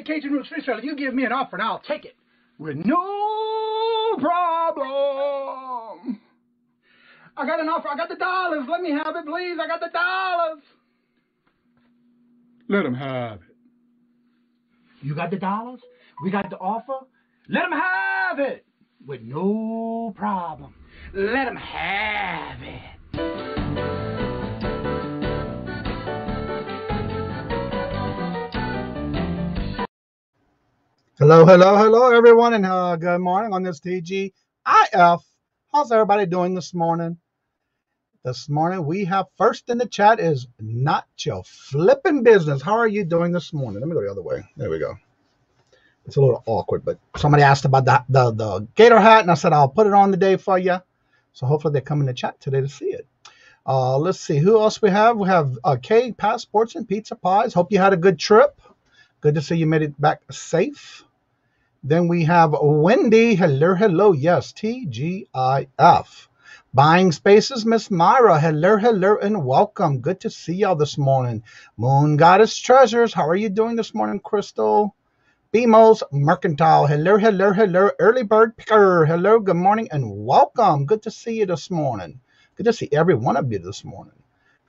great Cajun Roots Reseller. If you give me an offer, and I'll take it with no problem. I got an offer. I got the dollars. Let me have it, please. I got the dollars. Let them have it. You got the dollars? We got the offer? Let them have it with no problem. Let them have it. Hello, everyone, and good morning on this TGIF. How's everybody doing this morning? This morning, we have first in the chat is Not Your Flipping Business. How are you doing this morning? Let me go the other way. There we go. It's a little awkward, but somebody asked about the gator hat, and I said I'll put it on today for you. So hopefully they come in the chat today to see it. Let's see who else we have. We have Kay, Passports and Pizza Pies. Hope you had a good trip. Good to see you made it back safe. Then we have Wendy. Hello. Yes, TGIF. Buying Spaces, Miss Myra. Hello, and welcome. Good to see y'all this morning. Moon Goddess Treasures. How are you doing this morning, Crystal? BMO's Mercantile. Hello. Early Bird Picker. Hello, good morning, and welcome. Good to see you this morning. Good to see every one of you this morning.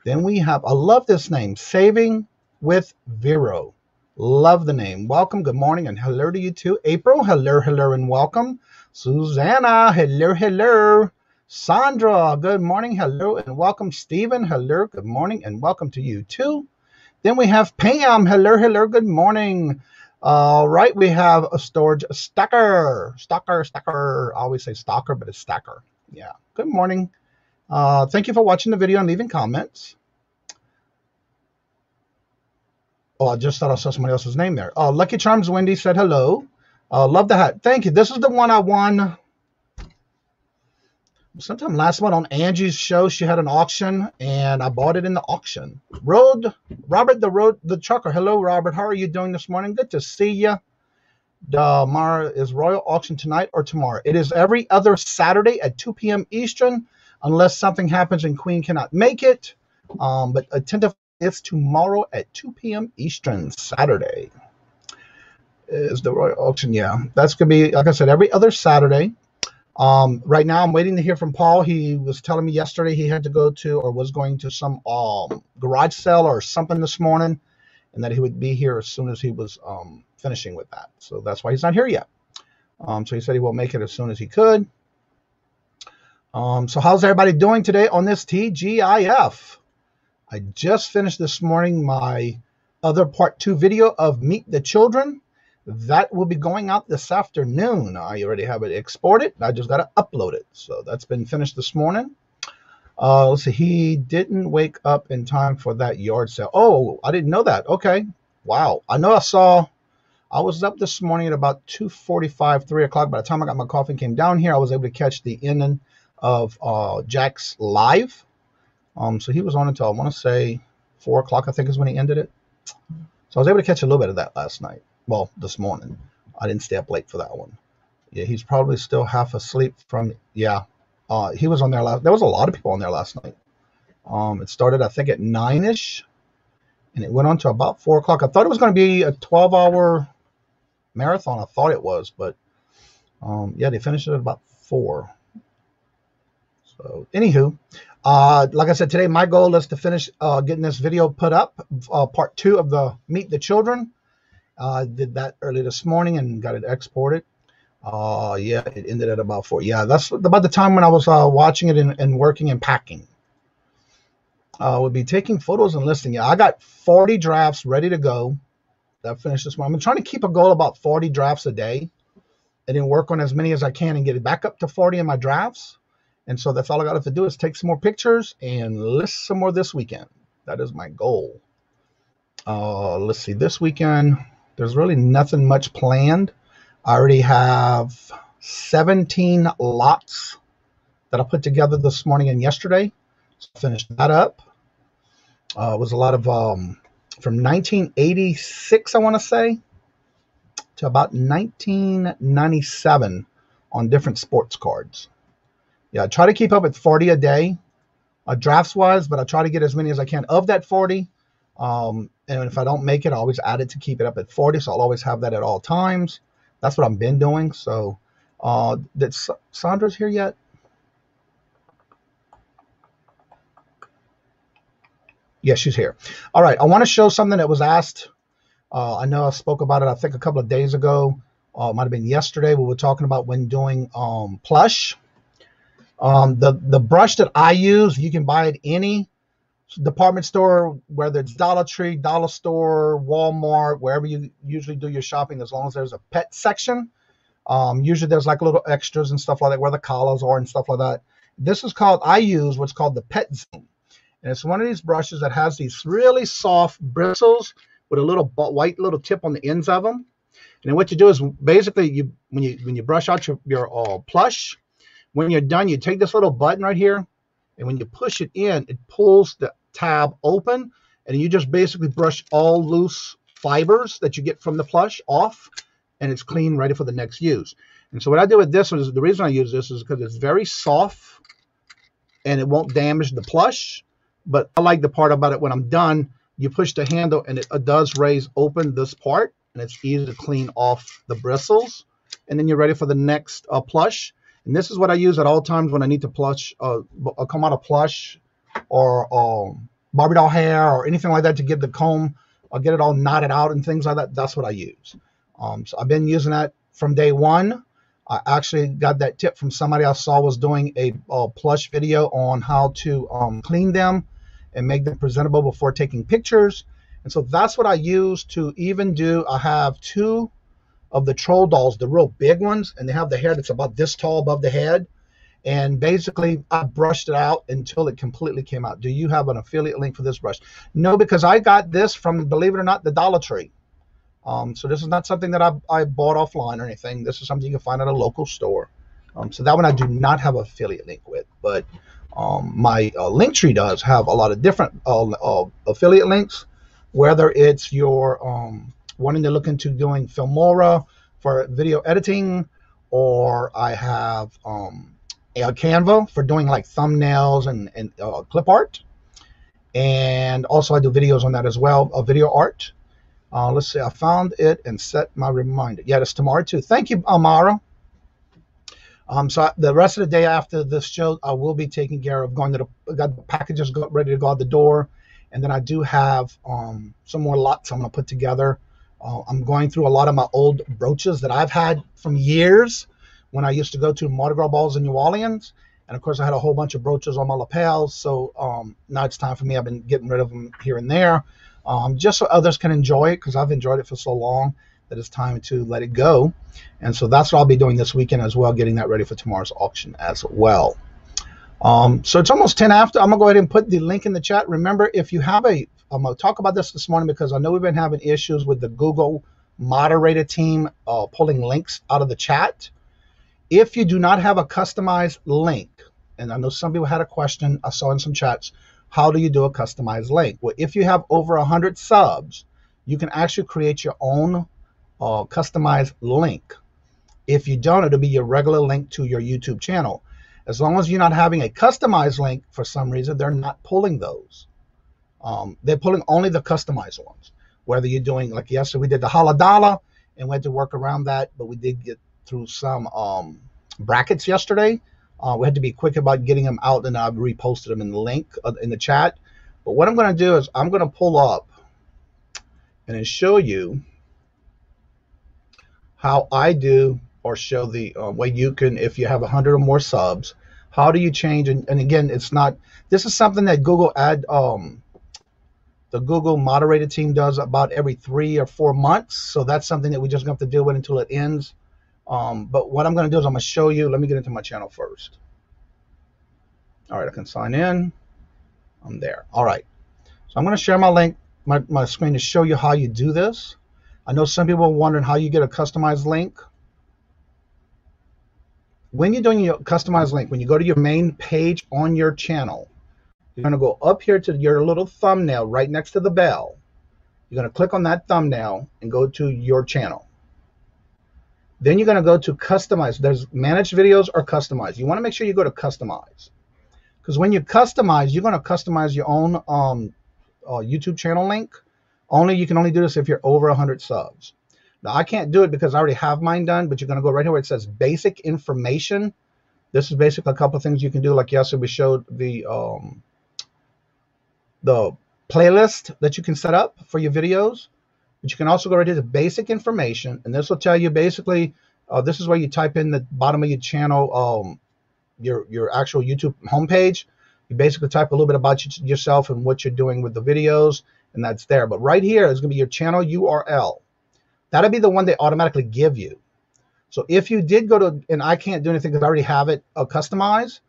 Then we have, I love this name, Saving with Vero. Love the name. Welcome, good morning, and hello to you too. April, hello, and welcome. Susanna, hello. Sandra, good morning, hello, and welcome. Stephen, hello, good morning, and welcome to you too. Then we have Pam, hello, good morning. All right, we have a storage stacker. I always say stalker, but it's stacker. Yeah, good morning. Thank you for watching the video and leaving comments. Oh, I just thought I saw somebody else's name there. Lucky Charms Wendy said hello. Love the hat. Thank you. This is the one I won sometime last month on Angie's show. She had an auction, and I bought it in the auction. Robert the trucker. Hello, Robert. How are you doing this morning? Good to see you. Mara, is Royal Auction tonight or tomorrow? It is every other Saturday at 2 p.m. Eastern, unless something happens and Queen cannot make it. But attentive. It's tomorrow at 2 p.m. Eastern, Saturday. Is the Royal Auction? Yeah, that's going to be, like I said, every other Saturday. Right now, I'm waiting to hear from Paul. He was telling me yesterday he had to go to, or was going to some garage sale or something this morning, and that he would be here as soon as he was finishing with that. So that's why he's not here yet. So he said he will make it as soon as he could. So how's everybody doing today on this TGIF? I just finished this morning my other part 2 video of Meet the Children. That will be going out this afternoon. I already have it exported. I just got to upload it. So that's been finished this morning. Let's see. He didn't wake up in time for that yard sale. Oh, I didn't know that. Okay. Wow. I know I was up this morning at about 2:45, 3 o'clock. By the time I got my coffee and came down here, I was able to catch the ending of Jack's live. So he was on until I want to say 4 o'clock, I think is when he ended it. So I was able to catch a little bit of that last night. Well, this morning. I didn't stay up late for that one. Yeah, he's probably still half asleep from, yeah. He was on there there was a lot of people on there last night. It started, I think, at 9-ish, and it went on to about 4 o'clock. I thought it was going to be a 12-hour marathon. I thought it was, but yeah, they finished it at about 4. So, anywho, like I said, today my goal is to finish getting this video put up, part 2 of the Meet the Children. Did that early this morning and got it exported. Yeah, it ended at about 4. Yeah, that's about the time when I was watching it and working and packing. We'll be taking photos and listing. Yeah, I got 40 drafts ready to go. That finished this morning. I'm trying to keep a goal about 40 drafts a day, and then work on as many as I can and get it back up to 40 in my drafts. And so that's all I got to do is take some more pictures and list some more this weekend. That is my goal. Let's see. This weekend, there's really nothing much planned. I already have 17 lots that I put together this morning and yesterday. So I finished that up. It was a lot of from 1986, I want to say, to about 1997 on different sports cards. Yeah, I try to keep up with 40 a day, drafts-wise, but I try to get as many as I can. Of that 40, And if I don't make it, I always add it to keep it up at 40. So I'll always have that at all times. That's what I've been doing. So did Sandra's here yet? Yes, she's here. All right. I want to show something that was asked. I know I spoke about it, I think, a couple of days ago. It might have been yesterday. We were talking about when doing plush. The brush that I use, you can buy at any department store, whether it's Dollar Tree, Dollar Store, Walmart, wherever you usually do your shopping, as long as there's a pet section. Usually there's like little extras and stuff like that where the collars are and stuff like that. This is called, I use what's called the Pet Zoom. And it's one of these brushes that has these really soft bristles with a little white little tip on the ends of them. And then what you do is basically when you brush out your plush, when you're done, you take this little button right here, and when you push it in, it pulls the tab open, and you just basically brush all loose fibers that you get from the plush off, and it's clean, ready for the next use. And so what I do with this one is, the reason I use this is because it's very soft and it won't damage the plush. But I like the part about it, when I'm done, you push the handle and it does raise open this part, and it's easy to clean off the bristles. And then you're ready for the next plush. And this is what I use at all times when I need to plush, come out of plush or Barbie doll hair or anything like that, to get the comb or get it all knotted out and things like that. That's what I use. So I've been using that from day one. I actually got that tip from somebody I saw was doing a plush video on how to clean them and make them presentable before taking pictures. And so that's what I use to even do. I have two of the troll dolls, the real big ones, and they have the hair that's about this tall above the head. And basically, I brushed it out until it completely came out. Do you have an affiliate link for this brush? No, because I got this from, believe it or not, the Dollar Tree. So this is not something that I bought offline or anything. This is something you can find at a local store. So that one I do not have an affiliate link with. But my link tree does have a lot of different affiliate links, whether it's your wanting to look into doing Fimora for video editing, or I have a Canva for doing like thumbnails and clip art. And also I do videos on that as well, video art. Let's see, I found it and set my reminder. Yeah, it's tomorrow too. Thank you, Amara. So the rest of the day after this show, I will be taking care of got the packages ready to go out the door. And then I do have some more lots I'm going to put together. I'm going through a lot of my old brooches that I've had from years when I used to go to Mardi Gras balls in New Orleans. And of course, I had a whole bunch of brooches on my lapels. So now it's time for me. I've been getting rid of them here and there, just so others can enjoy it, because I've enjoyed it for so long that it's time to let it go. And so that's what I'll be doing this weekend as well, getting that ready for tomorrow's auction as well. So it's almost 10 after. I'm going to go ahead and put the link in the chat. Remember, if you have I'm going to talk about this morning because I know we've been having issues with the Google moderator team pulling links out of the chat. If you do not have a customized link, and I know some people had a question, I saw in some chats, how do you do a customized link? Well, if you have over 100 subs, you can actually create your own customized link. If you don't, it'll be your regular link to your YouTube channel. As long as you're not having a customized link, for some reason, they're not pulling those. They're pulling only the customized ones. Whether you're doing, like yesterday, we did the Holla Dollar, and we had to work around that, but we did get through some brackets yesterday. We had to be quick about getting them out, and I've reposted them in the link in the chat. But what I'm going to do is I'm going to pull up and then show you how I do, or show the way you can, if you have 100 or more subs, how do you change? And again, it's not, this is something that Google the Google moderated team does about every 3 or 4 months. So that's something that we just have to deal with until it ends. But what I'm going to do is I'm going to show you. Let me get into my channel first. All right, I can sign in. I'm there. All right. So I'm going to share my link, my screen, to show you how you do this. I know some people are wondering how you get a customized link. When you're doing your customized link, when you go to your main page on your channel, you're going to go up here to your little thumbnail right next to the bell. You're going to click on that thumbnail and go to your channel. Then you're going to go to customize. There's managed videos or customize. You want to make sure you go to customize, because when you customize, you're going to customize your own YouTube channel link. You can only do this if you're over 100 subs. Now, I can't do it because I already have mine done, but you're going to go right here where it says basic information. This is basically a couple of things you can do. Like yesterday, we showed the playlist that you can set up for your videos. But you can also go right here to basic information, and this will tell you basically, this is where you type in the bottom of your channel, your actual YouTube homepage. You basically type a little bit about yourself and what you're doing with the videos, and that's there. But right here is going to be your channel URL. That'll be the one they automatically give you. So if you did go to, and I can't do anything because I already have it customized,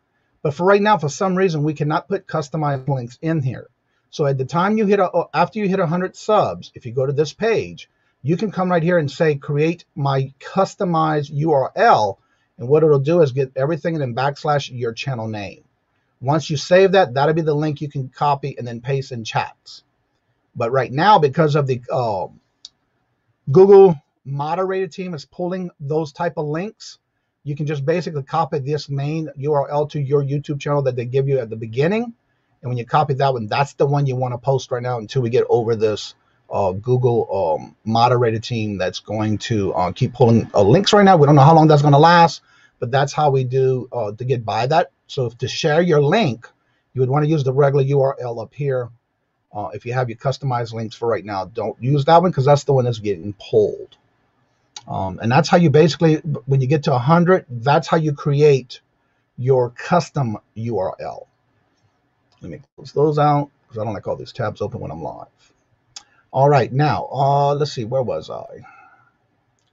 but for right now, for some reason, we cannot put customized links in here. So at the time you hit, after you hit 100 subs, if you go to this page, you can come right here and say, create my customized URL. And what it'll do is get everything and then backslash your channel name. Once you save that, that'll be the link you can copy and then paste in chats. But right now, because of the Google moderated team is pulling those type of links, you can just basically copy this main URL to your YouTube channel that they give you at the beginning. And when you copy that one, that's the one you want to post right now until we get over this Google moderated team that's going to keep pulling links right now. We don't know how long that's going to last, but that's how we do to get by that. So to share your link, you would want to use the regular URL up here. If you have your customized links for right now, don't use that one because that's the one that's getting pulled. And that's how you basically, when you get to 100, that's how you create your custom URL. Let me close those out because I don't like all these tabs open when I'm live. All right, now, let's see, where was I?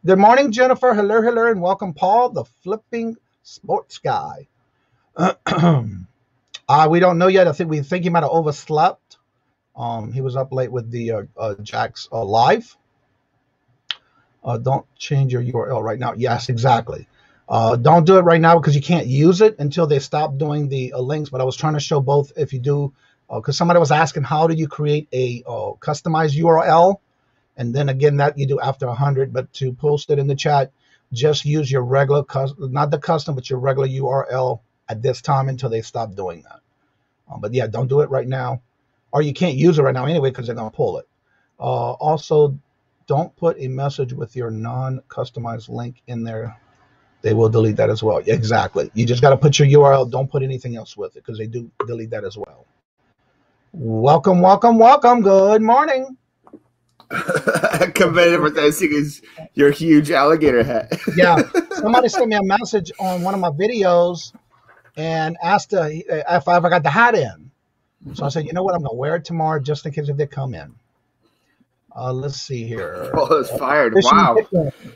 Good morning, Jennifer. Hello, hello, and welcome, Paul, the flipping sports guy. We don't know yet. We think he might have overslept. He was up late with the Jack's live. Don't change your URL right now. Yes, exactly. Don't do it right now because you can't use it until they stop doing the links. But I was trying to show both if you do, because somebody was asking how do you create a customized URL, and then again that you do after 100. But to post it in the chat, just use your regular, not the custom, but your regular URL at this time until they stop doing that. But yeah, don't do it right now, or you can't use it right now anyway because they're gonna pull it. Also, don't put a message with your non-customized link in there. They will delete that as well. Exactly. You just got to put your URL. Don't put anything else with it because they do delete that as well. Welcome, welcome, welcome. Good morning. Commended for dancing your huge alligator hat. Yeah. Somebody sent me a message on one of my videos and asked if I ever got the hat in. So I said, you know what? I'm going to wear it tomorrow just in case if they come in. Let's see here. Paul is fired. Wow.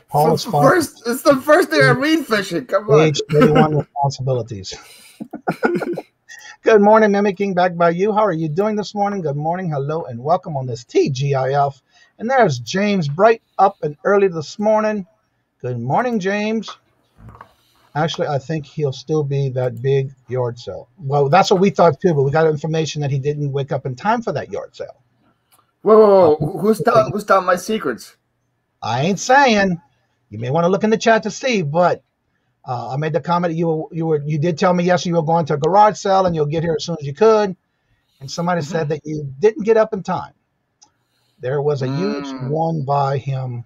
Paul is fired. It's the first thing I read fishing. Come on. Age 31 responsibilities. Good morning, Mimicking, back by you. How are you doing this morning? Good morning, hello, and welcome on this TGIF. And there's James, bright up and early this morning. Good morning, James. Actually, I think he'll still be that big yard sale. Well, that's what we thought too, but we got information that he didn't wake up in time for that yard sale. Whoa. Who's telling my secrets? I ain't saying. You may want to look in the chat to see, but I made the comment you did tell me yesterday you were going to a garage sale and you'll get here as soon as you could. And somebody said that you didn't get up in time. There was a huge one by him.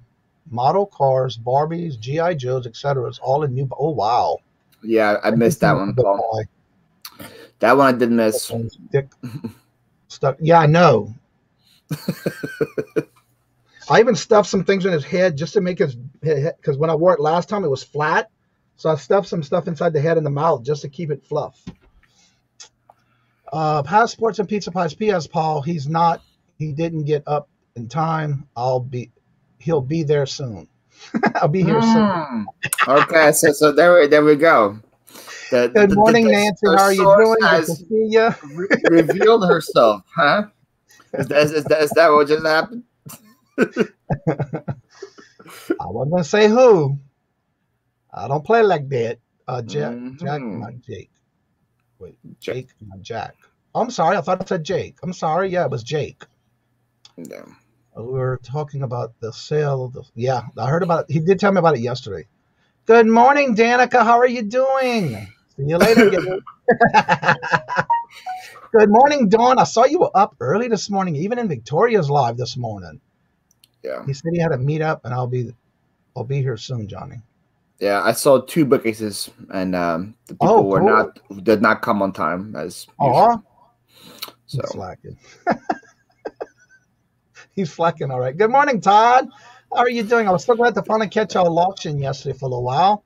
Model cars, Barbies, G.I. Joes, etc. It's all in new. Oh, wow. Yeah, I missed that one, Paul. That one I did miss. Stuff. Yeah, I know. I even stuffed some things in his head just to make his head, because when I wore it last time it was flat, so I stuffed some stuff inside the head and the mouth just to keep it fluff. Passports and pizza pies. P.S. Paul, he didn't get up in time. He'll be there soon. I'll be here soon. Okay, so there we go. Good morning, Nancy. How are you doing? Good to see you. Revealed herself, huh? Is that what just happened? I wasn't gonna say who. I don't play like that. Jack, not Jake. Wait, Jake, not Jack. I'm sorry. I thought it said Jake. I'm sorry. Yeah, it was Jake. Yeah. We were talking about the sale. Yeah, I heard about it. He did tell me about it yesterday. Good morning, Danica. How are you doing? See you later. Good morning, Dawn. I saw you were up early this morning, even in Victoria's live this morning. Yeah. He said he had a meet up, and I'll be here soon, Johnny. Yeah, I saw 2 bookcases, and the people did not come on time as usual. So he's slacking. He's slacking, all right. Good morning, Todd. How are you doing? I was so glad to finally catch y'all auction yesterday for a little while.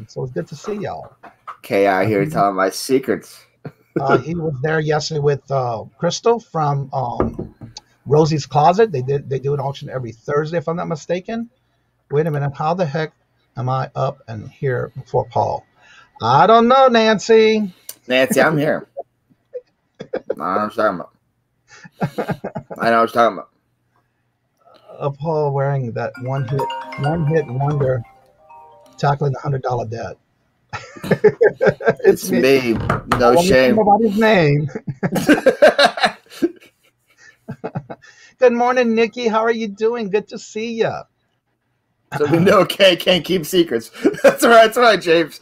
So it's good to see y'all. K.I. here telling my secrets. He was there yesterday with Crystal from Rosie's Closet. They do an auction every Thursday, if I'm not mistaken. Wait a minute. How the heck am I up and here before Paul? I don't know, Nancy. Nancy, I'm here. I know what I'm talking about. I know what I'm talking about. Paul wearing that one hit wonder, tackling the $100 debt. It's me. No shame. Nobody's name. Good morning, Nikki. How are you doing? Good to see you. So we know Kay can't keep secrets. That's right, James.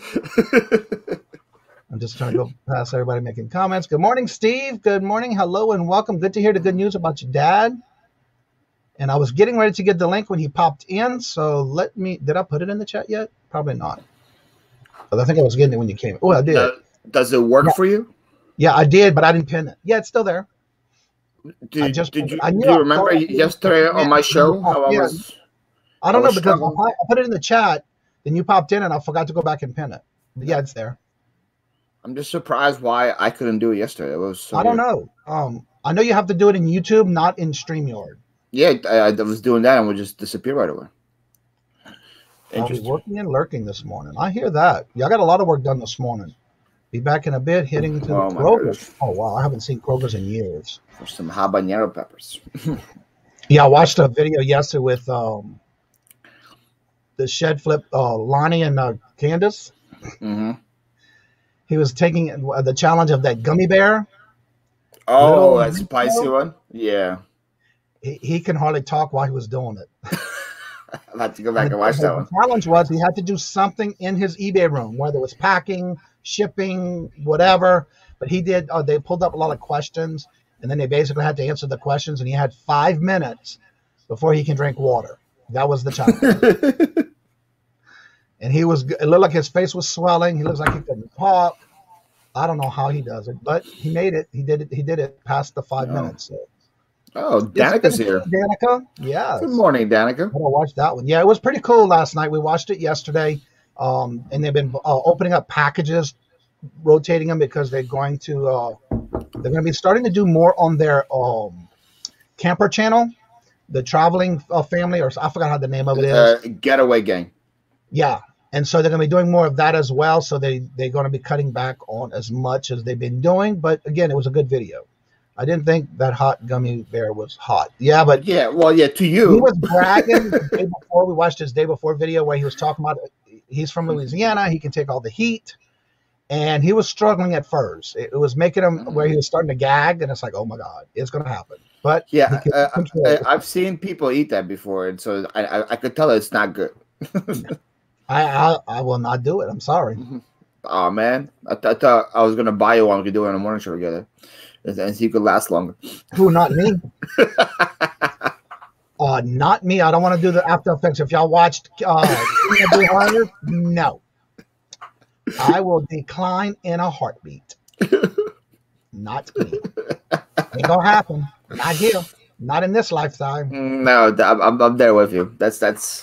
I'm just trying to go past everybody making comments. Good morning, Steve. Good morning. Hello and welcome. Good to hear the good news about your dad. And I was getting ready to get the link when he popped in. So did I put it in the chat yet? Probably not. But I think I was getting it when you came. Oh, I did. Does it work for you? Yeah, I did, but I didn't pin it. Yeah, it's still there. Do you remember yesterday on my show how I was? I don't know because I put it in the chat, then you popped in and I forgot to go back and pin it. But yeah, it's there. I'm just surprised why I couldn't do it yesterday. It was so I don't know. I know you have to do it in YouTube, not in StreamYard. Yeah, I was doing that and would just disappear right away. I'll be working and lurking this morning. I hear that. Yeah, I got a lot of work done this morning. Be back in a bit, hitting to the Kroger's. Oh, wow. I haven't seen Kroger's in years. For some habanero peppers. Yeah, I watched a video yesterday with the shed flip, Lonnie and Candace. Mm-hmm. He was taking the challenge of that gummy bear. Oh, that spicy one? Yeah. He can hardly talk while he was doing it. I'll have to go back and watch that one. The challenge was he had to do something in his eBay room, whether it was packing, shipping, whatever. But he did. They pulled up a lot of questions, and then they basically had to answer the questions. And he had 5 minutes before he can drink water. That was the challenge. And it looked like his face was swelling. He looks like he couldn't talk. I don't know how he does it, but he made it. He did it past the 5 minutes. So. Oh, Danica's here. Danica, yeah. Good morning, Danica. I watched that one. Yeah, it was pretty cool last night. We watched it yesterday, and they've been opening up packages, rotating them because they're going to be starting to do more on their camper channel, the traveling family, or I forgot how the name of it is. Getaway Gang. Yeah, and so they're going to be doing more of that as well. So they're going to be cutting back on as much as they've been doing. But again, it was a good video. I didn't think that hot gummy bear was hot. Yeah, but yeah, well, yeah, to you. He was bragging the day before. We watched his day before video where he was talking about he's from Louisiana. He can take all the heat. And he was struggling at first. It was making him where he was starting to gag. And it's like, oh, my God, it's going to happen. But yeah, I've seen people eat that before. And so I could tell it's not good. I will not do it. I'm sorry. Oh, man. I thought I was going to buy you one. We could do it on a morning show together. And so you could last longer. Who, not me? Not me. I don't want to do the after effects. If y'all watched no. I will decline in a heartbeat. Not me. Ain't gonna happen. Not here. Not in this lifetime. No, I'm there with you. That's.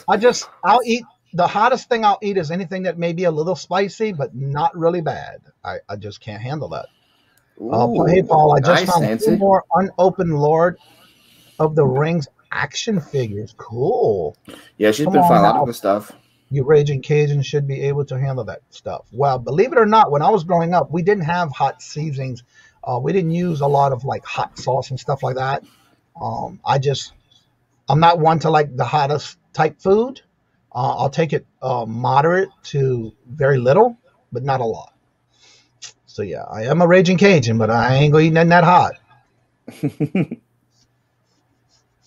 I'll eat. The hottest thing I'll eat is anything that may be a little spicy, but not really bad. I just can't handle that. Ooh, hey, Paul, I just nice, found Nancy. 2 more unopened Lord of the Rings action figures. Cool. Yeah, she's been finding a lot of good stuff. You raging Cajun should be able to handle that stuff. Well, believe it or not, when I was growing up, we didn't have hot seasonings. We didn't use a lot of like hot sauce and stuff like that. I'm not one to like the hottest type food. I'll take it moderate to very little, but not a lot. So yeah, I am a raging Cajun, but I ain't gonna eat nothing that hot.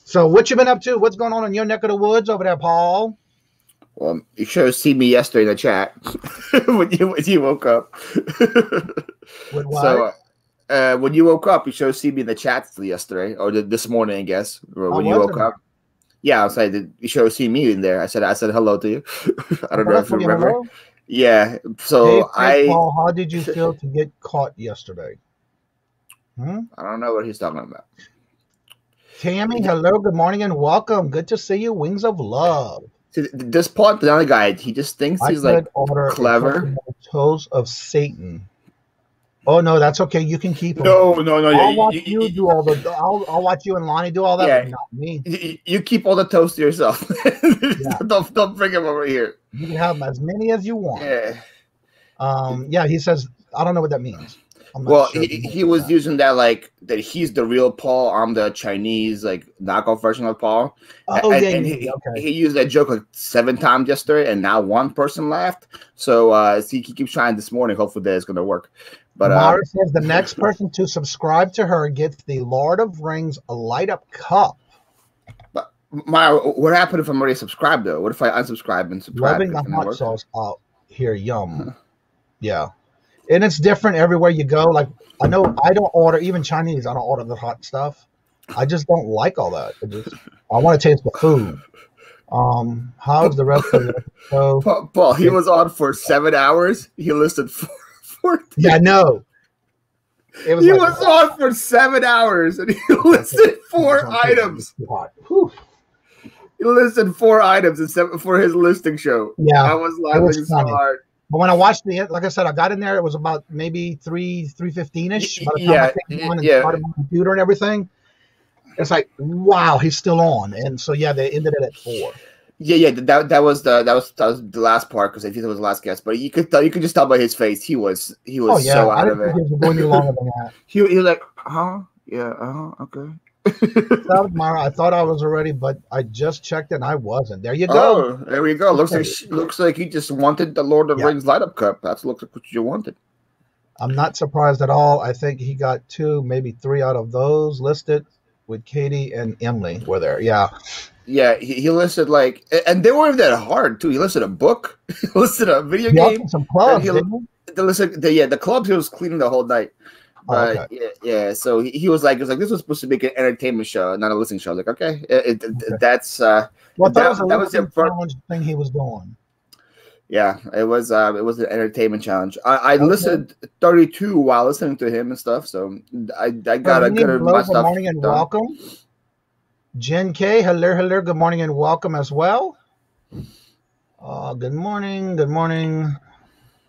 So what you been up to? What's going on in your neck of the woods over there, Paul? Well, you should have seen me yesterday in the chat when you woke up. With what? So when you woke up, you should see me in the chat yesterday or this morning, I guess. Or when you woke up. Yeah, I was like, you should see me in there. I said hello to you. I don't know if you remember. Hello? Yeah. So Paul, how did you feel to get caught yesterday? I don't know what he's talking about. Tammy, hello, good morning, and welcome. Good to see you. Wings of love. See, this part, the other guy, he just thinks he's like clever. Toes of Satan. Oh no, that's okay. You can keep them. No. I'll watch you do all the. I'll watch you and Lonnie do all that. Yeah, but not me. You keep all the toast to yourself. Yeah. Don't bring them over here. You can have as many as you want. Yeah. Yeah. He says, I don't know what that means. Well, sure he was using that like that he's the real Paul. I'm the Chinese like knockoff version of Paul. Oh, and he used that joke like 7 times yesterday, and now 1 person laughed. So he keeps trying this morning. Hopefully that is going to work. But Mara says the next person to subscribe to her gets the Lord of Rings light up cup. But Mara, what happened if I'm already subscribed though? What if I unsubscribe and subscribe? Loving the hot sauce out here, yum. Yeah. And it's different everywhere you go. Like, I know I don't order, even Chinese, I don't order the hot stuff. I just don't like all that. I want to taste the food. How's the rest of the show? Paul, he was on for 7 hours. He listed 4 things. Yeah, no. He was on for 7 hours and he listed 4 items. He listed 4 items for his listing show. Yeah. I was laughing so hard. But when I watched like I said, I got in there. It was about maybe 3:15ish. By the time I came on and started my computer and everything, it's like, wow, he's still on. And so yeah, they ended it at 4. Yeah. That was the last part because I think it was the last guest. But you could just tell by his face he was so out of it. He was going any longer than that. He was like, yeah, okay. Mara, I thought I was already, but I just checked and I wasn't. There you go. Oh, there we go. Looks like he just wanted the Lord of the Rings light up cup. Looks like what you wanted. I'm not surprised at all. I think he got 2, maybe 3 out of those listed with Katie and Emily were there. Yeah. Yeah, he listed like, and they weren't that hard too. He listed a book, he listed a video game, some clubs. The clubs he was cleaning the whole night. But yeah. So he was like, this was supposed to be an entertainment show, not a listening show. I was like, okay, that's that was the challenge thing he was doing. Yeah, it was an entertainment challenge. I listened 32 while listening to him and stuff, so I got a good amount of stuff. Good morning and welcome. Jen K, hello, good morning and welcome as well. Good morning.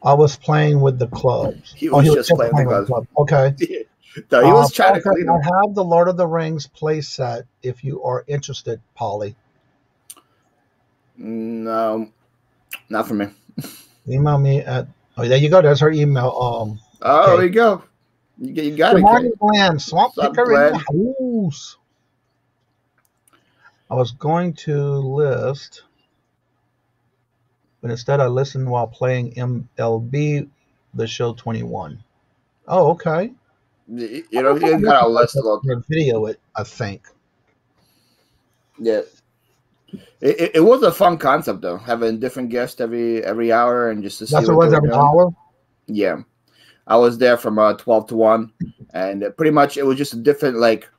I was playing with the clubs. He was just playing with the clubs. Okay. No, he was trying to clean them. I have the Lord of the Rings play set if you are interested, Polly. No, not for me. Email me at, there you go. There's her email. There you go. You got it. Good morning, Glenn. Swamp Picker in the house. I was going to list, but instead I listened while playing MLB, the show 21. Oh, okay. You got a list of video it, I think. Yeah. It was a fun concept though, having different guests every hour and just to see. That's what it was every hour? Yeah. I was there from 12 to 1, and pretty much it was just a different, like,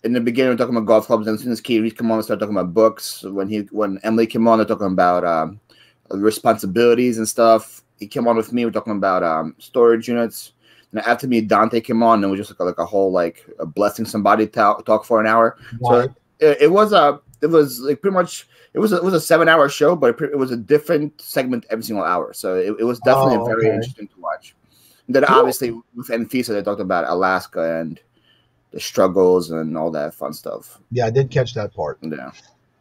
in the beginning we're talking about golf clubs, and as soon as Katie came on, we started talking about books. When Emily came on, they're talking about responsibilities and stuff. He came on with me, we're talking about storage units. And after me, Dante came on, and we just like a whole like blessing somebody talk for an hour. Wow. So it was like pretty much it was a 7-hour show, but it was a different segment every single hour. So it was definitely very interesting to watch. And then obviously with Enfisa, they talked about Alaska and the struggles and all that fun stuff. Yeah, I did catch that part. Yeah.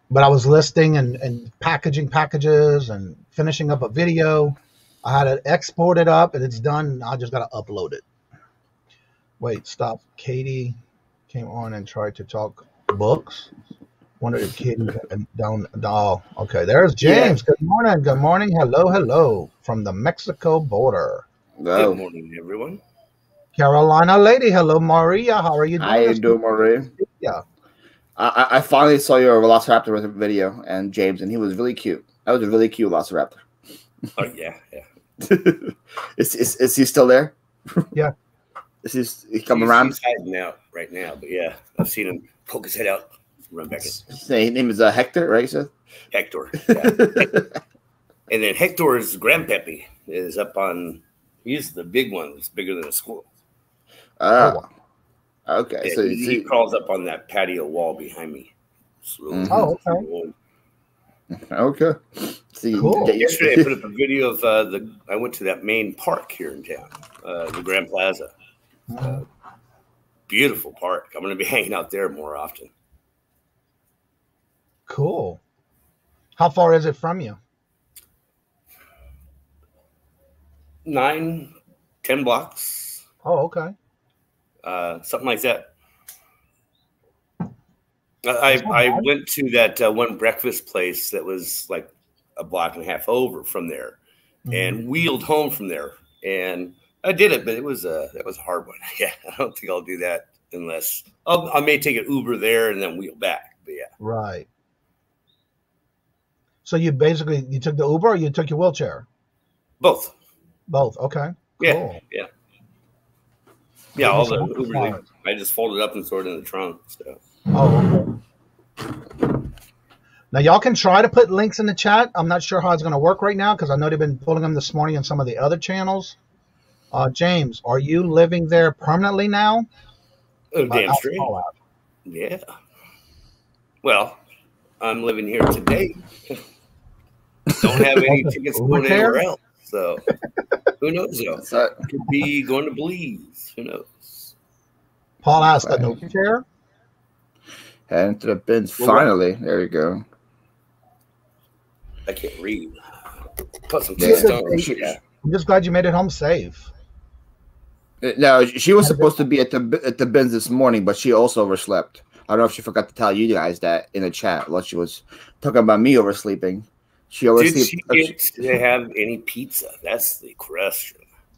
But I was listing and packaging packages and finishing up a video. I had to export it up, and it's done. I just got to upload it. Wait, stop. Katie came on and tried to talk books. Wonder if Katie down. Oh, okay. There's James. Yeah. Good morning. Hello. From the Mexico border. Good morning, everyone. Carolina lady. Hello, Maria. How are you doing? How you doing, Maria? Yeah. I finally saw your Velociraptor video, and James, and he was really cute. That was a really cute Velociraptor. Oh, yeah. Is he still there? Yeah. He's coming around. He's hiding out right now, but yeah, I've seen him poke his head out, run back in. His name is Hector, right? Seth? Hector. Yeah. And then Hector's grandpappy is up on. He's the big one. It's bigger than a squirrel. Oh, okay. Yeah, So he crawls up on that patio wall behind me. Slowly. Oh, okay. Okay. See, Cool. Yesterday, I put up a video of I went to that main park here in town, the Grand Plaza. Beautiful park. I'm going to be hanging out there more often. Cool. How far is it from you? 9, 10 blocks. Oh, okay. Something like that. I went to that one breakfast place that was like a block and a half over from there, and wheeled home from there. And I did it, but that was a hard one. Yeah, I don't think I'll do that unless I may take an Uber there and then wheel back. But yeah, Right. So you took the Uber or you took your wheelchair? both. Both. Okay. Yeah, Cool. yeah. All the Goodness, Uber things, I just folded up and threw it in the trunk. So. Oh, okay. Now y'all can try to put links in the chat. I'm not sure how it's going to work right now because I know they've been pulling them this morning on some of the other channels. James, are you living there permanently now? Oh, damn straight. Yeah. Well, I'm living here today. Don't have any tickets going anywhere else. So who knows though? Could be going to Belize. Who knows? Paul asked a no chair. Heading to the bins. Finally, there you go. I can't read. Put some Yeah. text on. Yeah. I'm just glad you made it home safe. No, she was supposed to be at the bins this morning, but she also overslept. I don't know if she forgot to tell you guys that in the chat while she was talking about me oversleeping. She overslept. Did she get to have any pizza? That's the question.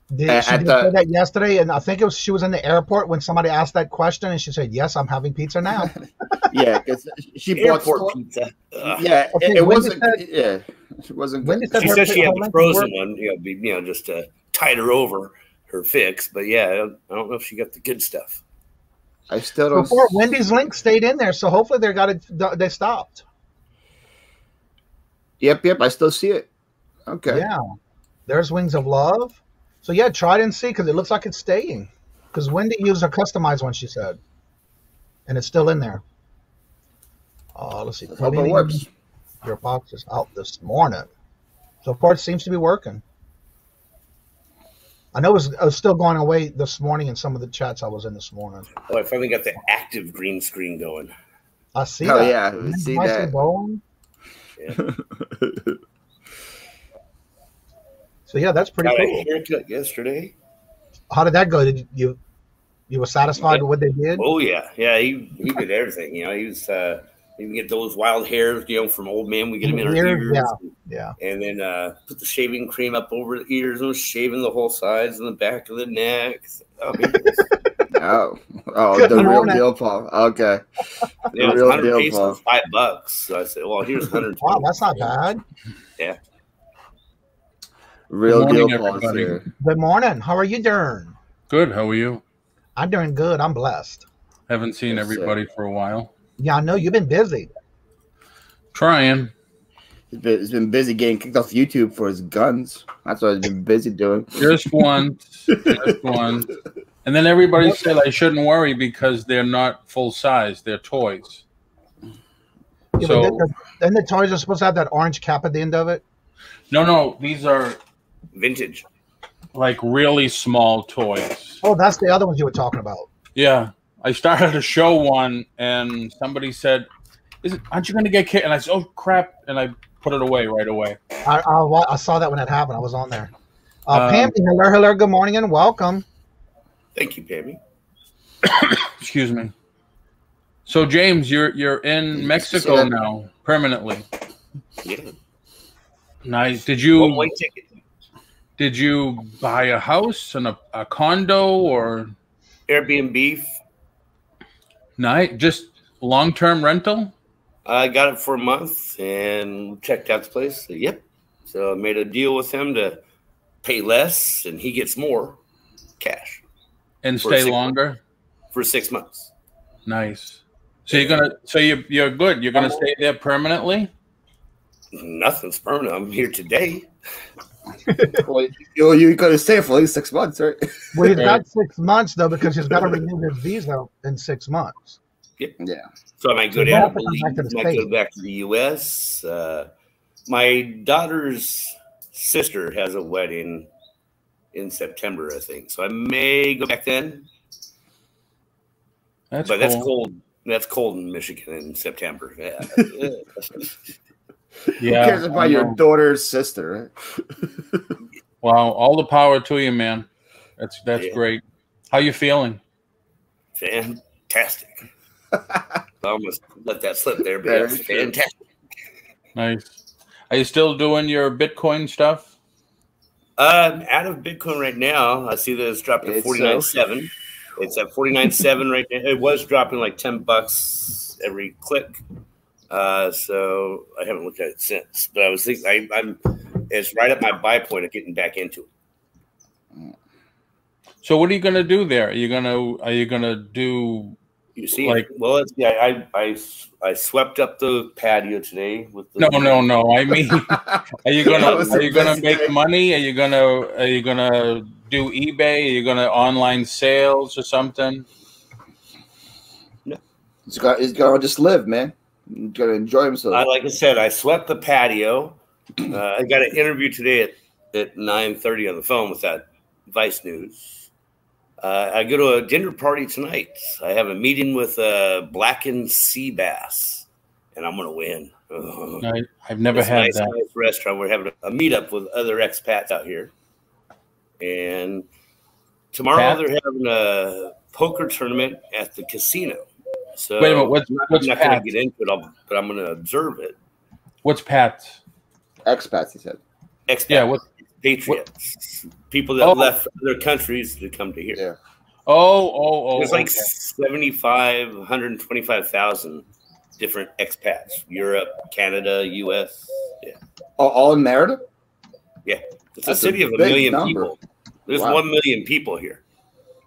She did say that yesterday, and I think she was in the airport when somebody asked that question, and she said, "Yes, I'm having pizza now." Yeah, because she Airport pizza. Yeah, Okay, it wasn't. Yeah, it wasn't good. Wendy She said she had the her frozen one, just to tide her over her fix. But yeah, I don't know if she got the good stuff. I still don't. Before Wendy's link stayed in there, so hopefully they stopped. Yep. I still see it. Okay. Yeah, there's Wings of Love. So yeah, try it and see because it looks like it's staying. Because Wendy used a customized one, she said, and it's still in there. Let's see. Hope it works. Your box is out this morning, so far it seems to be working. I know it was still going away this morning in some of the chats I was in this morning. Oh, I finally got the active green screen going. I see Oh that. yeah, we see that. Going. Yeah. So yeah, that's pretty Got cool. a haircut yesterday. How did that go? Did you were satisfied with what they did? Oh yeah, he did everything. He was you get those wild hairs, from old men. We get them in our ears. Yeah. And then put the shaving cream up over the ears and was shaving the whole sides and the back of the neck. The real deal, Paul. Okay. Yeah, it was 100 pesos, $5. So I said, well, here's 100. Wow, that's not bad. Yeah. Real deal, Paul. Good morning. How are you doing? Good. How are you? I'm doing good. I'm blessed. Haven't seen everybody for a while. Yeah, I know you've been busy. Trying. He's been busy getting kicked off YouTube for his guns. That's what he's been busy doing. Just once. And then everybody said I shouldn't worry because they're not full size. They're toys. Yeah, so then the toys are supposed to have that orange cap at the end of it? No. These are vintage. Like really small toys. Oh, that's the other ones you were talking about. Yeah. I started to show one and somebody said, aren't you going to get kicked? And I said, oh, crap. And I put it away right away. I saw that when it happened. I was on there. Pammy, hello, good morning and welcome. Thank you, Pammy. Excuse me. So, James, you're in Mexico now, permanently. Yeah. Nice. Did you buy a house and a condo or Airbnb? Nice. Just long-term rental? I got it for a month and checked out the place. Yep. So I made a deal with him to pay less and he gets more cash. And stay longer? For 6 months. Nice. So you're good. You're gonna stay there permanently? Nothing's permanent. I'm here today. Well, you're going to stay for at least 6 months, right? Well, he's got 6 months though, because he's got to renew his visa in 6 months. Yeah. Yeah. So I might go down. Might go back to the U.S. My daughter's sister has a wedding in September, I think. So I may go back then. That's cold. That's cold in Michigan in September. Yeah. Who cares about your daughter's sister? Right? Wow, all the power to you, man. That's great. How you feeling? Fantastic. I almost let that slip there, but that's fantastic. Nice. Are you still doing your Bitcoin stuff? Out of Bitcoin right now. I see that it's dropped to 49.7. It's at 49.7 right now. It was dropping like $10 every click. So I haven't looked at it since. But I was thinking it's right at my buy point of getting back into it. So what are you gonna do there? Are you gonna do? You see, I swept up the patio today with the No. I mean, are you gonna make money? Are you gonna do eBay? Are you gonna online sales or something? No, he's gonna just live, man. He's gonna enjoy himself. Like I said, I swept the patio. I got an interview today at 9:30 on the phone with that Vice News. I go to a dinner party tonight. I have a meeting with Blackened Sea Bass, and I'm going to win. I've never had that. Nice restaurant. We're having a meetup with other expats out here. And tomorrow they're having a poker tournament at the casino. So wait a minute, what's I'm not going to get into it, but I'm going to observe it. What's Pat's? Expats, he said. Expats. Yeah, what? Patriots, people that left other countries to come to here. Yeah. There's like 125,000 different expats. Europe, Canada, U.S. Yeah. All in Merida? Yeah. It's a city of 1 million people. There's 1 million people here.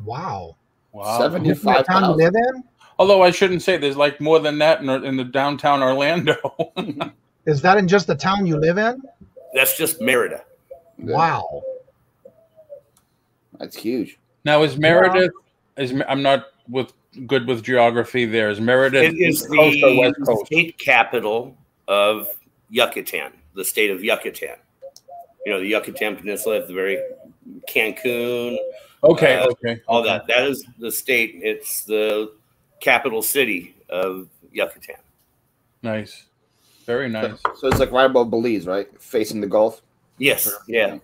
Wow. 75,000. Live in? Although I shouldn't say there's like more than that in the downtown Orlando. Is that in just the town you live in? That's just Merida. Wow, that's huge. Now, is Meredith? I'm not good with geography. There is Meredith. It is the state capital of Yucatan, the state of Yucatan. You know, the Yucatan Peninsula, the very Cancun. Okay. All that. That is the state. It's the capital city of Yucatan. Nice, very nice. So it's like right above Belize, right, facing the Gulf. Yes. Yeah.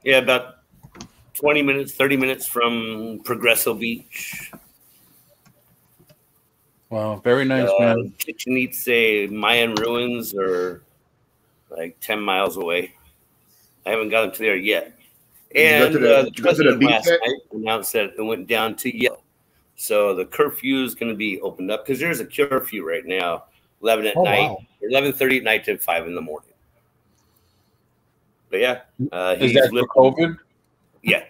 Yeah. About 20 minutes, 30 minutes from Progreso Beach. Wow. Very nice, man. Chichen Itza Mayan ruins are like 10 miles away. I haven't gotten to there yet. And the president last night announced that it went down to yellow. So the curfew is going to be opened up because there's a curfew right now, 11 at night, or 11:30 at night to 5 in the morning. But yeah, is that for COVID? Yeah,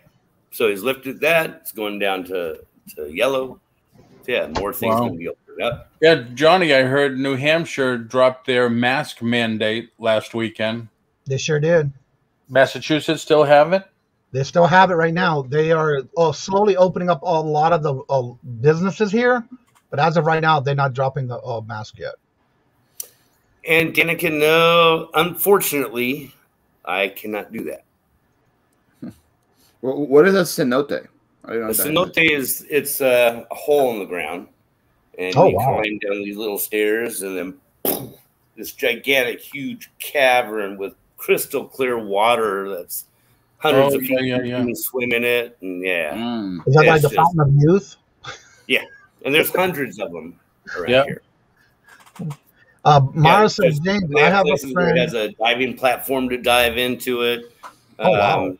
so he's lifted that. It's going down to yellow. So yeah, more things going to be opened up. Yeah, Johnny, I heard New Hampshire dropped their mask mandate last weekend. They sure did. Massachusetts still have it? They still have it right now. They are slowly opening up a lot of the businesses here, but as of right now, they're not dropping the mask yet. And Danica, no, unfortunately, I cannot do that. Well, what is a cenote? A cenote it's a hole in the ground, and you climb down these little stairs, and then this gigantic, huge cavern with crystal clear water that's hundreds of people can swim in it, and is that like the Fountain of Youth? Yeah, and there's hundreds of them around here. Mara says, James, I have a friend that has a diving platform to dive into it. Yeah,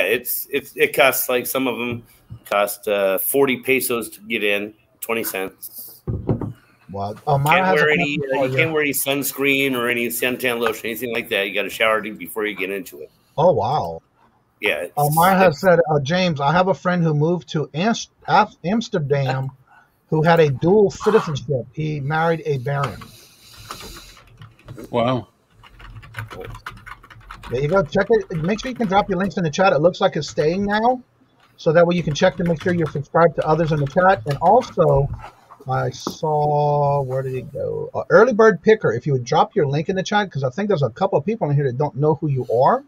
it costs, like, some of them cost 40 pesos to get in, 20 cents. Wow. You can't wear any sunscreen or any suntan lotion, anything like that. You got to shower before you get into it. Oh, wow. Yeah. Maya has said, James, I have a friend who moved to Amsterdam who had a dual citizenship. He married a baron. Wow. There you go. Check it. Make sure you can drop your links in the chat. It looks like it's staying now. So that way you can check to make sure you're subscribed to others in the chat. And also, I saw, where did it go? Early Bird Picker. If you would drop your link in the chat, because I think there's a couple of people in here that don't know who you are.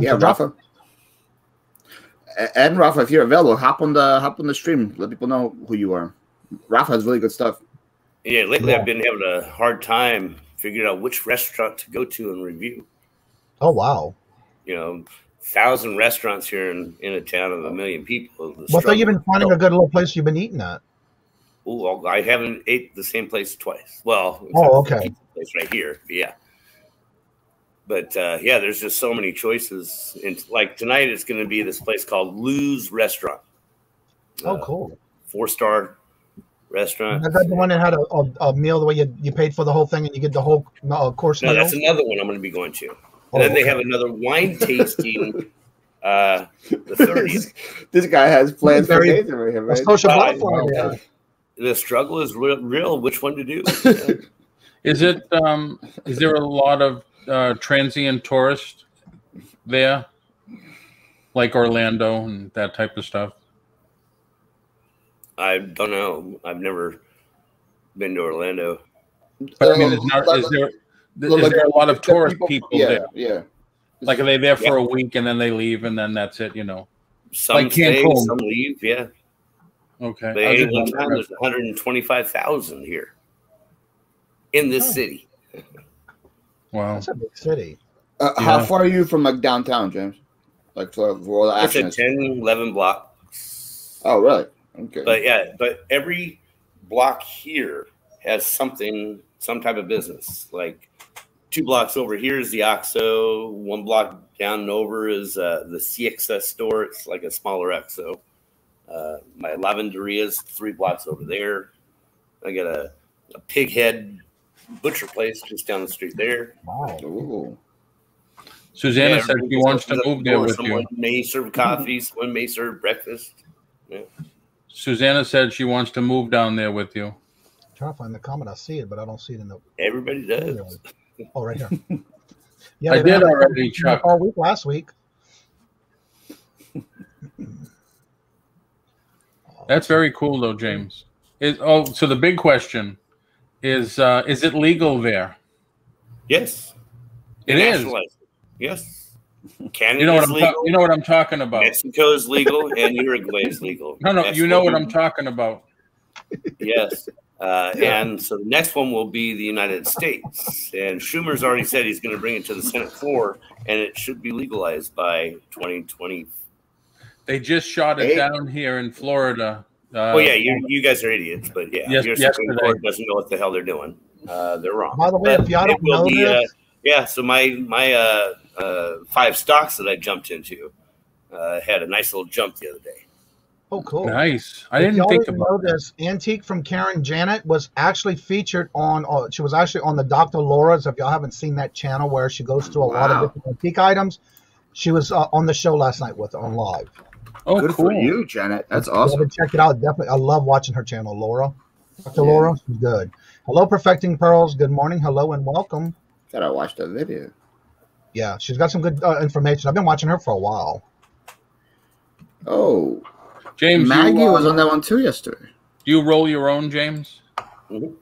Yeah, so Rafa. And Rafa, if you're available, hop on the stream. Let people know who you are. Rafa has really good stuff. Yeah, lately I've been having a hard time figuring out which restaurant to go to and review. Oh, wow. 1,000 restaurants here in a town of 1 million people. What have you been finding a good little place you've been eating at? Oh, I haven't ate the same place twice. Well, okay. Place right here, yeah. But yeah, there's just so many choices. And like tonight, it's going to be this place called Lou's Restaurant. Oh, cool. 4-star restaurant. Is that the one that had a meal the way you paid for the whole thing and you get the whole course meal? No, that's another one I'm going to be going to. And then they have another wine tasting. The 30th. This guy has plans for days over here, right? Social butterfly. The struggle is real. Which one to do? Is it? Is there a lot of transient tourists there, like Orlando and that type of stuff? I don't know. I've never been to Orlando. But I mean, is there a lot of tourist people there? Yeah. Like, are they there for a week and then they leave and then that's it? Some like stay, Cancun. some leave. Yeah. Okay. But any one time, there's 125,000 here in this city. Wow. That's a big city. How far are you from like downtown, James? Like for all the action? It's a 10, 11 blocks. Oh, really? Okay. But every block here has some type of business. Like 2 blocks over here is the OXXO. 1 block down and over is the CXS store. It's like a smaller OXXO. My lavenderia is 3 blocks over there. I got a pig head butcher place just down the street there. Wow. Ooh. Susanna said she wants to move there with you. Someone may serve coffee. Someone may serve breakfast. Yeah. Susanna said she wants to move down there with you. I'm trying to find the comment. I see it, but I don't see it in the. Everybody does. Oh, right here. Yeah, I did already, Chuck. All week last week. That's very cool, though, James. So the big question is it legal there? Yes. It is. Yes. Canada you know what I'm talking about. Mexico is legal and Uruguay is legal. No, you know what I'm talking about. Yes. And so the next one will be the United States. And Schumer's already said he's going to bring it to the Senate floor, and it should be legalized by 2020. They just shot it down here in Florida. Well, yeah, you guys are idiots, but yeah, your Supreme Court doesn't know what the hell they're doing. They're wrong. By the way, if y'all don't know this, so my 5 stocks that I jumped into had a nice little jump the other day. Oh, cool. Nice. I didn't think about this. Antique from Karen Janet was actually featured on, she was actually on the Dr. Laura's. If y'all haven't seen that channel where she goes through a lot of different antique items, she was on the show last night with on live. Oh, good cool. for you, Janet. That's awesome. Check it out. Definitely. I love watching her channel, Laura. Dr. Laura, she's good. Hello, Perfecting Pearls. Good morning. Hello and welcome. Gotta watch the video. Yeah, she's got some good information. I've been watching her for a while. Oh. James, Maggie was on that one too yesterday. Do you roll your own, James? Mm-hmm.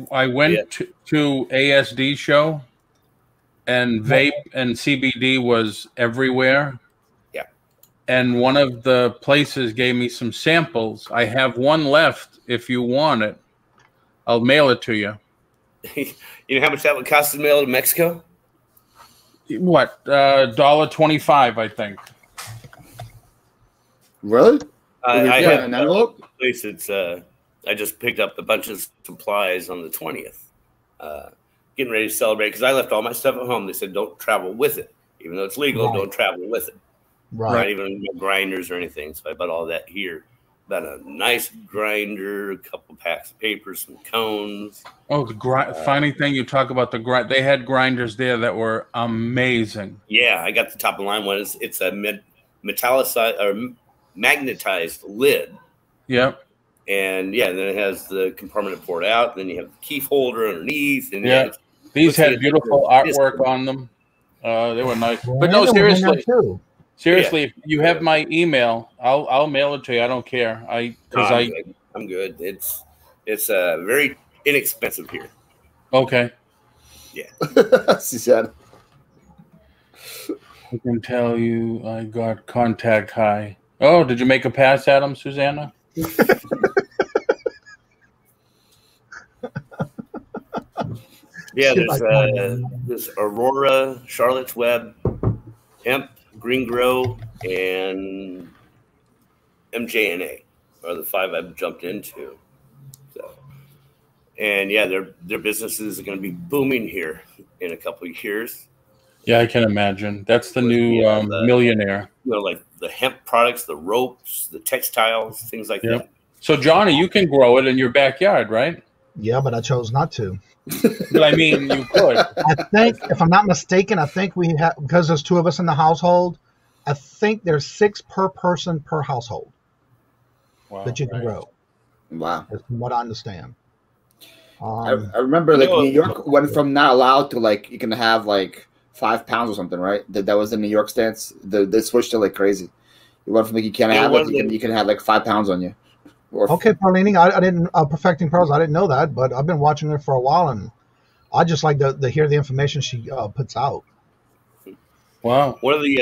I went to ASD show, and vape and CBD was everywhere. Yeah. And one of the places gave me some samples. I have one left. If you want it, I'll mail it to you. You know how much that would cost to mail to Mexico? What, $1.25, I think. Really? I have an envelope. Place. It's I just picked up a bunch of supplies on the 20th, getting ready to celebrate because I left all my stuff at home. They said don't travel with it, even though it's legal. Don't travel with it. Right. Not even grinders or anything. So I bought all that here. about a nice grinder, a couple packs of paper, some cones. Oh, the funny thing you talk about the grind. They had grinders there that were amazing. Yeah, I got the top of the line one. It's a metallicized or magnetized lid. Yep. And yeah, then it has the compartment to pour it out. Then you have the key holder underneath. And yeah, these had beautiful artwork on them. They were nice. But no, seriously. Seriously, if you have my email, I'll mail it to you. I don't care. I'm good. It's very inexpensive here. Okay. Yeah. She said. I can tell you I got contact high. Oh, did you make a pass at him, Susanna? Yeah, there's Aurora, Charlotte's Web, Hemp, Green Grow, and MJNA are the 5 I've jumped into. So, and yeah, their businesses are going to be booming here in a couple of years. Yeah, I can imagine. That's the new millionaire. You know, like the hemp products, the ropes, the textiles, things like that. So, Johnny, you can grow it in your backyard, right? Yeah, but I chose not to. But I mean, you could. I think, if I'm not mistaken, I think we have, because there's 2 of us in the household, I think there's 6 per person per household that you can grow. Wow. That's from what I understand. I remember like New York went from not allowed to like you can have like 5 pounds or something, right? That was the New York stance. They switched it like crazy. You went from like you can't have it, you can have like 5 pounds on you. Okay, Paulini, I didn't Perfecting Pearls. I didn't know that, but I've been watching her for a while, and I just like to hear the information she puts out. Wow. One of the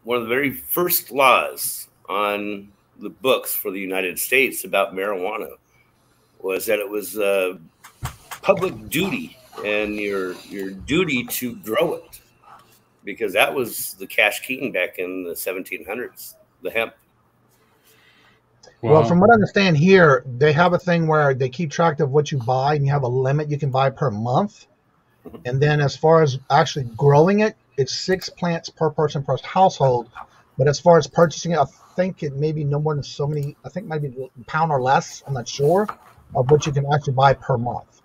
one of the very first laws on the books for the United States about marijuana was that it was public duty and your duty to grow it, because that was the cash king back in the 1700s, the hemp. Wow. Well, from what I understand here, they have a thing where they keep track of what you buy, and you have a limit you can buy per month. And then as far as actually growing it, it's 6 plants per person per household. But as far as purchasing it, I think it may be no more than so many, I think maybe a pound or less, I'm not sure, of what you can actually buy per month.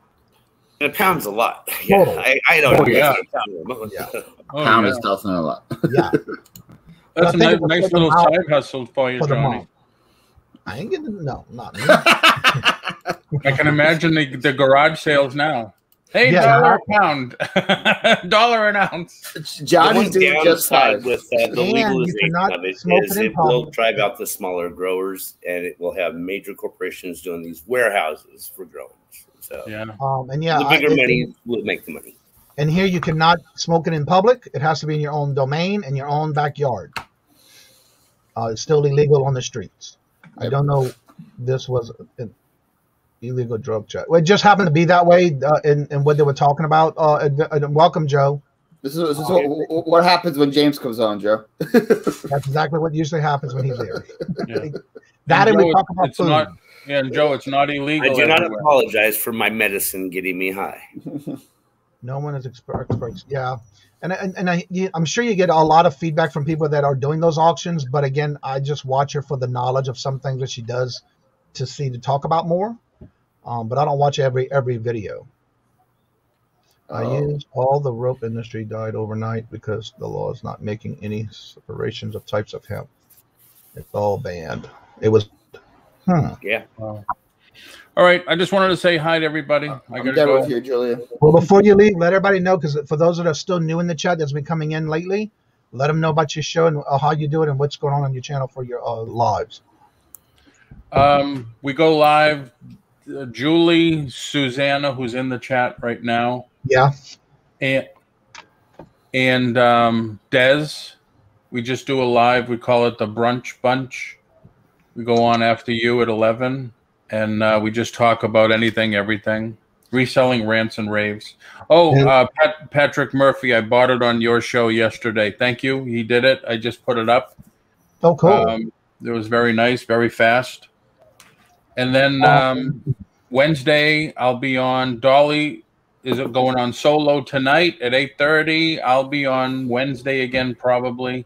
And a pound's a lot. Total. Yeah, I don't know. Yeah. A pound is definitely a lot. Yeah. That's a nice little side hustle for you, Johnny. I ain't getting not me. I can imagine the garage sales now. Hey, $1 a pound, $1 an ounce. Johnny's doing just fine with the legalization of it. It will drive out the smaller growers, and it will have major corporations doing these warehouses for growing. So and yeah, the bigger money will make the money. And here you cannot smoke it in public. It has to be in your own domain and your own backyard. It's still illegal on the streets. I don't know. This was an illegal drug check. Well, it just happened to be that way in what they were talking about. Welcome, Joe. This is what happens when James comes on, Joe. That's exactly what usually happens when he's there. Yeah. That and we talk about food. And Joe, it's not illegal. I do not apologize for my medicine getting me high. No one is experts. Yeah. And I'm sure you get a lot of feedback from people that are doing those auctions. But again, I just watch her for the knowledge of some things that she does to talk about more. But I don't watch every video. I used all the rope industry died overnight because the law is not making any separations of types of hemp. It's all banned. It was. Yeah. All right. I just wanted to say hi to everybody. I gotta go. With you, Julia. Well, before you leave, let everybody know, because for those that are still new in the chat that's been coming in lately, let them know about your show and how you do it and what's going on your channel for your lives. We go live. Julie, Susanna, who's in the chat right now. Yeah. And Des, we just do a live. We call it the Brunch Bunch. We go on after you at 11, and we just talk about anything, everything. Reselling rants and raves. Oh, Patrick Murphy, I bought it on your show yesterday. Thank you. He did it. I just put it up. Oh, cool. It was very nice, very fast. And then Wednesday, I'll be on. Dolly is going on solo tonight at 8:30. I'll be on Wednesday again, probably.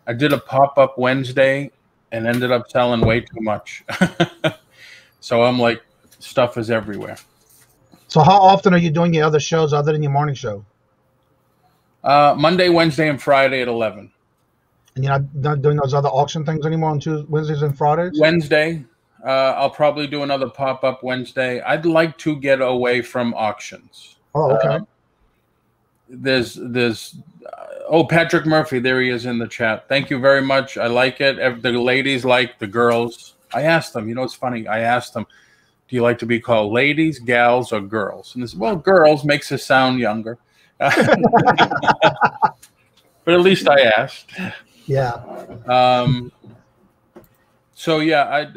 I did a pop-up Wednesday, and ended up selling way too much. So I'm like, stuff is everywhere. So how often are you doing your other shows other than your morning show? Monday, Wednesday, and Friday at 11. And you're not doing those other auction things anymore on Tuesdays, Wednesdays, and Fridays? Wednesday. I'll probably do another pop-up Wednesday. I'd like to get away from auctions. Oh, okay. There's Patrick Murphy, there he is in the chat. Thank you very much. I like it. The ladies like the girls. I asked them, it's funny. I asked them, do you like to be called ladies, gals, or girls? And they said, well, girls makes us sound younger. But at least I asked. Yeah. So yeah,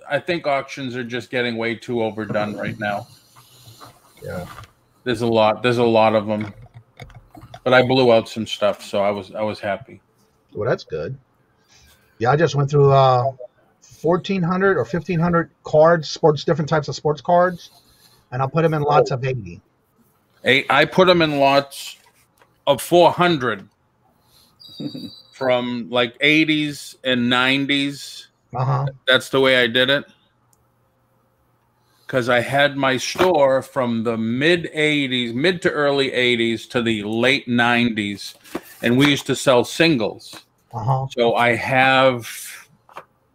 I think auctions are just getting way too overdone right now. Yeah. There's a lot of them. But I blew out some stuff, so I was happy. Well, that's good. Yeah, I just went through 1,400 or 1,500 cards, different types of sports cards, and I put them in lots of 80. I put them in lots of 400 from like 80s and 90s. That's the way I did it. Because I had my store from the mid to early 80s to the late 90s, and we used to sell singles. So I have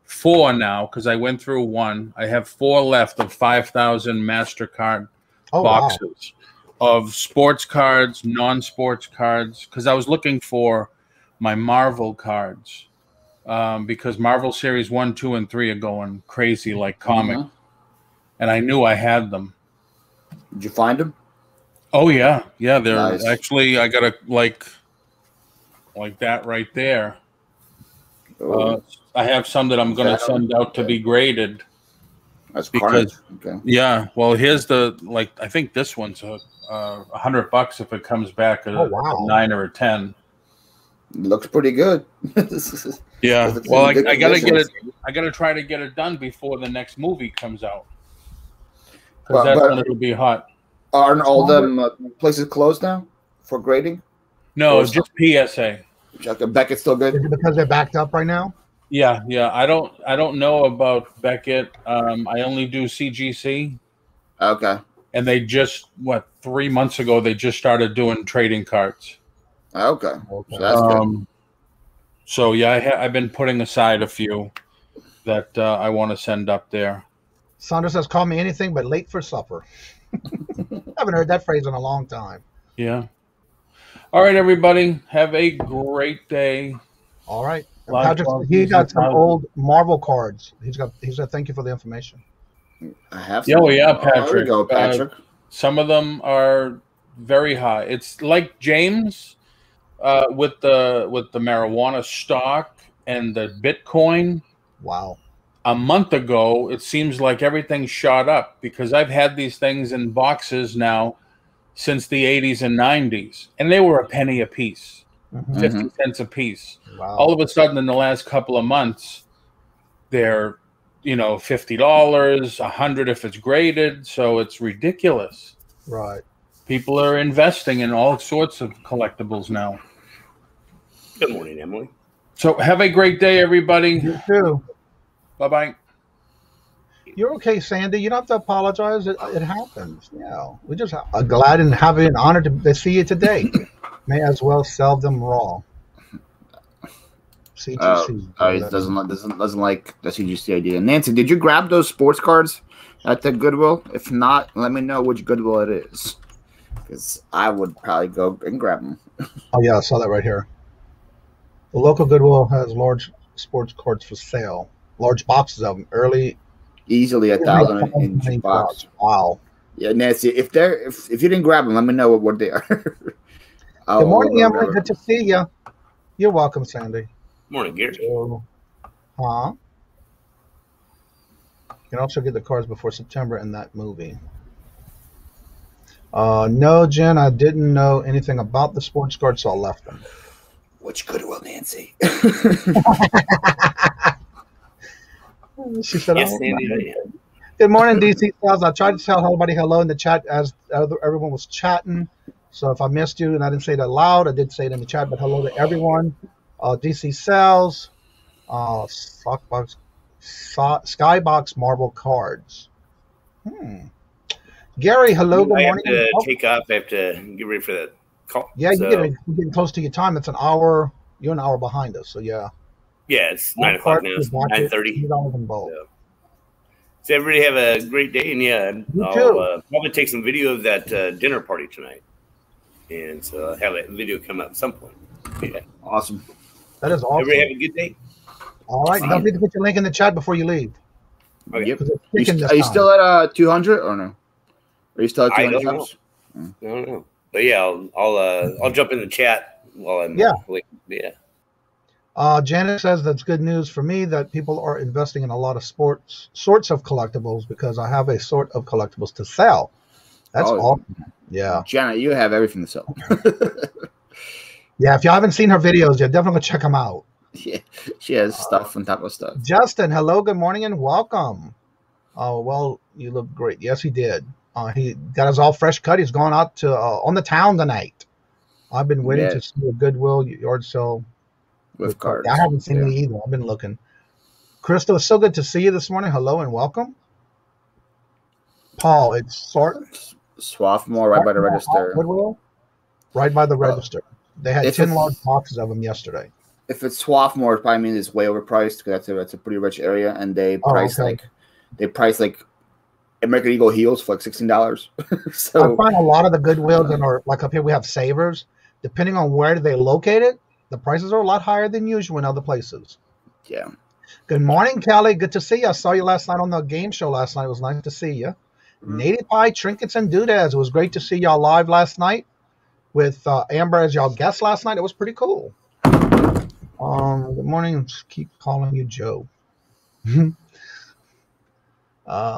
4 now because I went through 1. I have 4 left of 5,000 MasterCard boxes of sports cards, non-sports cards, because I was looking for my Marvel cards because Marvel Series 1, 2, and 3 are going crazy like comic. And I knew I had them. Did you find them? Oh yeah, they're nice. Actually, I got a like that right there. I have some that I'm going to send out to be graded. That's because yeah. Well, here's I think this one's $100 if it comes back a 9 or a 10. It looks pretty good. Yeah. Well, I gotta get it. I gotta try to get it done before the next movie comes out. Because that's when it'll be hot. Aren't all them places closed now for grading? No, it's just PSA. Beckett's still good? Is it because they're backed up right now? Yeah. I don't know about Beckett. I only do CGC. Okay. And they just 3 months ago they just started doing trading cards. Okay. So that's good. So yeah, I've been putting aside a few that I want to send up there. Sandra says, call me anything but late for supper. I haven't heard that phrase in a long time. Yeah. All right, everybody. Have a great day. All right. Patrick, he got some old Marvel cards. He said, thank you for the information. I have some. Oh, yeah, Patrick. There you go, Patrick. Some of them are very high. It's like James with the marijuana stock and the Bitcoin. Wow. A month ago, it seems like everything shot up because I've had these things in boxes now since the 80s and 90s, and they were a penny a piece, 50 cents a piece. Wow. All of a sudden, in the last couple of months, they're $50, $100 if it's graded, so it's ridiculous. Right. People are investing in all sorts of collectibles now. Good morning, Emily. So have a great day, everybody. You too. Bye-bye. You're okay, Sandy. You don't have to apologize. It happens. Yeah. We're just glad and happy and honored to see you today. May as well sell them raw. CGC. Doesn't like the CGC idea. Nancy, did you grab those sports cards at the Goodwill? If not, let me know which Goodwill it is, because I would probably go and grab them. Oh yeah, I saw that right here. The local Goodwill has large sports cards for sale. Large boxes of them. Easily 1,000 in each box. Wow. Yeah, Nancy, if you didn't grab them, let me know what they are. Good morning, Emily. Good to see you. You're welcome, Sandy. Morning, Gary. You can also get the cards before September in that movie. No, Jen, I didn't know anything about the sports cards, so I left them. Which Goodwill, Nancy? She said, yes, Sandy. Good morning, DC Sales. I tried to tell everybody hello in the chat as everyone was chatting. So if I missed you and I didn't say it out loud, I did say it in the chat, but hello to everyone. DC Sales. Skybox marble cards. Gary, hello, good I have morning. to take off. I have to get ready for that call. Yeah, so, you're getting close to your time. It's an hour. You're an hour behind us, so yeah. Yeah, it's 9 o'clock now. It's 9:30. So everybody have a great day, and yeah, I'll probably take some video of that dinner party tonight, and so I'll have that video come up at some point. Yeah, awesome. That is awesome. Everybody have a good day. All right, don't forget to put your link in the chat before you leave. Okay. Yep. Are you still at 200 or no? Are you still at 200 subs? I don't know, but yeah, I'll jump in the chat while I'm yeah. Janet says that's good news for me that people are investing in a lot of sorts of collectibles because I have a sort of collectibles to sell. That's awesome. Yeah. Janet, you have everything to sell. Yeah, if you haven't seen her videos, you're definitely check them out. Yeah, she has stuff on top of stuff. Justin, hello, good morning, and welcome. Oh, well, you look great. Yes, he did. He got his all fresh cut. He's going out to on the town tonight. I've been waiting to see a Goodwill yard sale. With cards. I haven't seen any either. I've been looking. Crystal, it's so good to see you this morning. Hello and welcome. Paul, it's Swarthmore right by the register. Goodwill? Right by the register. They had 10 large boxes of them yesterday. If it's Swarthmore, it probably means it's way overpriced because that's a pretty rich area, and they price like American Eagle heels for like $16. So I find a lot of the Goodwills and like up here we have Savers. Depending on where they located, the prices are a lot higher than usual in other places. Yeah. Good morning, Kelly. Good to see you. I saw you last night on the game show last night. It was nice to see you. Native Pie, Trinkets, and Doodads. It was great to see y'all live last night with Amber as y'all guest last night. It was pretty cool. Good morning. Just keep calling you Joe.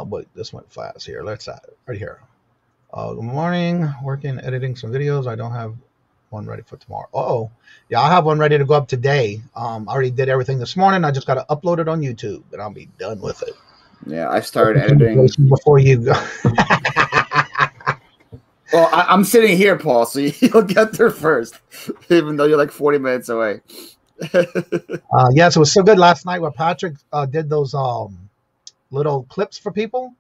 Wait, this went fast here. Let's add it right here. Good morning. Working, editing some videos. I don't have one ready for tomorrow. Yeah, I have one ready to go up today. I already did everything this morning. I just got to upload it on YouTube, and I'll be done with it. Yeah, I started editing before you go. Well, I'm sitting here, Paul, so you'll get there first, even though you're like 40 minutes away. Yes, it was so good last night where Patrick did those little clips for people,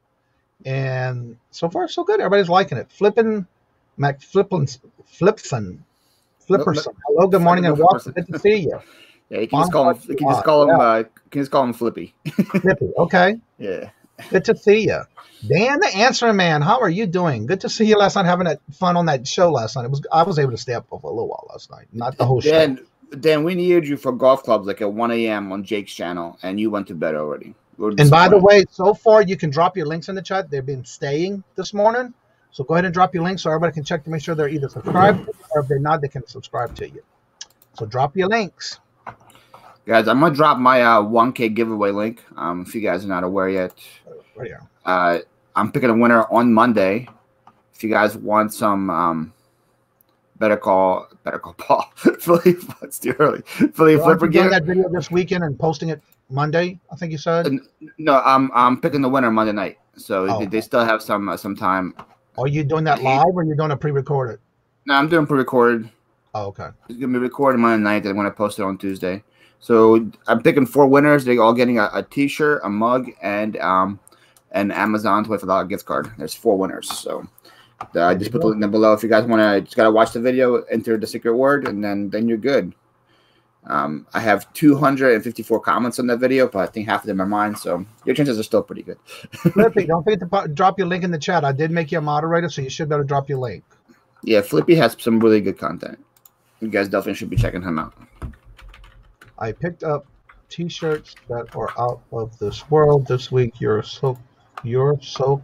and so far so good. Everybody's liking it. Flipperson. Hello, good morning, and welcome. Good to see you. Yeah, you can just call him Flippy. Flippy, okay. Yeah. Good to see you. Dan the Answering Man, how are you doing? Good to see you last night, having fun on that show last night. I was able to stay up for a little while last night, not the whole show. Dan, we needed you for golf clubs like at 1 a.m. on Jake's channel, and you went to bed already. And by the way, so far you can drop your links in the chat. They've been staying this morning. So go ahead and drop your links so everybody can check to make sure they're either subscribed or if they're not, they can subscribe to you. So drop your links. Guys, I'm going to drop my 1K giveaway link. If you guys are not aware yet. Right here. I'm picking a winner on Monday. If you guys want some better call Paul. It's too early. Flipper doing that video this weekend and posting it Monday, I think you said? No, I'm picking the winner Monday night. So they still have some time. Are you doing that live or are you doing a pre-recorded? No, I'm doing pre-recorded. Oh, okay. It's going to be recorded Monday night. I'm going to post it on Tuesday. So I'm picking 4 winners. They're all getting a T-shirt, a mug, and an Amazon $25 gift card. There's 4 winners. So I just put the link down below. If you guys want to, just got to watch the video, enter the secret word, and then you're good. I have 254 comments on that video, but I think half of them are mine, so your chances are still pretty good. Flippy, don't forget to drop your link in the chat. I did make you a moderator, so you should be able to drop your link. Yeah, Flippy has some really good content. You guys definitely should be checking him out. I picked up T-shirts that are out of this world this week. You're so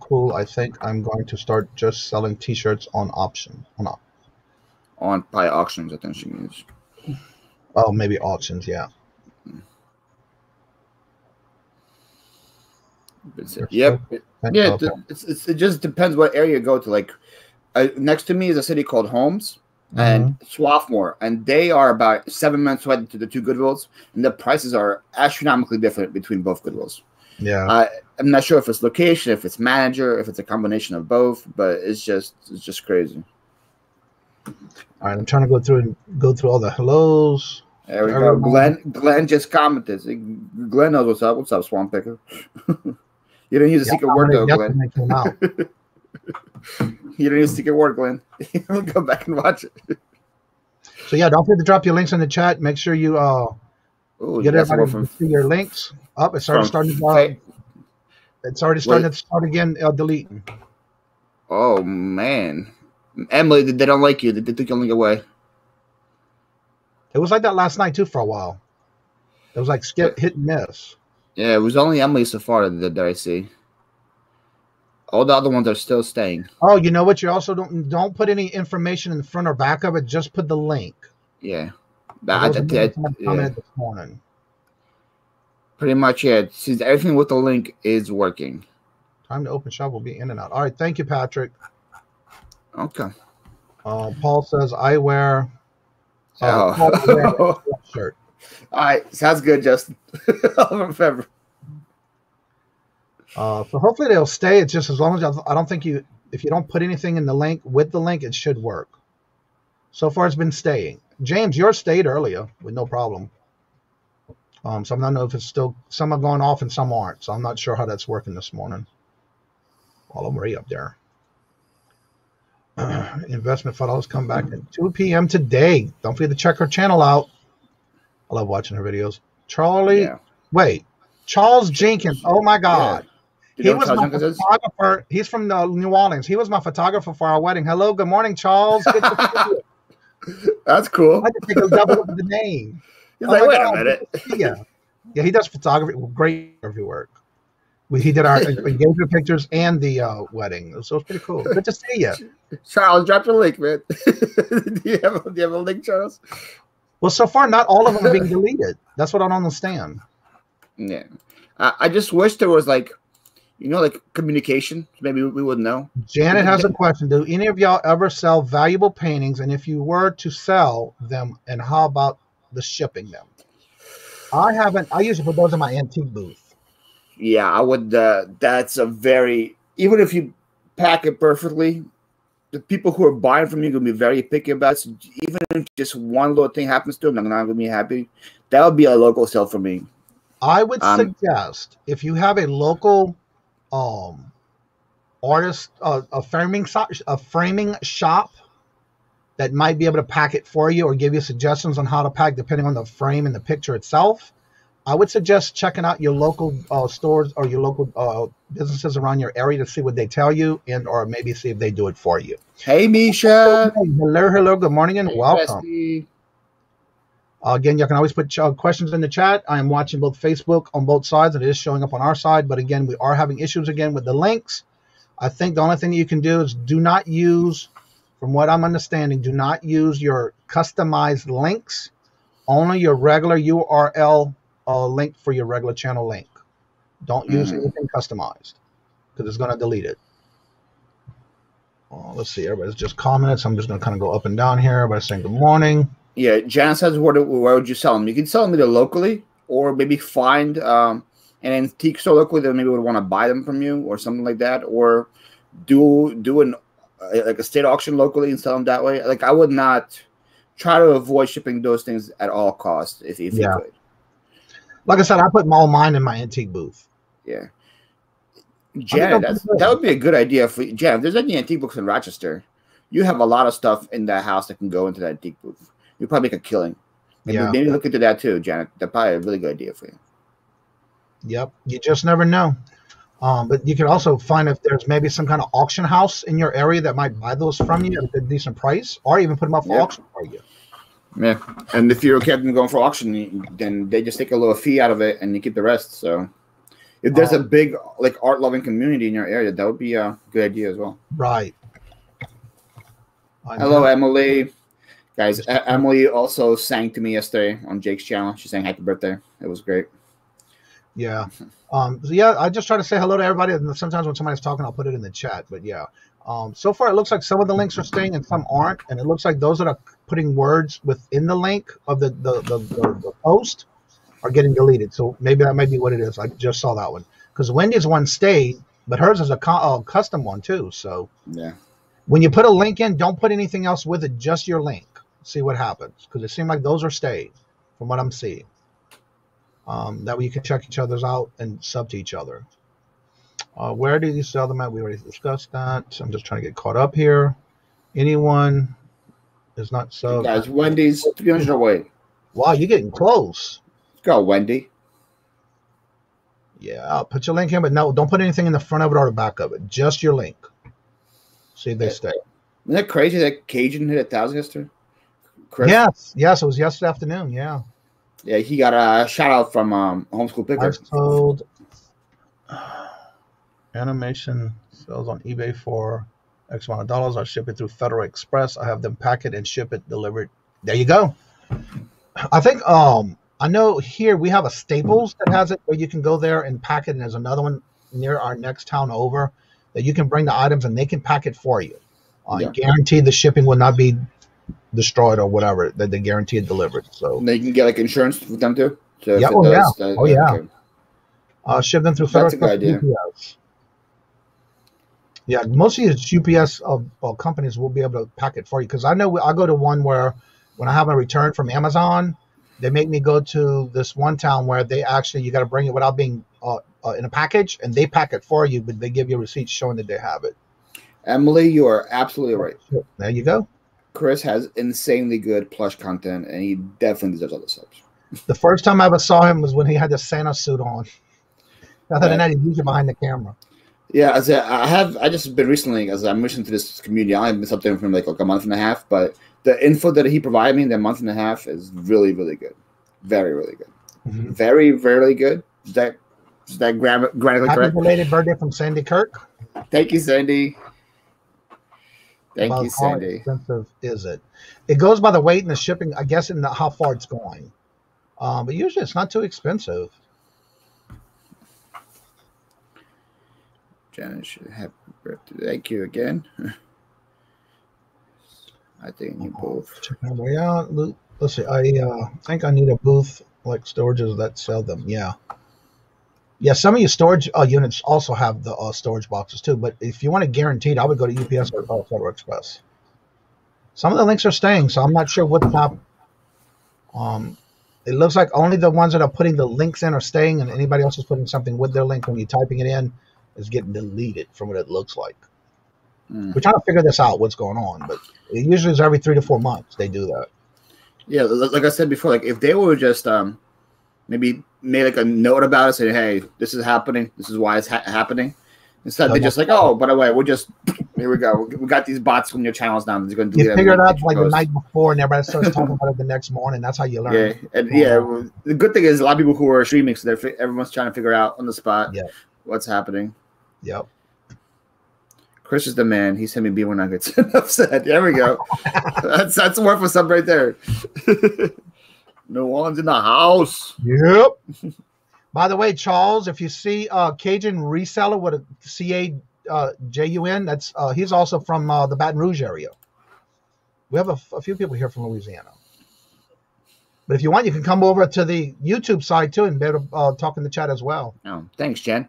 cool. I think I'm going to start just selling T-shirts on auction. On by auctions, I think she means. Oh, maybe auctions, yeah. Yep. Yeah, it just depends what area you go to. Like, next to me is a city called Holmes and Swarthmore, and they are about 7 minutes away to the 2 Goodwills, and the prices are astronomically different between both Goodwills. Yeah. I'm not sure if it's location, if it's manager, if it's a combination of both, but it's just crazy. All right, I'm trying to go through all the hellos. There we go. Glenn just commented. Glenn knows what's up. What's up, Swamp Picker? You didn't use a secret word, though, Glenn. You didn't use a secret word, Glenn. Go back and watch it. So, yeah, don't forget to drop your links in the chat. Make sure you get everybody to see your links. Up, it's already starting to start again, deleting. Oh, man. Emily, they don't like you. They took your link away. It was like that last night, too, for a while. It was like skip, hit, and miss. Yeah, it was only Emily so far that I see. All the other ones are still staying. Oh, you know what? You also don't put any information in the front or back of it. Just put the link. Yeah. This morning. Pretty much, yeah. Since everything with the link is working. Time to open shop will be in and out. All right. Thank you, Patrick. Okay. Paul says, I wear shirt. All right. Sounds good, Justin. Forever. So hopefully they'll stay. It's just as long as I don't think if you don't put anything in the link with the link, it should work. So far, it's been staying. James, yours stayed earlier with no problem. So I'm not know if it's still some are going off and some aren't. So I'm not sure how that's working this morning. All of them are up there. Investment Fellows come back at 2 p.m. today. Don't forget to check her channel out. I love watching her videos. Charles Jenkins. Oh my God. Yeah. He was my photographer. He's from New Orleans. He was my photographer for our wedding. Hello, good morning, Charles. Good to see you. That's cool. I had to take a double look at the name. He's like, wait a minute. Yeah, he does photography, great photography work. He did our engagement pictures and the wedding. So it's pretty cool. Good to see you. Charles, drop your link, man. Do you have a link, Charles? Well, so far, not all of them are being deleted. That's what I don't understand. Yeah. I just wish there was like communication. Maybe we would know. Janet has a question. Do any of y'all ever sell valuable paintings? And if you were to sell them, and how about the shipping them? I haven't. I usually put those in my antique booth. Yeah, I would. That's a very, even if you pack it perfectly, the people who are buying from you are going to be very picky about it. So even if just one little thing happens to them, I'm not going to be happy. That would be a local sale for me. I would suggest if you have a local artist, a framing shop that might be able to pack it for you or give you suggestions on how to pack depending on the frame and the picture itself, I would suggest checking out your local stores or your local businesses around your area to see what they tell you or maybe see if they do it for you. Hey, Misha. Hello. Good morning and welcome. Again, you can always put questions in the chat. I am watching both Facebook on both sides, and it is showing up on our side. But again, we are having issues again with the links. I think the only thing that you can do is do not use, from what I'm understanding, do not use your customized links. Only your regular URL link for your regular channel link. Don't use anything customized because it's going to delete it. Let's see. Everybody's just commented, so I'm just going to kind of go up and down here. Everybody's saying good morning. Yeah, Jan says, where would you sell them? You can sell them either locally or maybe find an antique store locally that maybe would want to buy them from you or something like that, or do a state auction locally and sell them that way. Like, I would not try to avoid shipping those things at all costs if you could. Like I said, I put all mine in my antique booth. Yeah. Jan, that would be a good idea for you. Jan, if there's any antique books in Rochester, you have a lot of stuff in that house that can go into that antique booth. You probably make a killing. Maybe look into that too, Janet. That's probably a really good idea for you. Yep. You just never know. But you can also find if there's maybe some kind of auction house in your area that might buy those from you at a decent price, or even put them up for auction for you. Yeah. And if you're okay with them going for auction, then they just take a little fee out of it and you keep the rest. So if there's a big art loving community in your area, that would be a good idea as well. Right. Hello, Emily. Guys, Emily also sang to me yesterday on Jake's channel. She sang happy birthday. It was great. Yeah. I just try to say hello to everybody. And sometimes when somebody's talking, I'll put it in the chat. But yeah, so far it looks like some of the links are staying and some aren't. And it looks like those that are putting words within the link of the post are getting deleted. So maybe that might be what it is. I just saw that one. Because Wendy's one stayed, but hers is a custom one too. So yeah, when you put a link in, don't put anything else with it, just your link. See what happens. Because it seemed like those are stayed from what I'm seeing. That way you can check each other's out and sub to each other. Where do you sell them at? We already discussed that. I'm just trying to get caught up here. Anyone is not sub. Guys, Wendy's 300 away. Wow, you're getting close. Let's go, Wendy. Yeah, I'll put your link here, but no, don't put anything in the front of it or the back of it. Just your link. See if they stay. Isn't that crazy that Kajun hit 1,000 yesterday? Chris? Yes, it was yesterday afternoon. Yeah. Yeah, he got a shout out from Homeschool Picker. I've sold animation sales on eBay for X amount of dollars. I ship it through Federal Express. I have them pack it and ship it delivered. There you go. I think I know here we have a Staples that has it where you can go there and pack it, and there's another one near our next town over that you can bring the items and they can pack it for you. Guaranteed the shipping will not be destroyed or whatever, that they guarantee it delivered. So and they can get like insurance with them too. So yeah, okay. Ship them through Federal. That's a good idea. UPS. Yeah, most of these UPS companies will be able to pack it for you, because I know I go to one where when I have a return from Amazon, they make me go to this one town where they actually, you got to bring it without being in a package, and they pack it for you, but they give you receipts showing that they have it. Emily, you are absolutely right. There you go. Chris has insanely good plush content, and he definitely deserves all the subs. The first time I ever saw him was when he had the Santa suit on. Other than that, he's usually behind the camera. Yeah, I just been recently, as I'm listening to this community, I've been something from like a month and a half, but the info that he provided me in that month and a half is really, really good. Very, really good. Mm-hmm. Very, very good. Is that grammatically correct? Happy belated birthday from Sandy Kirk. Thank you, Sandy. Thank you, Sandy. How expensive is it? It goes by the weight and the shipping, I guess, and how far it's going. But usually it's not too expensive. Janet should happy birthday. Thank you again. I think you both. Yeah, let's see. I think I need a booth like storages that sell them. Yeah. Yeah, some of your storage units also have the storage boxes too. But if you want it guaranteed, I would go to UPS or Federal Express. Some of the links are staying, so I'm not sure what's happening. It looks like only the ones that are putting the links in are staying, and anybody else is putting something with their link when you're typing it in is getting deleted from what it looks like. We're trying to figure this out, what's going on, but it usually is every 3 to 4 months they do that. Yeah, like I said before, like if they were just maybe made like a note about it, saying, "Hey, this is happening. This is why it's happening." Instead, they're just like, "Oh, by the way, we're just here we go. We got these bots when your channel's down. They're going to you figure it out like the night before, and everybody starts talking about it the next morning. That's how you learn. Yeah, and well, the good thing is a lot of people who are streaming, so everyone's trying to figure out on the spot what's happening. Yep. Chris is the man. He sent me B1 nuggets. Enough said. There we go. that's worth for something right there. No one's in the house. Yep. By the way, Charles, if you see Kajun Reseller with a C-A-J-U-N, that's he's also from the Baton Rouge area. We have a few people here from Louisiana. But if you want, you can come over to the YouTube side too and be able to talk in the chat as well. Oh, thanks, Jen.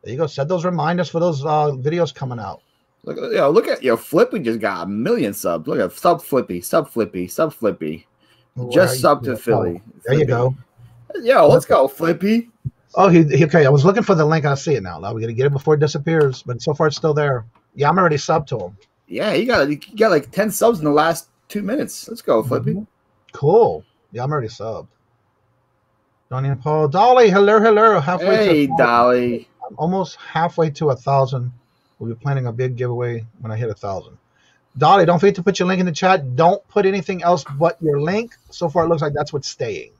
There you go. Set those reminders for those videos coming out. Look at Flippy just got 1 million subs. Look at sub Flippy. Just sub to Philly. There you go. Yo, let's go, Flippy. Oh, okay. I was looking for the link. I see it now. Now we got to get it before it disappears. But so far, it's still there. Yeah, I'm already subbed to him. Yeah, you got like 10 subs in the last 2 minutes. Let's go, Flippy. Mm-hmm. Cool. Yeah, I'm already subbed. Johnny and Paul. Dolly, hello. Hey, Dolly. I'm almost halfway to 1,000. We'll be planning a big giveaway when I hit 1,000. Dolly, don't forget to put your link in the chat. Don't put anything else but your link. So far, it looks like that's what's staying.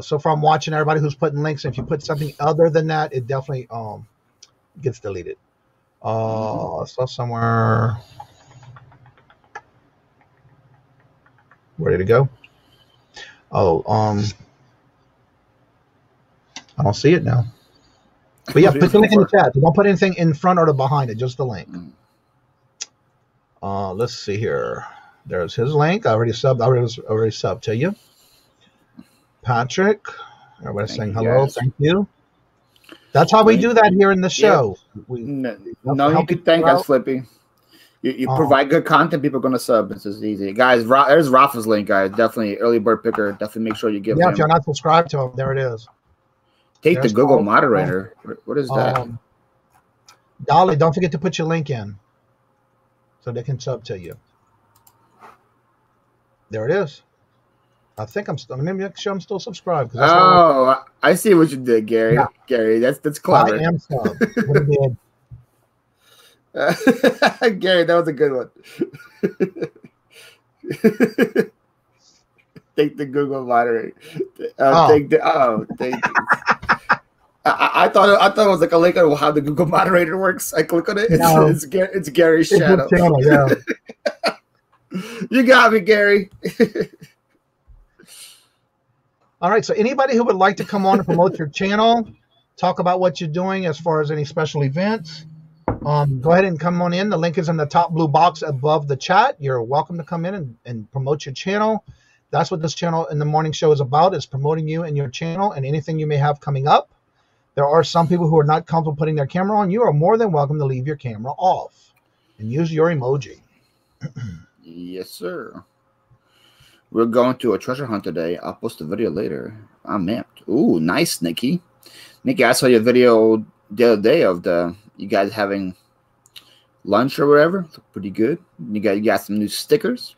So far, I'm watching everybody who's putting links. And if you put something other than that, it definitely gets deleted. So somewhere. Where did it go? Oh, I don't see it now. But yeah, put the link in the chat. Don't put anything in front or behind it, just the link. Let's see here. There's his link. I already subbed to you. Patrick, everybody's saying hello. Guys. Thank you. That's how we do that here in the show. No, you can thank us, Flippy. You provide good content, people are going to sub. It's just easy. Guys, there's Rafa's link, guys. Definitely early bird picker. Definitely make sure you give him. If you're not subscribed to him, there it is. Take the Google moderator. What is that? Dolly, don't forget to put your link in so they can sub to you. There it is. I think let me make sure I'm still subscribed. Oh, I see what you did, Gary. Yeah. Gary, that's clever. I am sub. What he did. Gary, that was a good one. Take the Google moderator. Thank you. I thought it was like a link on how the Google moderator works. I click on it. It's Gary's shadow. Channel, yeah. You got me, Gary. All right. So anybody who would like to come on and promote your channel, talk about what you're doing as far as any special events, go ahead and come on in. The link is in the top blue box above the chat. You're welcome to come in and promote your channel. That's what this channel in the morning show is about, is promoting you and your channel and anything you may have coming up. There are some people who are not comfortable putting their camera on. You are more than welcome to leave your camera off and use your emoji. Yes, sir. We're going to a treasure hunt today. I'll post a video later. I'm amped. Ooh, nice, Nikki. Nikki, I saw your video the other day of you guys having lunch or whatever. Looked pretty good. You got some new stickers.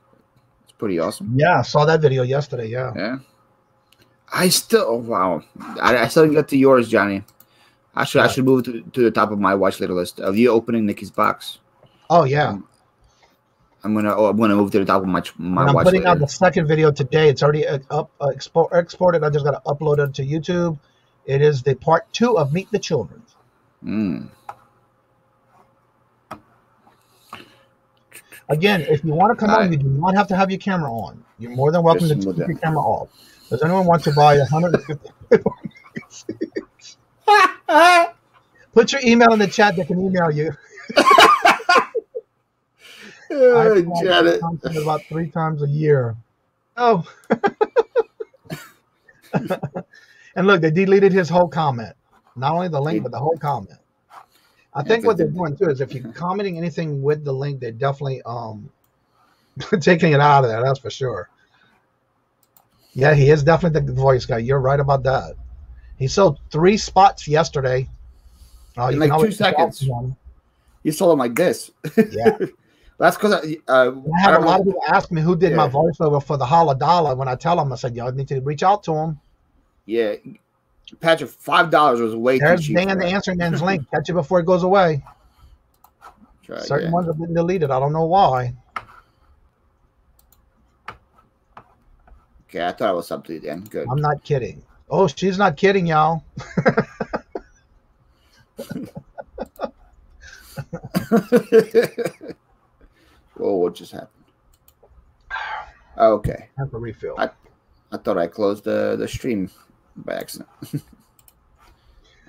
It's pretty awesome. Yeah, I saw that video yesterday. Yeah. Yeah. I still wow. I still didn't get to yours, Johnny. I should move to the top of my watch later list of you opening Nikki's box. Oh yeah. I'm gonna move to the top of my I'm watch. Putting out the second video today. It's already exported. I just got to upload it to YouTube. It is the part 2 of Meet the Children. Again, if you want to come on, you do not have to have your camera on. You're more than welcome to keep your camera off. Does anyone want to buy 150? Put your email in the chat. They can email you. I Janet. about 3 times a year. Oh. And look, they deleted his whole comment. Not only the link, but the whole comment. I think what they're doing too is if you're commenting anything with the link, they're definitely taking it out of there. That's for sure. Yeah, he is definitely the voice guy. You're right about that. He sold 3 spots yesterday. In like 2 seconds. You sold them like this. Yeah. That's because I had a lot of people ask me who did my voiceover for the Holla Dollar. When I tell them, I said, y'all need to reach out to him. Yeah. Patrick, $5 was way too cheap. There's Dan the Answering Man's link. Catch it before it goes away. Certain ones have been deleted. I don't know why. Okay, I thought it was something then. Good. I'm not kidding. Oh, she's not kidding, y'all. Whoa, what just happened? Okay. Have a refill. I thought I closed the stream by accident.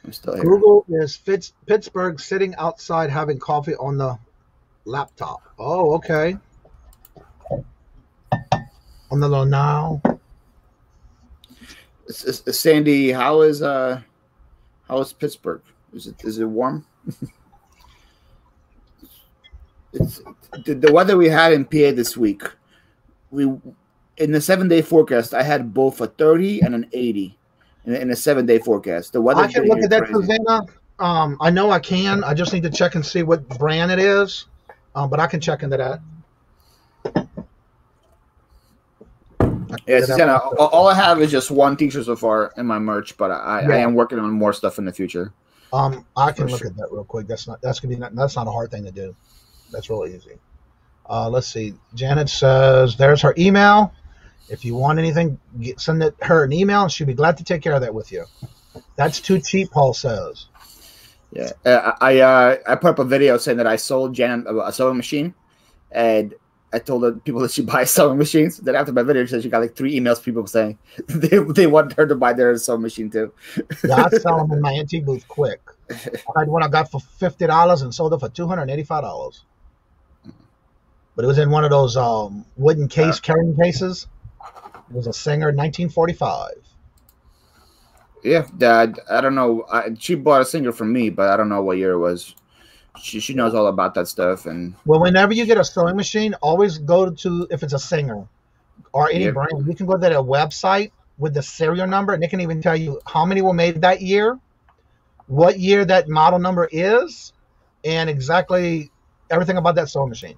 I'm still here. Google is Pittsburgh sitting outside having coffee on the laptop. Oh, okay. On the now. Sandy, how is Pittsburgh? Is it warm? It's the weather we had in PA this week. In the 7-day forecast, I had both a 30 and an 80 in a 7-day forecast. The weather. I can look at that, Susanna. I know I can. I just need to check and see what brand it is. But I can check into that. Yeah, Susanna, all I have is just 1 t-shirt so far in my merch, but I am working on more stuff in the future. I can look at that real quick. That's not a hard thing to do. That's really easy. Let's see. Janet says there's her email. If you want anything, send her an email, and she'll be glad to take care of that with you. That's too cheap, Paul says. Yeah, I put up a video saying that I sold Janet a sewing machine, and I told the people that she buys sewing machines. Then after my video, she said she got like 3 emails from people saying they wanted her to buy their sewing machine too. Yeah, I sell them in my antique booth quick. I had one I got for $50 and sold it for $285. But it was in one of those wooden carrying cases. It was a Singer 1945. Yeah, Dad. I don't know. She bought a Singer from me, but I don't know what year it was. She knows all about that stuff. And well, whenever you get a sewing machine, always go to, if it's a Singer or any brand, you can go to their website with the serial number, and they can even tell you how many were made that year, what year that model number is, and exactly everything about that sewing machine.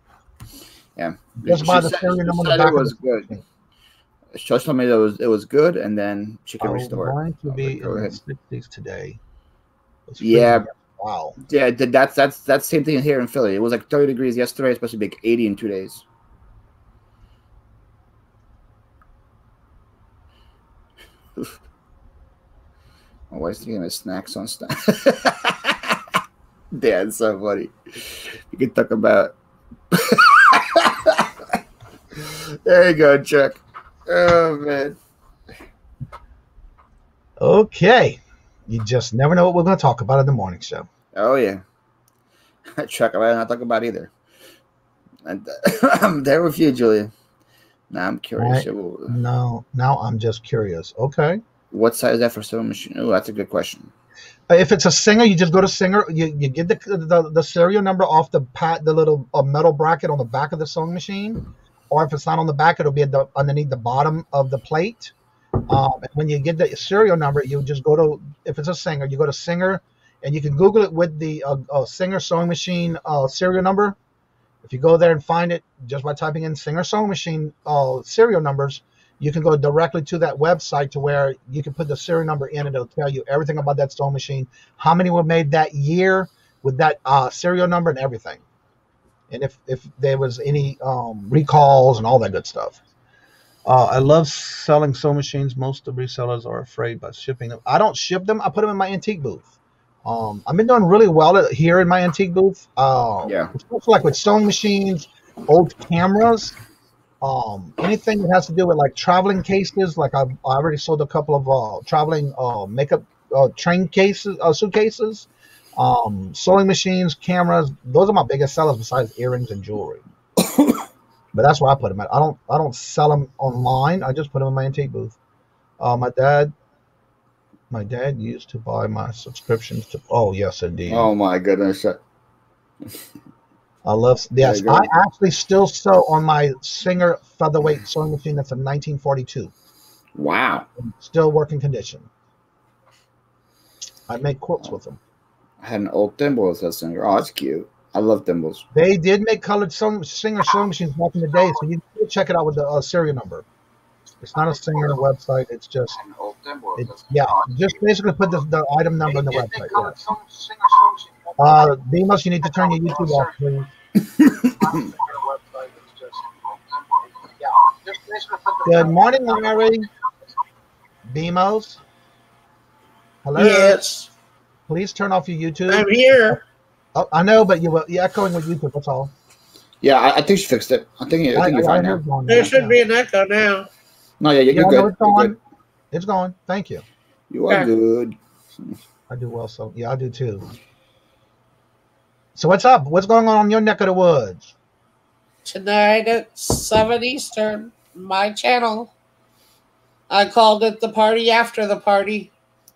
Yeah, just by the serial number on the back of the good. machine. She told me that it was good, and then she can restore it. Going to be in the 60s today. Yeah. Wow. Yeah, that's the same thing here in Philly. It was like 30 degrees yesterday. It's supposed to be like 80 in 2 days. My wife's getting my snacks on stuff. That's so funny. You can talk about. There you go, Chuck. Oh man. Okay. You just never know what we're going to talk about in the morning show. Oh yeah. Chuck, I might not talk about either. And I'm there with you, Julia. Now I'm curious. No, now I'm just curious. Okay. What size is that for sewing machine? Oh, that's a good question. If it's a Singer, you just go to Singer. You get the serial number off the little metal bracket on the back of the sewing machine, or if it's not on the back, it'll be underneath the bottom of the plate. And when you get the serial number, you just go to, if it's a Singer, you go to Singer, and you can Google it with the Singer sewing machine serial number. If you go there and find it just by typing in Singer sewing machine serial numbers, you can go directly to that website to where you can put the serial number in, and it'll tell you everything about that sewing machine, how many were made that year with that serial number and everything. And if there was any recalls and all that good stuff. I love selling sewing machines. Most of the resellers are afraid by shipping them. I don't ship them. I put them in my antique booth. I've been doing really well here in my antique booth. Like with sewing machines, old cameras, anything that has to do with like traveling cases. Like I already sold a couple of traveling makeup train cases, suitcases, sewing machines, cameras. Those are my biggest sellers besides earrings and jewelry. But that's where I put them at. I don't sell them online. I just put them in my antique booth. My dad used to buy my subscriptions to. Oh yes, indeed. Oh my goodness. I love. Yes, I actually still sew on my Singer featherweight sewing machine. That's a 1942. Wow. Still working condition. I make quilts with them. I had an old thimble with that Singer. Oh, that's cute. I love thimbles. They did make colored Singer sewing machines back in the day, so you can check it out with the serial number. It's not a Singer website. It's just, just basically put the item number in the website. Yeah. Demos, you need to turn your YouTube off, please. Good morning, Larry. Demos. Hello. Yes. Please turn off your YouTube. I'm here. Oh, I know, but you're echoing with YouTube. That's all. Yeah, I think she fixed it. I think you're fine now. There should be an echo now. No, yeah, you're good. It's going. It's going. Thank you. You are good. I do well, so yeah, I do too. So what's up? What's going on in your neck of the woods? Tonight at 7 Eastern, my channel. I called it the party after the party.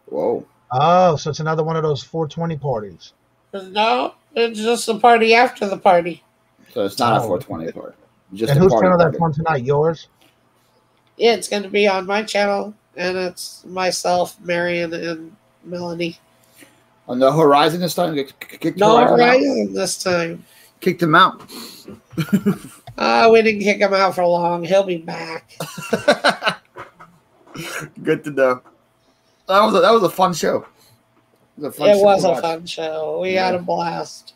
Whoa. Oh, so it's another one of those 420 parties. No, it's just the party after the party. So it's not a 420 party. Just and whose channel that's on tonight? Yours? Yeah, it's going to be on my channel, and it's myself, Marion, and Melanie. On the Horizon this time? No Horizon this time. Kicked him out. We didn't kick him out for long. He'll be back. Good to know. That was a fun show. It was a fun show. We had a blast.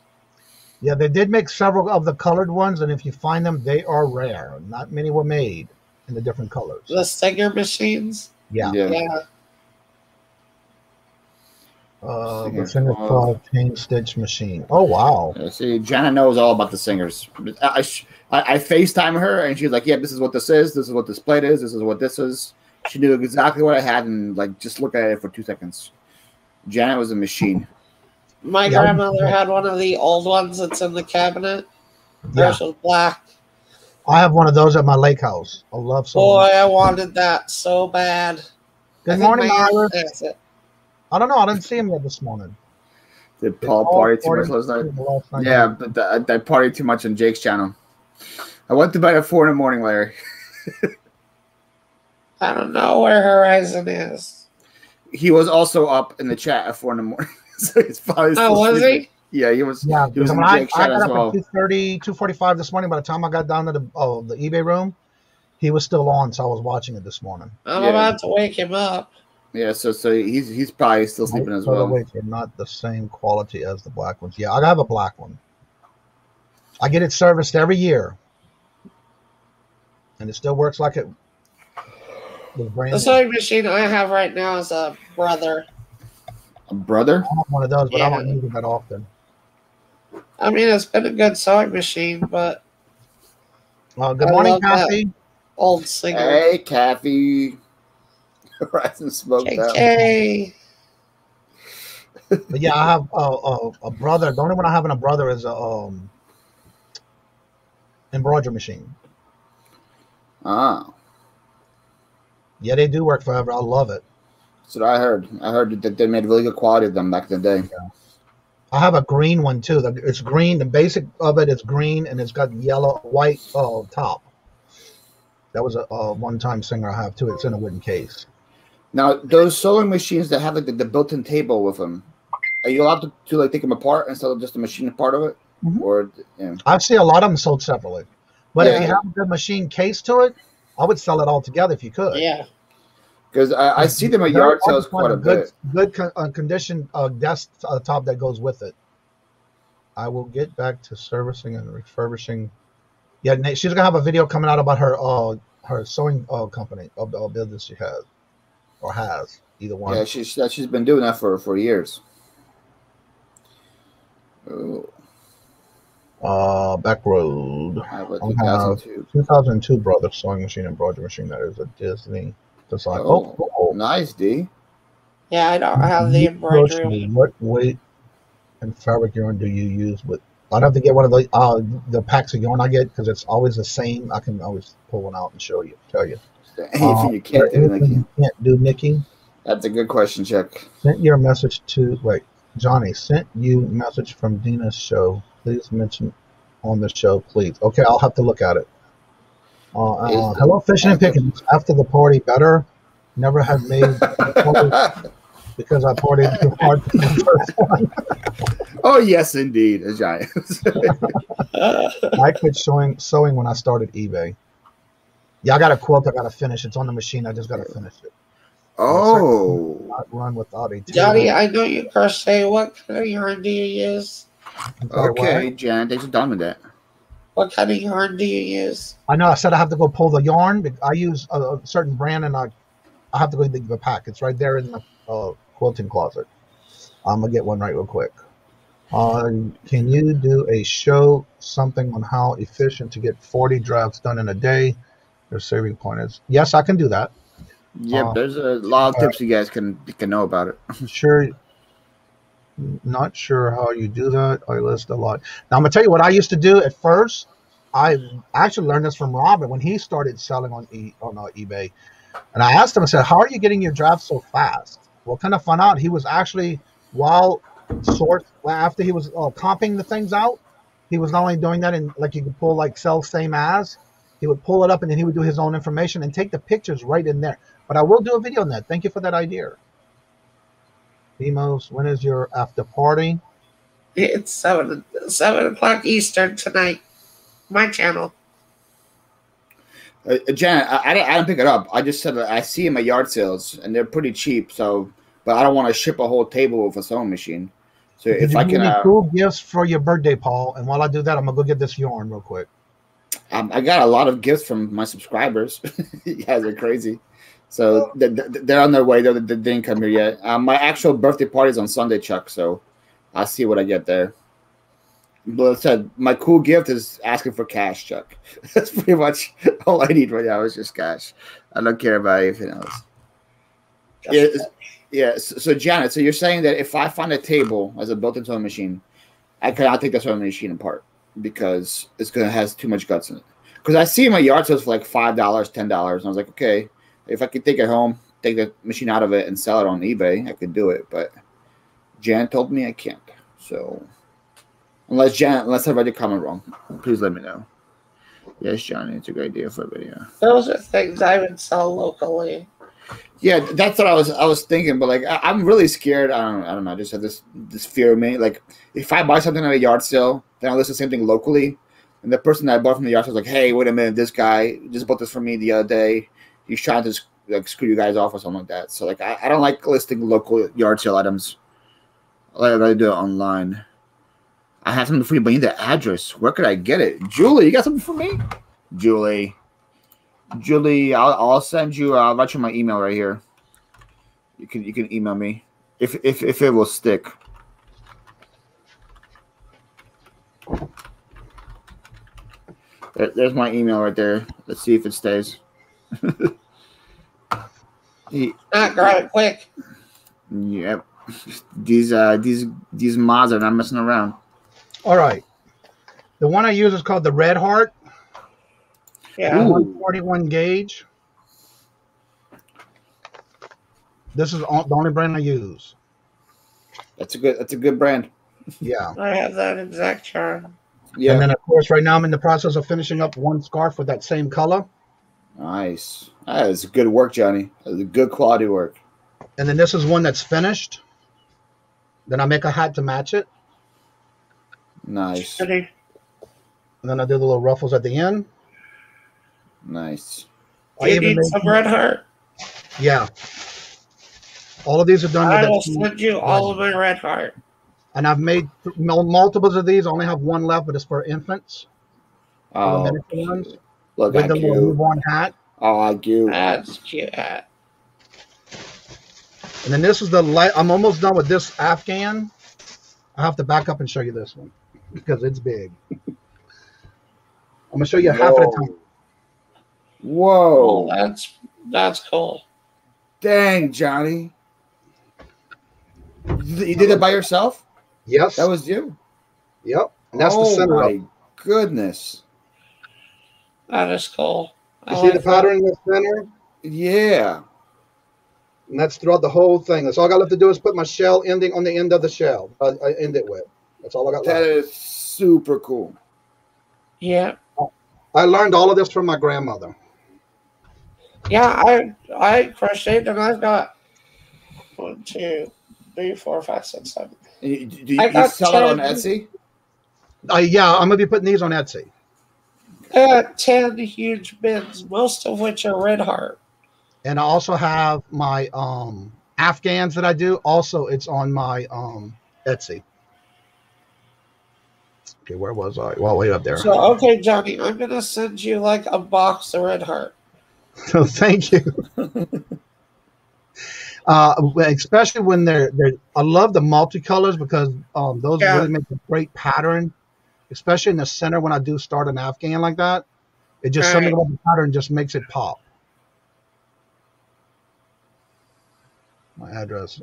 Yeah, they did make several of the colored ones, and if you find them, they are rare. Not many were made in the different colors. The Singer machines? Yeah. The Singer chain stitch machine. Oh, wow. See, Jana knows all about the Singers. I FaceTime her, and she's like, yeah, this is what this is. This is what this plate is. This is what this is. She knew exactly what I had and, like, just look at it for 2 seconds. Janet was a machine. My grandmother had one of the old ones that's in the cabinet. Hers was black. I have one of those at my lake house. I love so much. I wanted that so bad. Good morning, Myra. I don't know. I didn't see him yet this morning. Did Paul party too much last night? Yeah, but I partied too much on Jake's channel. I went to bed at 4 in the morning, Larry. I don't know where Horizon is. He was also up in the chat at 4 in the morning. So he's probably still was sleeping. he? Yeah, he was. Yeah, he was in I Jake's chat got as up well. at 2:30, 2:45 this morning. By the time I got down to the eBay room, he was still on, so I was watching it this morning. I'm about to wake him up. Yeah, so he's probably still sleeping as well. They're not the same quality as the black ones. Yeah, I have a black one. I get it serviced every year, and it still works like it was brand new. The sewing machine I have right now is a Brother. A Brother? I have one of those, but I don't use it that often. I mean, it's been a good sewing machine, but good morning, Kathy. Old singer. Hey, Kathy. Rising smoke KK. But yeah, I have a Brother. The only one I have in a Brother is a embroidery machine. Ah. Yeah, they do work forever. I love it. That's what I heard. I heard that they made really good quality of them back in the day. Yeah. I have a green one too. It's green. The basic of it is green, and it's got yellow, white top. That was a one-time singer I have too. It's in a wooden case. Now, those sewing machines that have like the built-in table with them, are you allowed to like take them apart instead of just the machine part of it? Mm-hmm. Or yeah. I've seen a lot of them sold separately, but if you have a good machine case to it, I would sell it all together if you could. Yeah. Because I see them at yard sales quite a bit. Good condition desktop that goes with it. I will get back to servicing and refurbishing. Yeah, she's gonna have a video coming out about her sewing company of the business she has or has either one. Yeah, she's been doing that for years. Oh. Back road. I have a 2002 Brother sewing machine and embroidery machine that is a Disney design. Oh, nice, D. Yeah, I don't have the embroidery. What weight and fabric yarn do you use with? I'd have to get one of the packs of yarn I get because it's always the same. I can always pull one out and tell you. Anything you can't do, Nikki. You can't do, Nikki. That's a good question, Chuck. Sent your message to Johnny sent you message from Dina's show. Please mention on the show, please. Okay, I'll have to look at it. Hello, fishing and picking. After the party, better. Never had made because I partied too hard for the first one. Oh yes, indeed, a giant. I quit sewing when I started eBay. Yeah, I got a quilt. I got to finish. It's on the machine. I just got to finish it. Oh. Not run without a. Johnny, I know you crochet. What kind of yarn do you use? Okay, Jan, thanks for done with that. What kind of yarn do you use? I know. I said I have to go pull the yarn. I use a certain brand, and I have to go get the pack. It's right there in the quilting closet. I'm gonna get one right real quick. Can you do a show something on how efficient to get 40 drafts done in a day? Your saving point is yes, I can do that. Yep, there's a lot of tips you guys can know about it. Sure. Not sure how you do that. I list a lot. Now I'm gonna tell you what I used to do at first. I actually learned this from Robert when he started selling on eBay, and I asked him. I said, "How are you getting your drafts so fast?" Well, kind of found out he was actually after he was comping the things out. He was not only doing that in like you could pull like sell same as. He would pull it up and then he would do his own information and take the pictures right in there. But I will do a video on that. Thank you for that idea. Demos, when is your after party? It's 7 o'clock Eastern tonight. My channel. Janet, I didn't pick it up. I just said that I see them at yard sales and they're pretty cheap. So, but I don't want to ship a whole table with a sewing machine. So if I can, cool gifts for your birthday, Paul. And while I do that, I'm gonna go get this yarn real quick. I got a lot of gifts from my subscribers. You guys are crazy. So they're on their way. They didn't come here yet. My actual birthday party is on Sunday, Chuck. So I'll see what I get there. But I said my cool gift is asking for cash, Chuck. That's pretty much all I need right now is just cash. I don't care about anything else. Yeah. So Janet, so you're saying that if I find a table as a built-in sewing machine, I cannot take the sewing machine apart because has too much guts in it. Because I see my yard sales for like $5, $10, and I was like, okay, if I could take it home, take the machine out of it, and sell it on eBay, I could do it. But Jan told me I can't. So unless I read the comment wrong, please let me know. Yes, Johnny, it's a great idea for a video. Those are things I would sell locally. Yeah, that's what I was thinking, but like I'm really scared. I don't know. I just have this fear of me. Like if I buy something at a yard sale, then I'll list the same thing locally, and the person that I bought from the yard sale is like, "Hey, wait a minute, this guy just bought this for me the other day. He's trying to like screw you guys off or something like that." So like I don't like listing local yard sale items. I like to do it online. I have something for you, but I need the address. Where could I get it? Julie, you got something for me? Julie, I'll send you. I'll write you my email right here. You can email me if it will stick. There's my email right there. Let's see if it stays. Grab it quick. Yep. These mods are not messing around. All right. The one I use is called the Red Heart. Yeah. 141 gauge. This is the only brand I use. That's a good brand. Yeah. I have that exact charm. Yeah. And then of course right now I'm in the process of finishing up one scarf with that same color. Nice. That is good work, Johnny. That's good quality work. And then this is one that's finished. Then I make a hat to match it. Nice. And then I do the little ruffles at the end. Nice. You need some Red Heart? Yeah. All of these are done with I will send you all of my Red Heart. And I've made multiples of these. I only have one left, but it's for infants. Oh, look with the little newborn hat. Oh, I do. That's a cute hat. And then this is the light. I'm almost done with this Afghan. I have to back up and show you this one because it's big. I'm gonna show you half at a time. Whoa, oh, that's cool. Dang, Johnny, you did it by yourself? Yes, that was you. Yep, and that's the center. Oh my goodness, that is cool. You see the pattern in the center? Yeah. And that's throughout the whole thing. That's all I got left to do is put my shell ending on the end of the shell. I end it with. That's all I got left. That is super cool. Yeah. I learned all of this from my grandmother. Yeah, I crocheted and I've got 1, 2, 3, 4, 5, 6, 7. Do you sell it on Etsy? Yeah, I'm gonna be putting these on Etsy. I got 10 huge bins, most of which are Red Heart. And I also have my Afghans that I do. Also, it's on my Etsy. Okay, where was I? Well, way up there. So, okay, Johnny, I'm going to send you like a box of Red Heart. So thank you. Especially when they're I love the multicolors because those really make a great pattern. Especially in the center when I do start an Afghan like that. It just something about the pattern just makes it pop. My address.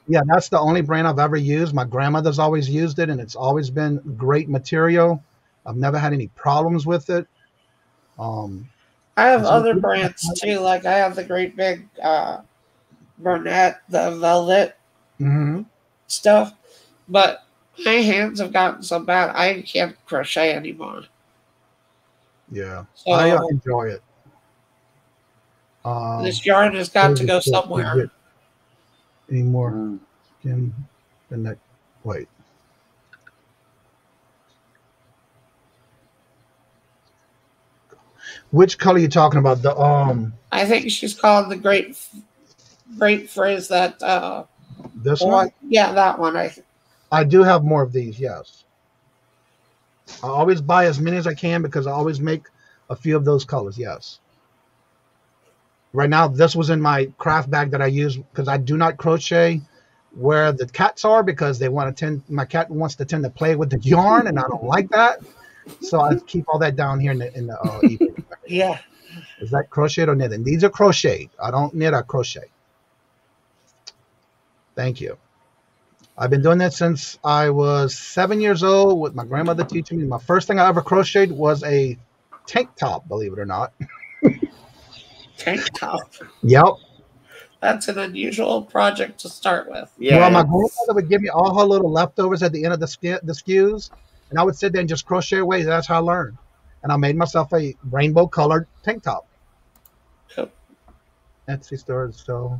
Yeah, that's the only brand I've ever used. My grandmother's always used it, and it's always been great material. I've never had any problems with it. I have other brands too. Like I have the great big Burnett, the velvet stuff. But my hands have gotten so bad, I can't crochet anymore. Yeah, so, I enjoy it. This yarn has got to go somewhere. Any more? Than that? Wait. Which color are you talking about? The I think she's called the great phrase that this one? Yeah, that one. I do have more of these, yes. I always buy as many as I can because I always make a few of those colors, yes. Right now, this was in my craft bag that I use because I do not crochet where the cats are because they want to my cat wants to tend to play with the yarn and I don't like that. So I keep all that down here in the yeah. Is that crocheted or knitted? These are crocheted. I don't knit, I crochet. Thank you. I've been doing that since I was 7 years old with my grandmother teaching me. My first thing I ever crocheted was a tank top, believe it or not. Tank top. Yep. That's an unusual project to start with. Yeah. Well, my grandmother would give me all her little leftovers at the end of the skews, and I would sit there and just crochet away. That's how I learned. And I made myself a rainbow-colored tank top. Cool. Etsy store, so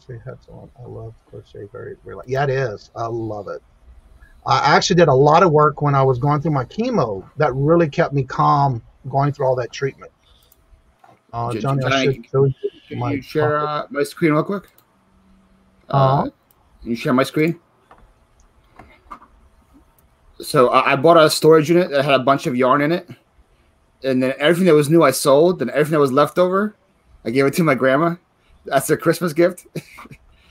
I love crochet very, very. Yeah, it is. I love it. I actually did a lot of work when I was going through my chemo. That really kept me calm going through all that treatment. Johnny, can you share my screen real quick? Can you share my screen? So I bought a storage unit that had a bunch of yarn in it, and then everything that was new I sold, and everything that was left over, I gave it to my grandma. That's their Christmas gift.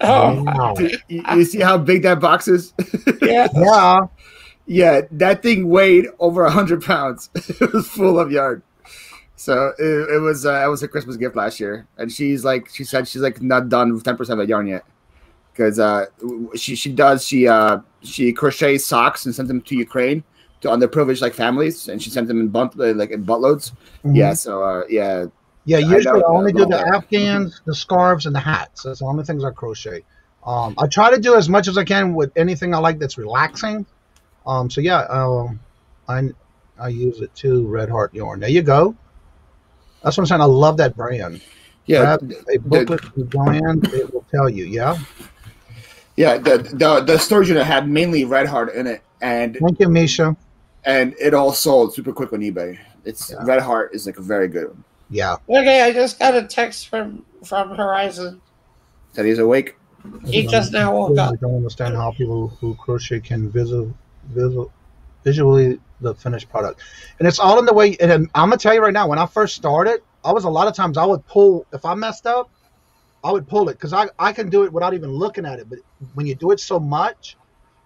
Oh, wow. You see how big that box is? yeah. Yeah. Yeah, that thing weighed over 100 pounds. It was full of yarn. So it was a Christmas gift last year, and she said she's not done with 10% of the yarn yet, because she crochets socks and sends them to Ukraine to underprivileged families, and she sent them in buttloads. Mm-hmm. Yeah, so yeah. Yeah, usually I only do the Afghans, the scarves, and the hats. That's the only things I crochet. I try to do as much as I can with anything I like that's relaxing. So yeah, I use it too. Red Heart yarn. There you go. That's what I'm saying. I love that brand. Yeah, grab a booklet from Joanne. It will tell you. Yeah. Yeah, the storage unit had mainly Red Heart in it, and thank you, Misha. And it all sold super quick on eBay. Red Heart is a very good one. Yeah. Okay, I just got a text from Horizon. That he's awake. He just now woke up. I don't understand how people who crochet can visually the finished product, and it's all in the way. And I'm gonna tell you right now, when I first started, a lot of times I would pull. If I messed up, I would pull it because I can do it without even looking at it. But when you do it so much,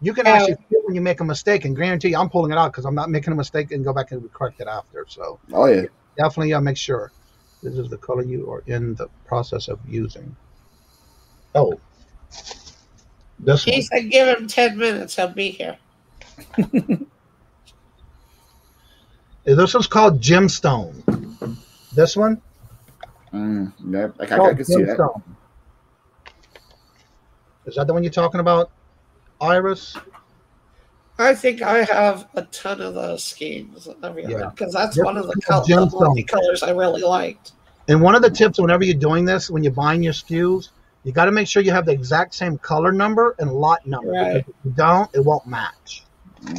you can actually feel when you make a mistake, and guarantee you I'm pulling it out because I'm not making a mistake and go back and correct it after. So definitely make sure this is the color you are in the process of using. Oh, this he said give him 10 minutes, he'll be here. This one's called Gemstone. This one? Yep, I can see that. Is that the one you're talking about, Iris? I think I have a ton of those schemes because that's one of the multi-colors I really liked. And one of the tips whenever you're doing this, when you're buying your SKUs, you got to make sure you have the exact same color number and lot number. Right. Because if you don't, it won't match.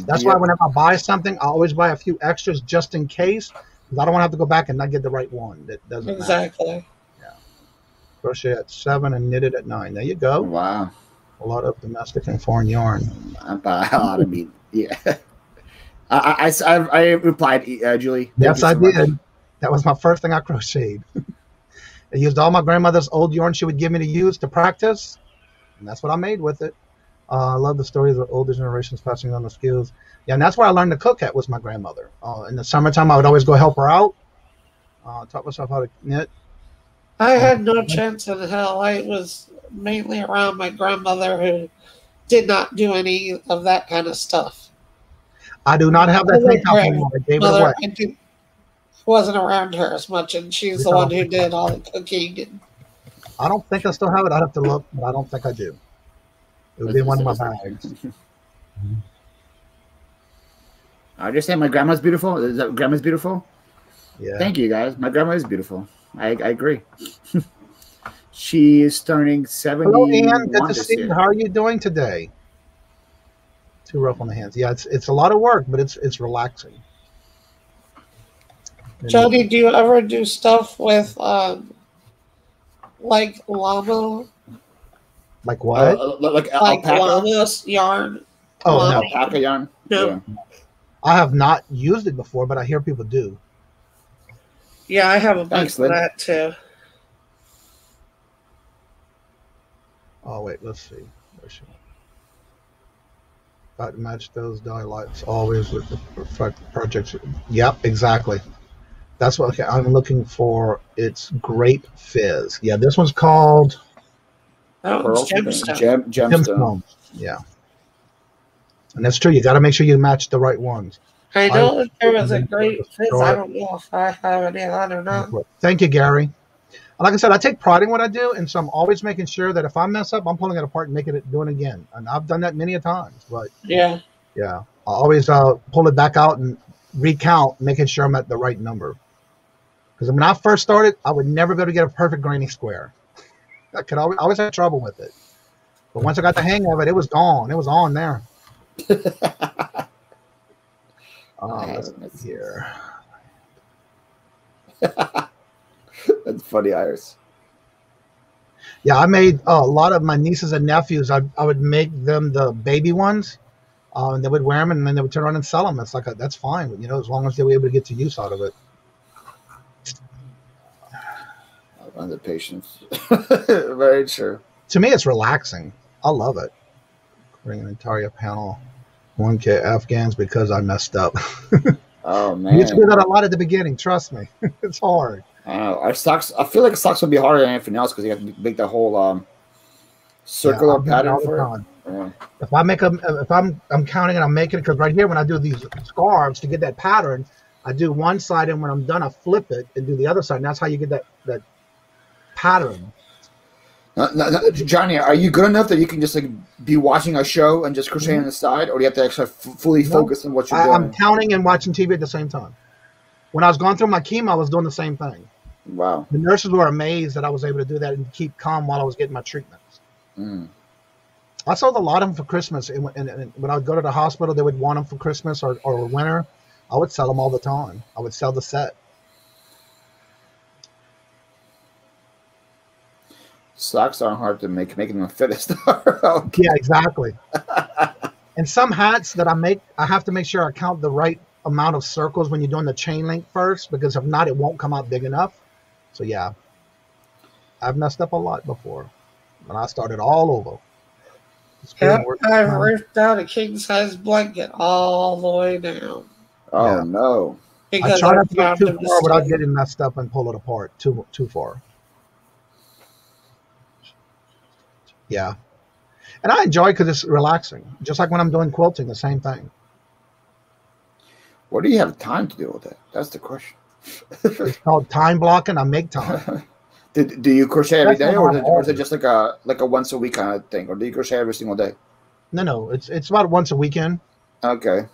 That's why whenever I buy something, I always buy a few extras just in case, because I don't want to have to go back and not get the right one. That doesn't match. Yeah. Crochet at 7 and knitted at 9. There you go. Wow. A lot of domestic and foreign yarn. Yeah. I replied, Julie. Yes, I did. That was my first thing I crocheted. I used all my grandmother's old yarn she would give me to use to practice, and that's what I made with it. I love the stories of older generations passing on the skills. Yeah, and that's where I learned to cook at was my grandmother. In the summertime, I would always go help her out. Taught myself how to knit. I had no chance in hell. I was mainly around my grandmother who did not do any of that kind of stuff. I do not have that thing. I gave it away. I wasn't around her as much, and she's the one who did all the cooking. And I don't think I still have it. I'd have to look, but I don't think I do. It would be one of my bags. I just say my grandma's beautiful. Is that grandma's beautiful? Yeah. Thank you, guys. My grandma is beautiful. I agree. She is turning 70. Hello, Ann. Good to see you. How are you doing today? Too rough on the hands. Yeah, it's a lot of work, but it's relaxing. Johnny, do you ever do stuff with like llama? Like what? Like llama yarn. Oh, no. Alpaca yarn? No. Yeah. I have not used it before, but I hear people do. Yeah, I have a bunch of that too. Oh, wait, let's see. Got to match those dye lights always with the projects. Yep, exactly. That's what I'm looking for. It's Grape Fizz. Yeah, this one's called Gemstone. Yeah. And that's true. You got to make sure you match the right ones. I know that there was a Grape Fizz. I don't know if I have any of that or not. Thank you, Gary. Like I said, I take pride in what I do, and so I'm always making sure that if I mess up, I'm pulling it apart and making it doing it again. And I've done that many a times. But yeah, I always pull it back out and recount, making sure I'm at the right number. Because when I first started, I would never be able to get a perfect granny square. I always had trouble with it. But once I got the hang of it, it was gone. It was on there. Let's see here. That's funny, Iris. Yeah, I made a lot of my nieces and nephews. I would make them the baby ones, and they would wear them, and then they would turn around and sell them. It's like that's fine, you know, as long as they were able to get to use out of it. Under patience. Very true. To me, it's relaxing. I love it. Bring an entire panel, 1K Afghans because I messed up. Oh man, You used to do that a lot at the beginning. Trust me, it's hard. Our socks. I feel like socks would be harder than anything else because you have to make the whole circular pattern for it. Yeah. If I make if I'm counting and I'm making it, because right here when I do these scarves to get that pattern, I do one side, and when I'm done, I flip it and do the other side, and that's how you get that pattern. Johnny, are you good enough that you can just like be watching a show and just crocheting on the side, or do you have to actually fully focus on what you're doing? I'm counting and watching TV at the same time. When I was going through my chemo, I was doing the same thing. Wow. The nurses were amazed that I was able to do that and keep calm while I was getting my treatments. I sold a lot of them for Christmas. And when I would go to the hospital, they would want them for Christmas or winter. I would sell them all the time. I would sell the set. Socks aren't hard to make. Making them fit is Yeah, exactly. And some hats that I make, I have to make sure I count the right amount of circles when you're doing the chain link first, because if not, it won't come out big enough. So yeah, I've messed up a lot before when I started all over. I've ripped out a king size blanket all the way down. Oh no! I try not to go too far without getting messed up and pull it apart too far. Yeah, and I enjoy it because it's relaxing. Just like when I'm doing quilting, the same thing. What do you have time to do with it? That's the question. It's called time blocking. I make time. Do you crochet every day, or is it just like a once a week kind of thing, or do you crochet every single day? No, it's about once a weekend. Okay.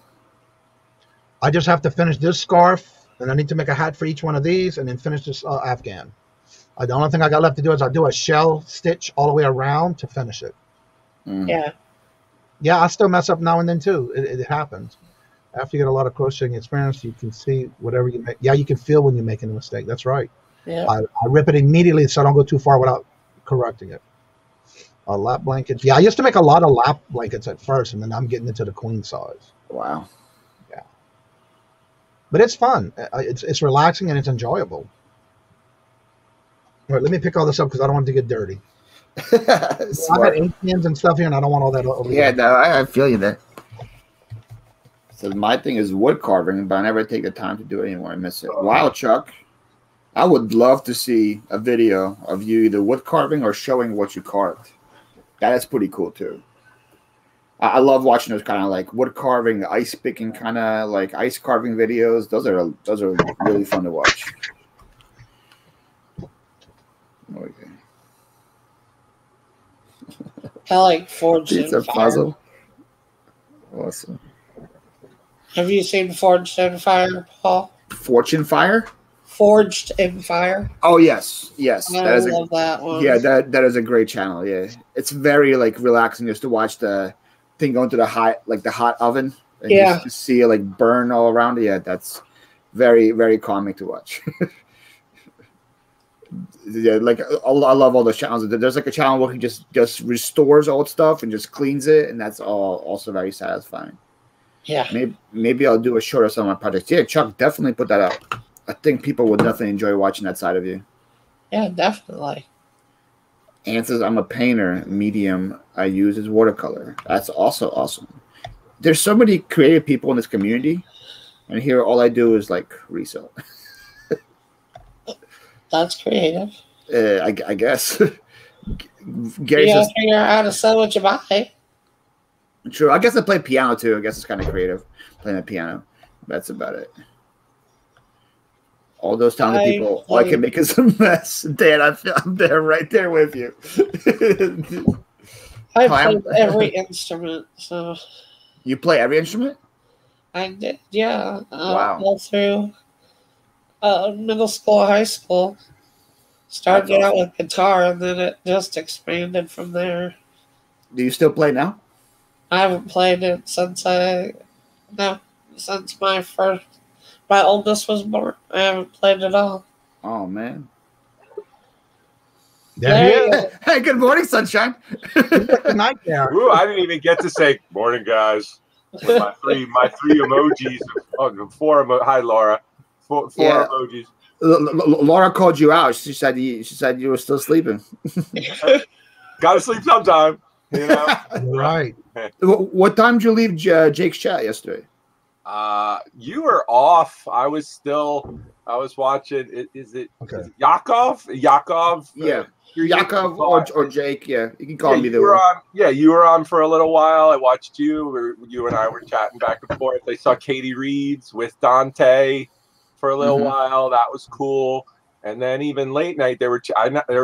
I just have to finish this scarf, and I need to make a hat for each one of these, and then finish this Afghan. The only thing I got left to do is I do a shell stitch all the way around to finish it. Yeah. Yeah, I still mess up now and then too. It happens. After you get a lot of crocheting experience, you can see whatever you make. Yeah, you can feel when you're making a mistake. That's right. Yeah. I rip it immediately so I don't go too far without correcting it. Lap blankets. Yeah, I used to make a lot of lap blankets at first, and then I'm getting into the queen size. Wow. Yeah. But it's fun. It's relaxing and it's enjoyable. All right, let me pick all this up because I don't want it to get dirty. I got ink pens and stuff here, and I don't want all that over here. Yeah, no, I feel you there. So my thing is wood carving, but I never take the time to do it anymore. I miss it. Wow, Chuck. I would love to see a video of you either wood carving or showing what you carved. That is pretty cool too. I love watching those kind of like wood carving, ice picking kind of like ice carving videos. Those are really fun to watch. Okay. I like Forged in Pizza Fire. puzzle. Awesome. Have you seen Forged in Fire, Paul? Fortune Fire? Forged in Fire. Oh yes. I love that one. Yeah, that is a great channel. Yeah, it's very like relaxing just to watch the thing go into the hot oven and just to see it like burn all around it. Yeah, that's very, very calming to watch. Yeah, like I love all those channels. There's like a channel where he just restores old stuff and just cleans it, and that's all also very satisfying. Yeah. Maybe I'll do a short of some of my projects. Yeah, Chuck, definitely put that out. I think people would definitely enjoy watching that side of you. Yeah, definitely. Ann says, I'm a painter. Medium I use is watercolor. That's also awesome. There's so many creative people in this community, and here all I do is like resell. That's creative. I guess. Gary says, figure out how to sell what you buy. True. I guess I play piano too. I guess it's kind of creative playing the piano. That's about it. All those talented people, all I can make is a mess. Dan, I'm there, right there with you. I played every instrument. So you play every instrument? I did, yeah. Wow. All through middle school, high school. Started out with guitar, and then it just expanded from there. Do you still play now? I haven't played it since my oldest was born. I haven't played it all. Oh man. Hey, good morning, sunshine. Good night there. Ooh, I didn't even get to say morning, guys. With my three emojis. Hi, Laura. Four emojis. Laura called you out. She said you were still sleeping. Gotta sleep sometime. You know. Right. What time did you leave Jake's chat yesterday? You were off. I was watching. Is it Yakov? Yakov? Yeah. Yakov or Jake. Yeah, you can call me the you were on for a little while. I watched you. You and I were chatting back and forth. I saw Katie Reed's with Dante for a little while. That was cool. And then even late night, there were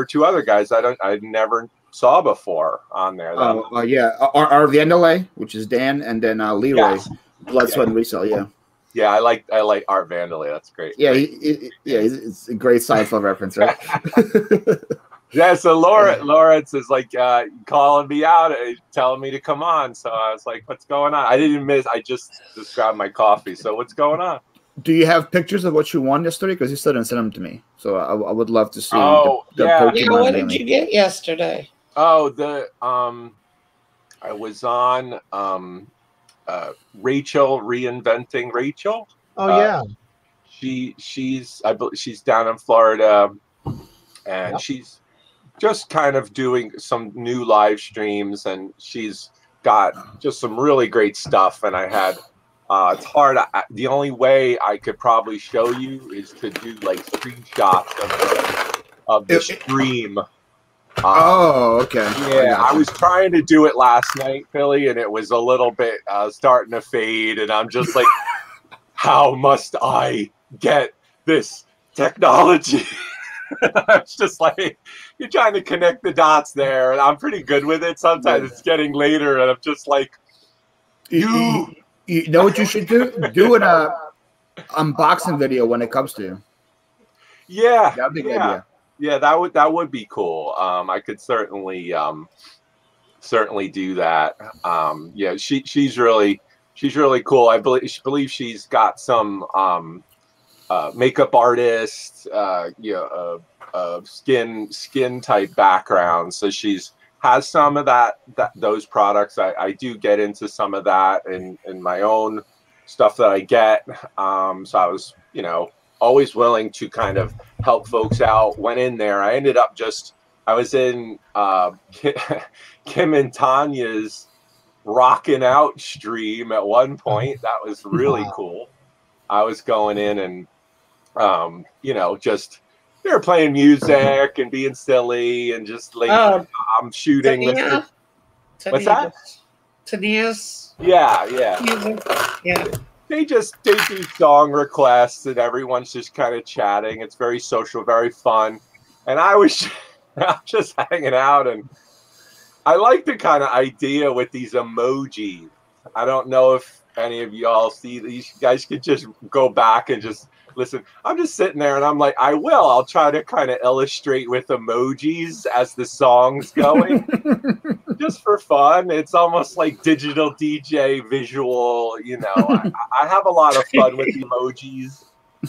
two other guys I never saw before on there. Our Vandalay, which is Dan, and then Leroy, Blood, Sweat, and Resale. Yeah. Yeah, I like Art Vandalay. That's great. Yeah, it's a great Seinfeld reference, right? Yeah, so Lawrence is like calling me out, telling me to come on. So I was like, "What's going on?" I just grabbed my coffee. So what's going on? Do you have pictures of what you won yesterday? Because you still didn't send them to me. So I would love to see. What did you get yesterday? Oh, I was on Rachel, reinventing Rachel. Oh yeah. She's down in Florida, and she's just kind of doing some new live streams, and she's got just some really great stuff. And I had it's hard. The only way I could probably show you is to do like screenshots of the stream. Okay. Yeah, I was trying to do it last night, Philly, and it was a little bit starting to fade, and I'm just like, how must I get this technology? It's just like, you're trying to connect the dots there, and I'm pretty good with it. Sometimes it's getting later, and I'm just like, you know what you should do? Do an unboxing video when it comes to you. Yeah. That'd be a good idea. Yeah, that would be cool. I could certainly do that. Yeah, she's really cool. I believe she's got some makeup artist, skin type background. So has some of those products. I do get into some of that in my own stuff that I get. So I was, always willing to kind of help folks out. Went in there. I ended up I was in Kim and Tanya's Rockin' Out stream at one point. That was really cool. I was going in and, just they were playing music and being silly and just like I'm shooting. What's that? Tania's. Yeah. Yeah. They do song requests and everyone's just kind of chatting. It's very social, very fun. And I'm just hanging out, and I like the kind of idea with these emojis. I don't know if any of y'all see these. You guys could just go back and just listen. I'm just sitting there and I'm like, I'll try to kind of illustrate with emojis as the song's going. Just for fun. It's almost like digital DJ visual, I have a lot of fun with emojis.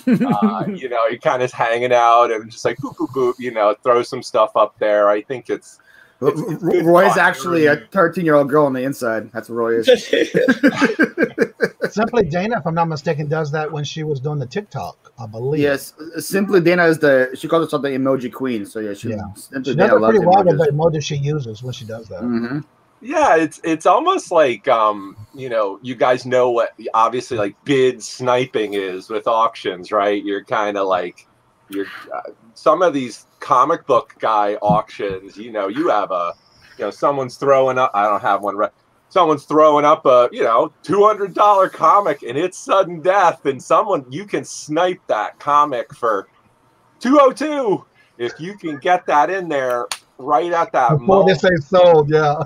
You're kind of hanging out and just like boop, boop, boop, throw some stuff up there. I think it's Roy's actually a 13-year-old girl on the inside. That's what Roy is. Simply Dana, if I'm not mistaken, does that when she was doing the TikTok, I believe. Yes, Simply Dana is she calls herself the emoji queen. So she does it pretty well with the emoji she uses when she does that. Mm-hmm. Yeah, it's almost like you guys know what obviously like bid sniping is with auctions, right? You're kind of like some of these comic book guy auctions. You have someone's throwing up. I don't have one. someone's throwing up a, you know, $200 comic and it's sudden death, and you can snipe that comic for $202 if you can get that in there right at that before moment. they say sold. Yeah,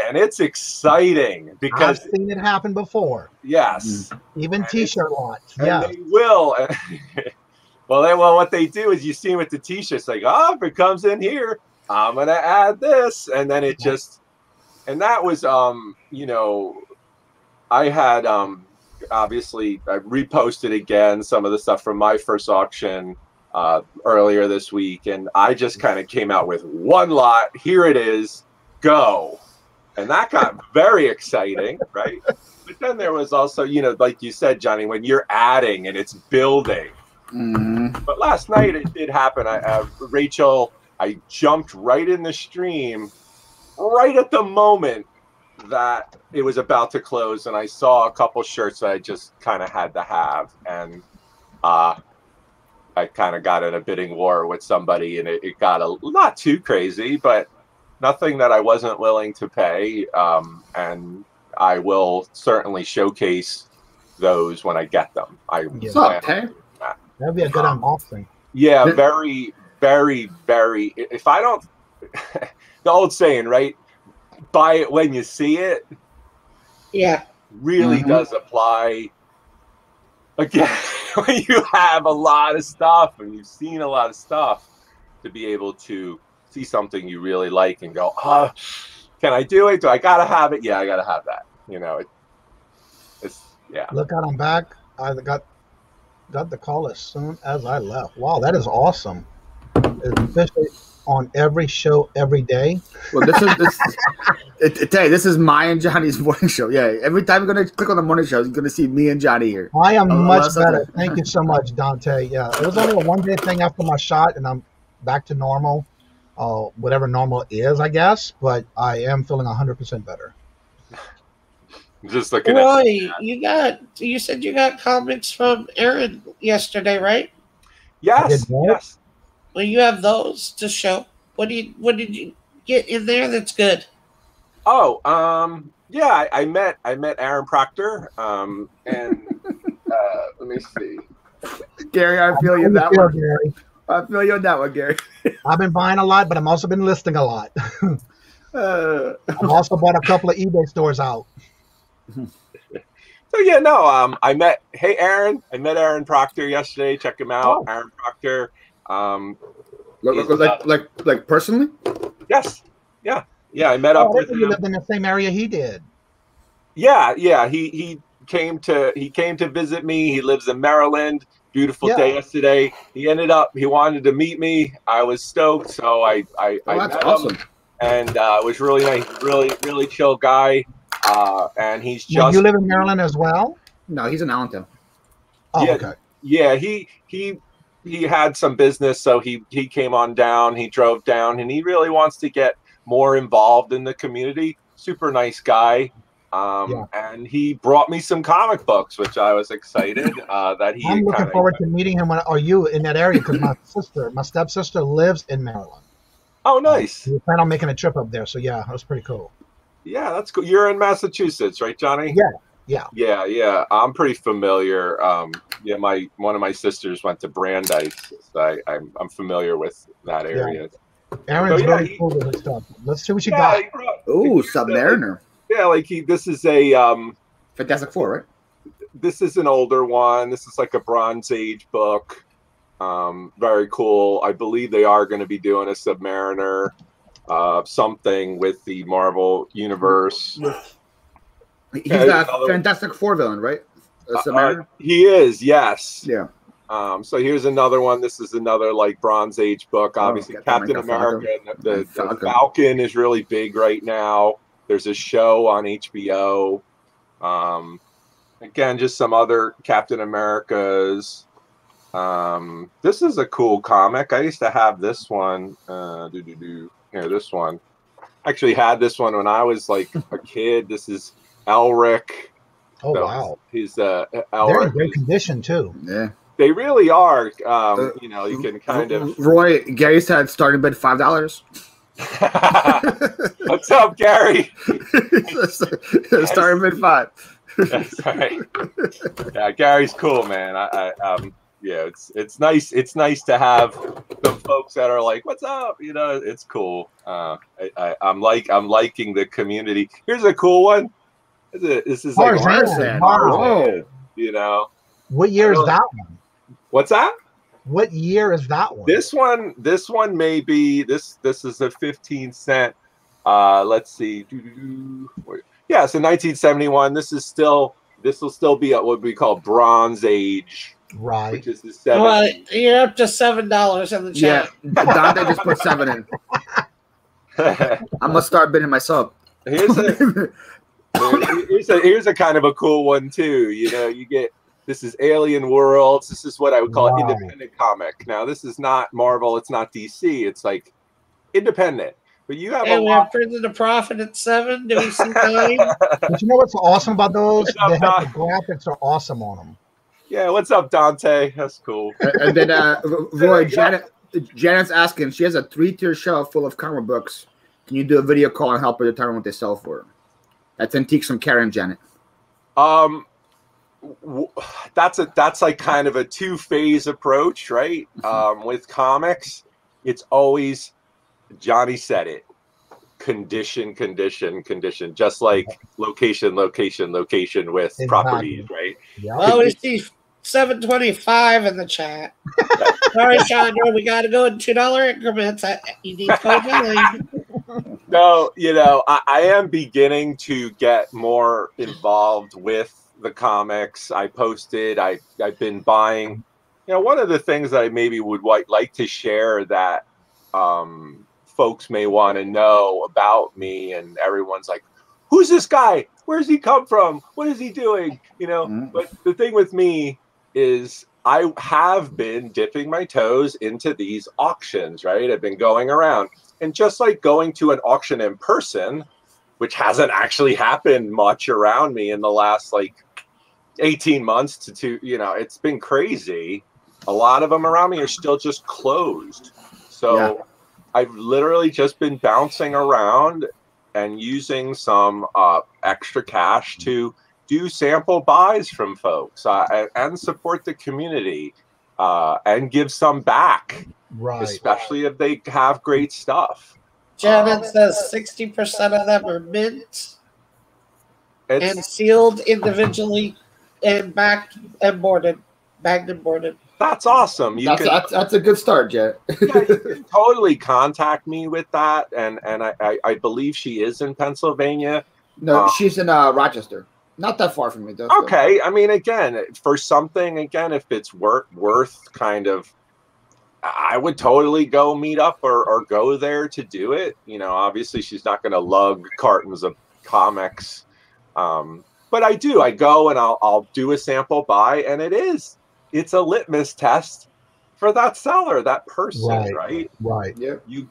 and it's exciting because I've seen it happen before. Yes, even T-shirt lots. And they will. Well, what they do is, you see with the T-shirts, like, oh, if it comes in here, I'm gonna add this, and then it just, and that was, you know, I had obviously I reposted again some of the stuff from my first auction earlier this week, and I just kind of came out with one lot. Here it is, go, and that got very exciting, right? But then there was also, you know, like you said, Johnny, when you're adding and it's building. But last night it did happen. Rachel, I jumped right in the stream right at the moment that it was about to close, and I saw a couple shirts that I just kind of had to have, and I kind of got in a bidding war with somebody, and it got not too crazy, but nothing that I wasn't willing to pay, and I will certainly showcase those when I get them. That'd be a good unboxing. Yeah, very, very, very. If I don't, the old saying, right? Buy it when you see it. Yeah, really does apply. Again, when you have a lot of stuff and you've seen a lot of stuff, to be able to see something you really like and go, oh, can I do it? Do I gotta have it? Yeah, I gotta have that. You know, it's yeah. Look out, I'm back. I got the call as soon as I left. Wow, that is awesome. Especially on every show every day. Well, this is my and Johnny's morning show. Yeah, every time you're gonna click on the morning show, you're gonna see me and Johnny here. I am much better. Thank you so much, Dante. Yeah, it was only a one-day thing after my shot, and I'm back to normal, whatever normal is, I guess. But I am feeling 100% better. Just looking Roy, you said you got comics from Aaron yesterday, right? Yes. Yes. Well, you have those to show. What did you get in there that's good? Oh, yeah, I met Aaron Proctor, and let me see. Gary, I feel you on that one. Gary. I feel you on that one, Gary. I've been buying a lot, but I've also been listing a lot. I've also bought a couple of eBay stores out. So yeah, no, I met Aaron Aaron Proctor yesterday. Check him out. Oh. Aaron Proctor. Like personally? Yes. Yeah. I met up with him. You lived in the same area he did. Yeah. He came to visit me. He lives in Maryland. Beautiful day yesterday. He wanted to meet me. I was stoked, so I met him. And it was really nice. Really chill guy. And he's just. Now, you live in Maryland as well? No, he's in Allentown. Oh, yeah, okay. Yeah, he had some business, so he came on down. He drove down, and he really wants to get more involved in the community. Super nice guy. And he brought me some comic books, which I was excited that he. I'm looking forward to meeting him. Are you in that area? Because my stepsister lives in Maryland. Oh, nice. We plan on making a trip up there, so yeah, that's pretty cool. Yeah, that's cool. You're in Massachusetts, right, Johnny? Yeah. I'm pretty familiar. One of my sisters went to Brandeis, so I'm familiar with that area. Yeah. Aaron's very cool with his stuff. Let's see what you got. Ooh, Submariner. Yeah, this is a Fantastic Four, right? This is an older one. This is like a Bronze Age book. Very cool. I believe they are going to be doing a Submariner. Something with the Marvel universe. He's a Fantastic Four villain, right? He is, yes. Yeah. So here's another one. This is another like Bronze Age book. Obviously, Captain America. The Falcon is really big right now. There's a show on HBO. Again, just some other Captain Americas. This is a cool comic. I used to have this one. Here, this one. Actually had this one when I was like a kid. This is Elric. Oh, so wow. He's Elric. They're in great condition too. Yeah. They really are. You can kind of. Roy, Gary's had starting bid $5. What's up, Gary? Starting mid-5. That's right. Yeah, Gary's cool, man. Yeah, it's nice. It's nice to have some folks that are like, "What's up?" You know, it's cool. I'm liking the community. Here's a cool one. This is like Tarzan. Wow. You know, What year is that one? what's that? What year is that one? This one may be this is a 15 cent. Let's see. Yeah, so 1971. This will still be at what we call Bronze Age. Right. Which is the 70s. Well, you're up to $7 in the Yeah, chat. Dante just put 7 in. I'm gonna start bidding myself. Here's a kind of a cool one too. You know, you get this is Alien Worlds. This is what I would call independent comic. Now, this is not Marvel. It's not DC. It's like independent. But you have And we have Prison to Profit at 7. Do we see 9? But you know what's awesome about those? The graphics are awesome on them. Yeah, what's up, Dante? That's cool. And then Roy, Janet's asking. She has a 3-tier shelf full of comic books. Can you do a video call and help her determine what they sell for? That's Antiques from Karen, Janet. That's like kind of a 2-phase approach, right? With comics, it's always Johnny said it. Condition, just like location with properties, right? Yeah. Well, we see 725 in the chat. Sorry, Chandra, we got to go in $2 increments. You need code 9. No, you know, I am beginning to get more involved with the comics. I posted. I've been buying. You know, one of the things that I maybe would like to share that folks may want to know about me, and everyone's like, "Who's this guy? Where does he come from? What is he doing?" You know. But the thing with me is I have been dipping my toes into these auctions, right? I've been going around, and just like going to an auction in person, which hasn't actually happened much around me in the last like 18 months to 2, you know, it's been crazy. A lot of them around me are still just closed. So I've literally just been bouncing around and using some extra cash to do sample buys from folks and support the community and give some back, especially if they have great stuff. Janet says 60% of them are mint and sealed individually and bagged and boarded. That's awesome. That's a good start, Jet. Yeah, you can totally contact me with that, and I believe she is in Pennsylvania. No, she's in Rochester. Not that far from me, though. Okay, I mean, again, for something, if it's worth kind of, I would totally go meet up or go there to do it. You know, obviously she's not going to lug cartons of comics, but I go and I'll do a sample buy, and it's a litmus test for that seller, that person, right? Right. Yeah. You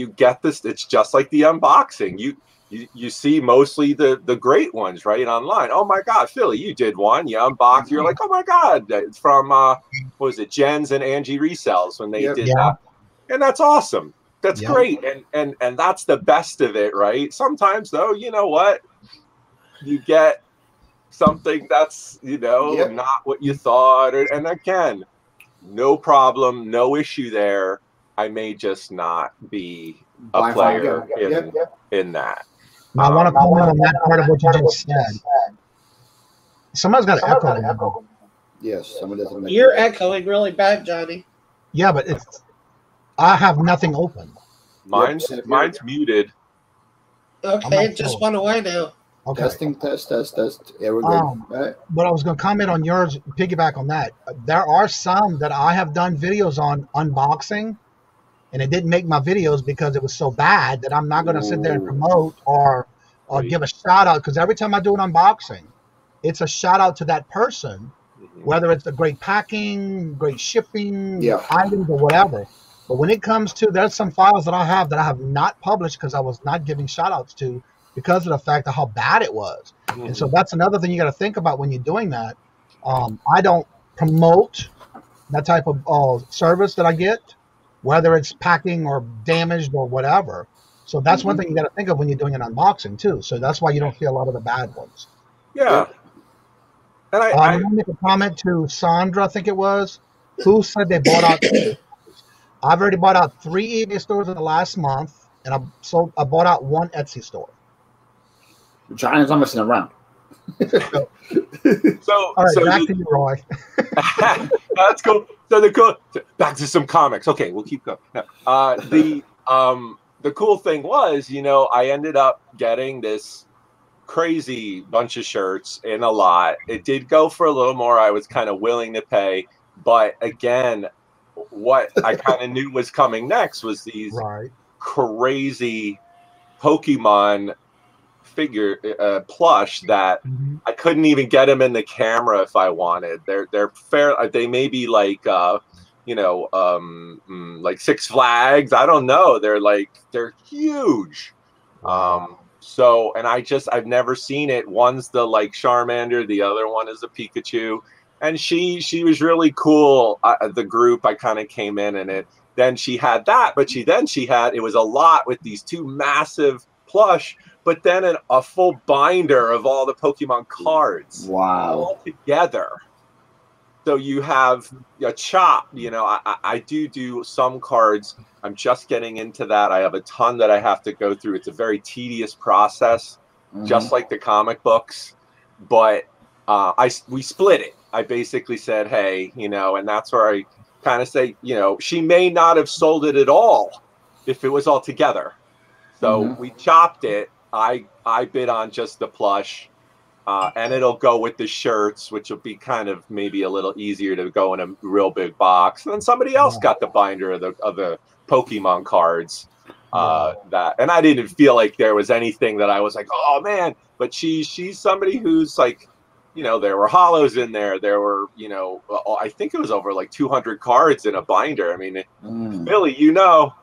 get this. It's just like the unboxing. You see mostly the great ones, right, online. Oh my God, Philly, you did one. You unboxed. You're like, oh my God, it's from what was it, Jen's and Angie Resells when they did that, and that's awesome. That's great, and that's the best of it, right? Sometimes though, you know what, you get something that's not what you thought, and again, no problem, no issue there. I may just not be a player in that. I want to comment on that part of what you just said. Somebody's got an echo. Yes, someone doesn't. You're echoing really bad, Johnny. Yeah, but I have nothing open. Mine's muted. Okay, it just went away now. Okay. Testing, test. Yeah, we're good. Right. But I was going to comment on yours, piggyback on that. There are some that I have done videos on unboxing, and it didn't make my videos because it was so bad that I'm not going to sit there and promote or give a shout out, because every time I do an unboxing, it's a shout out to that person, whether it's the great packing, great shipping, items or whatever. But when it comes to, there's some files that I have not published because I was not giving shout outs to, because of the fact of how bad it was. And so that's another thing you got to think about when you're doing that. I don't promote that type of service that I get, whether it's packing or damaged or whatever. So that's one thing you got to think of when you're doing an unboxing too. So that's why you don't see a lot of the bad ones. Yeah. And I want to make a comment to Sandra, I think it was, who said they bought out. I've already bought out 3 eBay stores in the last month, and I bought out 1 Etsy store. Johnny's not messing around. So all right, back to you, Roy. That's cool. So back to some comics. Okay, we'll keep going. The cool thing was, you know, I ended up getting this crazy bunch of shirts in a lot. It did go for a little more. I was kind of willing to pay, but again, what I kind of knew was coming next was these crazy Pokemon figure plush that I couldn't even get them in the camera if I wanted. They're fair. They may be like you know, like Six Flags. I don't know. They're huge. So, and I've never seen it. One's the like Charmander, the other one is a Pikachu. And she was really cool. The group, I kind of came in and then she had that, but she had, it was a lot with these 2 massive plush, but then a full binder of all the Pokemon cards. Wow. All together. So you have a chop, you know, I do some cards. I'm just getting into that. I have a ton that I have to go through. It's a very tedious process, just like the comic books, but we split it. I basically said, hey, you know, and that's where I kind of say, you know, she may not have sold it at all if it was all together. So we chopped it. I bid on just the plush, and it'll go with the shirts, which will be kind of maybe a little easier to go in a real big box. And then somebody else got the binder of the Pokemon cards. And I didn't feel like there was anything that I was like, oh man, but she's somebody who's like, you know, there were hollows in there. There were, you know, I think it was over like 200 cards in a binder. I mean, Billy, you know,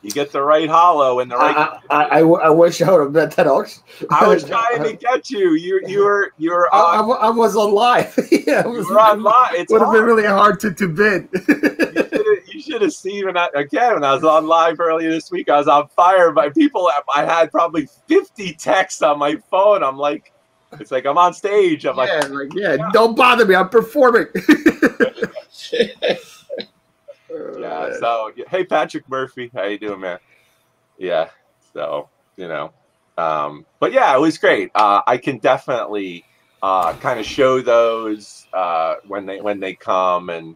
you get the right hollow and the right. I wish I would have bet that auction. I was trying to get you. You were. I was on live. Yeah, you were on live. It would have been really hard to bid. You should have seen when I was on live earlier this week. I was on fire by people. I had probably 50 texts on my phone. I'm like. It's like I'm on stage. I'm don't bother me. I'm performing. Yeah. So, hey, Patrick Murphy, how you doing, man? Yeah. So, you know, but yeah, it was great. I can definitely kind of show those when they come and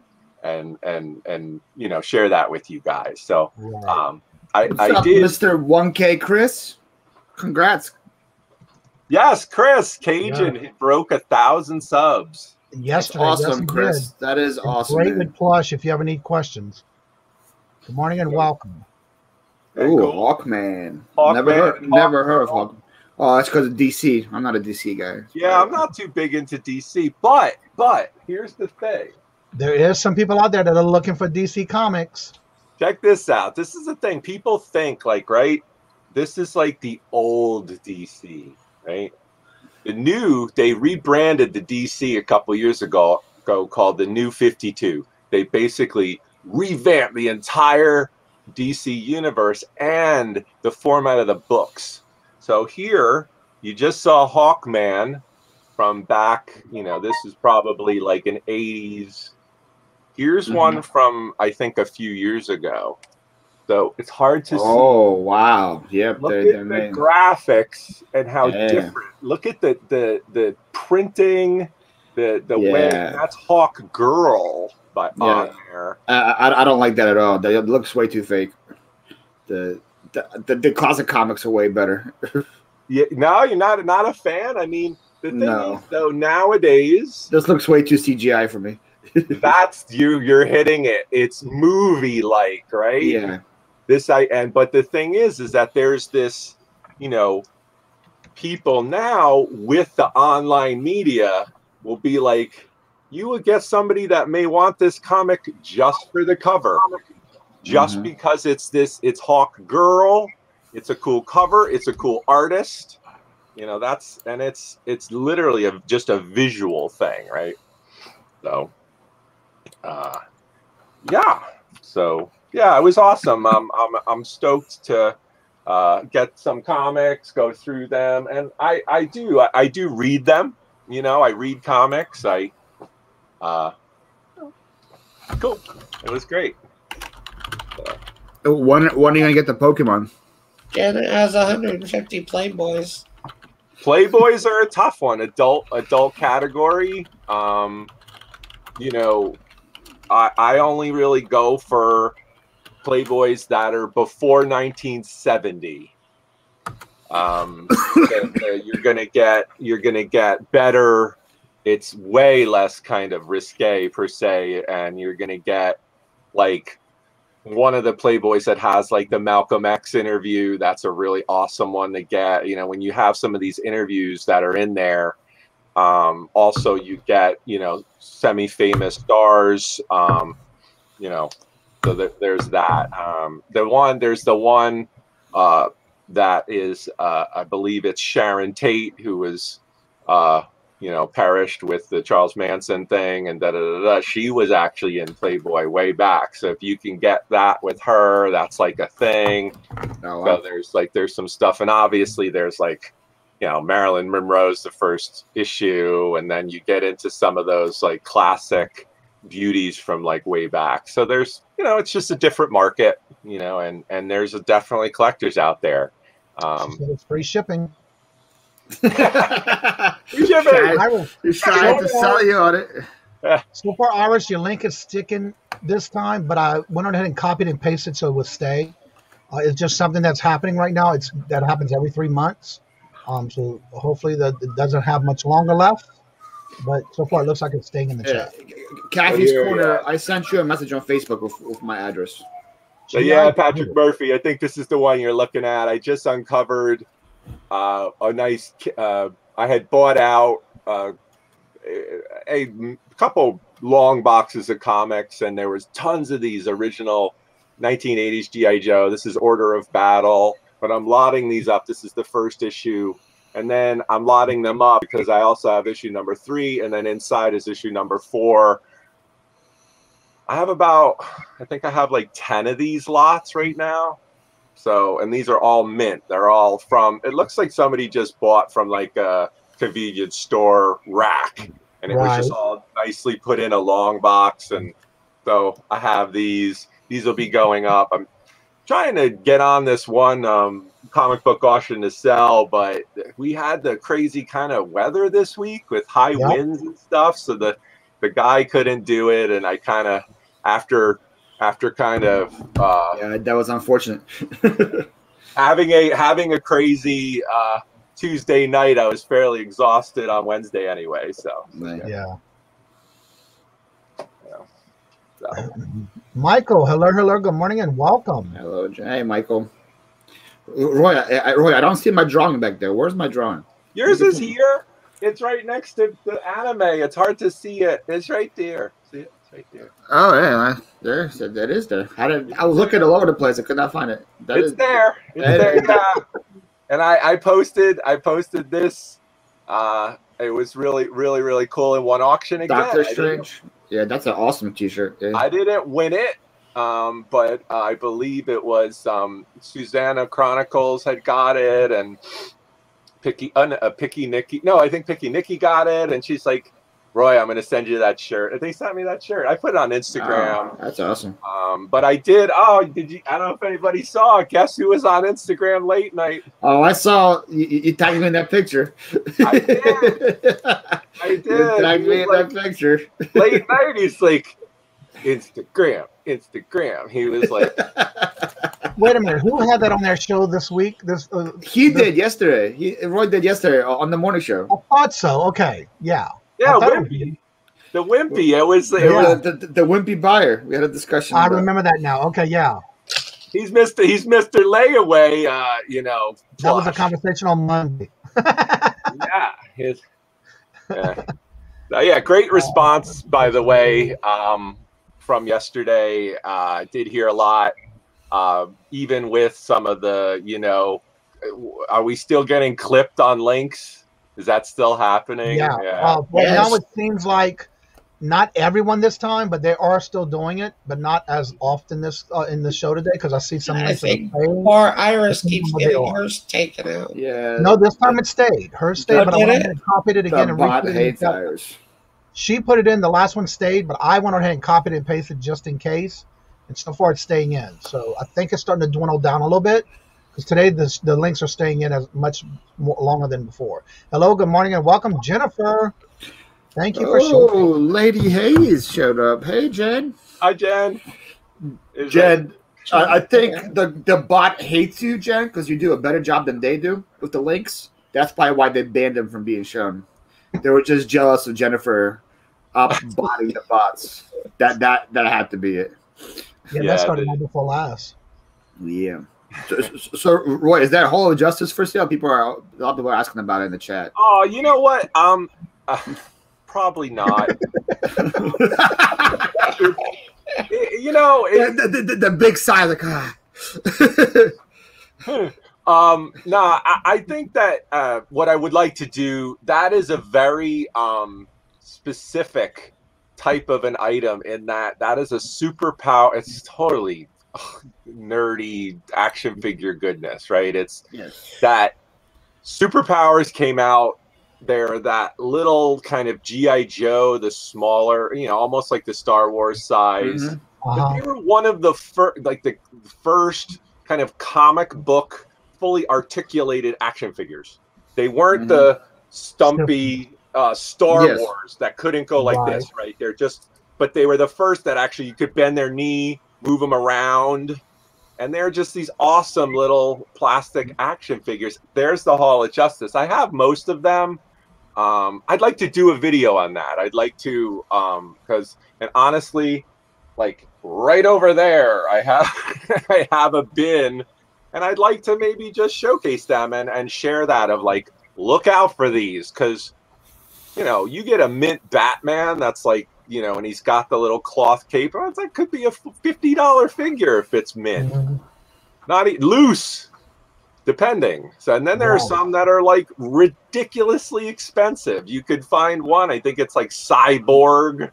you know, share that with you guys. So, I did, Mr. 1K Chris. Congrats. Yes, Chris Kajun broke 1,000 subs. Yesterday, awesome, Chris. That is awesome. Great with plush. If you have any questions, good morning and welcome. Ooh, Hawkman. Never heard of Hawkman. Oh, that's because of DC. I'm not a DC guy. Yeah, I'm not too big into DC, but here's the thing. There is some people out there that are looking for DC comics. Check this out. This is the thing. People think like, right? This is like the old DC. Right, they rebranded the DC a couple years ago called the New 52. They basically revamped the entire DC universe and the format of the books. So here you just saw Hawkman from back, you know, this is probably like an 80s. Here's one from I think a few years ago. So it's hard to see. Oh wow! Yep. Look at the graphics and how different. Look at the printing, the way that's Hawk Girl, but on there. I don't like that at all. It looks way too fake. The classic comics are way better. Yeah, no, you're not a fan. I mean, the thing is, though, nowadays this looks way too CGI for me. That's you're hitting it. It's movie like, right? Yeah. But the thing is that there's this, you know, people now with the online media will be like, you would get somebody that may want this comic just for the cover, just because it's Hawk Girl, it's a cool cover, it's a cool artist, you know. It's literally just a visual thing, right? So, yeah. So. Yeah, it was awesome. I'm stoked to get some comics, go through them, and I do read them. You know, I read comics. Cool. It was great. When are you gonna get the Pokemon? Janet has 150 Playboys. Playboys are a tough one. Adult category. You know, I only really go for Playboys that are before 1970. You're gonna get better. It's way less kind of risque per se, and you're gonna get like one of the Playboys that has like the Malcolm X interview. That's a really awesome one to get. You know, when you have some of these interviews that are in there, also you get, you know, semi-famous stars. You know, so there's that. There's the one that is, I believe it's Sharon Tate, who was, you know, perished with the Charles Manson thing, and she was actually in Playboy way back. So if you can get that with her, that's like a thing. Oh, wow. So there's some stuff, and obviously there's like, you know, Marilyn Monroe's the first issue, and then you get into some of those like classic beauties from like way back. So there's, you know, it's just a different market, you know, and there's definitely collectors out there. It's free shipping. He's trying to sell you on it. So far, Iris, your link is sticking this time, but I went ahead and copied and pasted so it would stay. It's just something that's happening right now. That happens every 3 months. So hopefully it doesn't have much longer left. But so far, it looks like it's staying in the chat. Kathy's Corner, I sent you a message on Facebook with my address. So yeah, Patrick Murphy, I think this is the one you're looking at. I just uncovered a nice, I had bought out a couple long boxes of comics, and there was tons of these original 1980s G.I. Joe. This is Order of Battle, but I'm lotting these up. This is the first issue, and then I'm lotting them up because I also have issue number 3, and then inside is issue number 4. I think I have like 10 of these lots right now. So, and these are all mint. They're all from, it looks like somebody just bought from like a convenience store rack, and it was just all nicely put in a long box. And so I have these will be going up. I'm trying to get on this one comic book auction to sell, but we had the crazy kind of weather this week with high winds and stuff. So the guy couldn't do it. And I kind of, after kind of yeah, that was unfortunate. having a crazy Tuesday night, I was fairly exhausted on Wednesday anyway. So yeah. So. Michael, hello, good morning and welcome. Hello, hey Michael. Roy, I don't see my drawing back there. Where's my drawing? Yours is here. It's right next to the anime. It's hard to see it. It's right there. See it? It's right there. Oh yeah, that is there. I was looking all over the place. I could not find it. It's there. Yeah. And I posted this. It was really cool in one auction again. Doctor Strange. Yeah, that's an awesome T-shirt. Yeah. I didn't win it, but I believe it was Susanna Chronicles had got it, and Picky Nikki. No, I think Picky Nikki got it, and she's like, "Roy, I'm going to send you that shirt." And they sent me that shirt. I put it on Instagram. Oh, that's awesome. But I did. Oh, did you? I don't know if anybody saw. Guess who was on Instagram late night? Oh, I saw you tagged me in that picture. I did. I did. You tagged me in that picture. Late night, he's like, Instagram. He was like, wait a minute, who had that on their show this week? He did yesterday. Roy did yesterday on the morning show. I thought so. Okay, yeah. Yeah, Wimpy. The Wimpy. It was the Wimpy buyer. We had a discussion. I remember that now. Okay, yeah. He's Mr. Layaway. You know. That was a conversation on Monday. Yeah. Great response, by the way, from yesterday. Did hear a lot. Even with some of the, you know, are we still getting clipped on links? Is that still happening? Yeah. Well, now it seems like not everyone this time, but they are still doing it, but not as often this in the show today because I see some I links. think poor Iris keeps getting hers taken out. Yeah. No, this time it stayed. Hers stayed, but I went ahead and copied it again. The And bot re-put it hates in. Iris. She put it in. The last one stayed, but I went ahead and copied and pasted just in case. And so far, it's staying in. So I think it's starting to dwindle down a little bit because today the links are staying in as much more longer than before. Hello, good morning, and welcome, Jennifer. Thank you for showing. Oh, Lady Hayes showed up. Hey, Jen. Hi, Jen. Jen, I think the bot hates you, Jen, because you do a better job than they do with the links. That's probably why they banned them from being shown. They were just jealous of Jennifer up-botting the bots. That had to be it. Yeah, that started right before last. Yeah. So, Roy, is that Hall of Justice for sale? A lot of people are asking about it in the chat. Oh, you know what? Probably not. You know, the big sigh, like no, I think that what I would like to do, that is a very specific type of an item in that is a superpower. It's totally nerdy action figure goodness, right? It's that superpowers came out. They're that little kind of G.I. Joe, the smaller, almost like the Star Wars size. Mm-hmm. But they were one of the first kind of comic book, fully articulated action figures. They weren't the stumpy Star Wars that couldn't go like this, right? But they were the first that actually you could bend their knee, move them around. And they're just these awesome little plastic action figures. There's the Hall of Justice. I have most of them. I'd like to do a video on that. I'd like to, and honestly, like right over there, I have a bin, and I'd like to maybe just showcase them and share that of like, look out for these, because you get a mint Batman that's like, and he's got the little cloth cape. It's like could be a $50 figure if it's mint, not loose, depending. So, and then there are some that are like ridiculously expensive. You could find one. I think it's like Cyborg.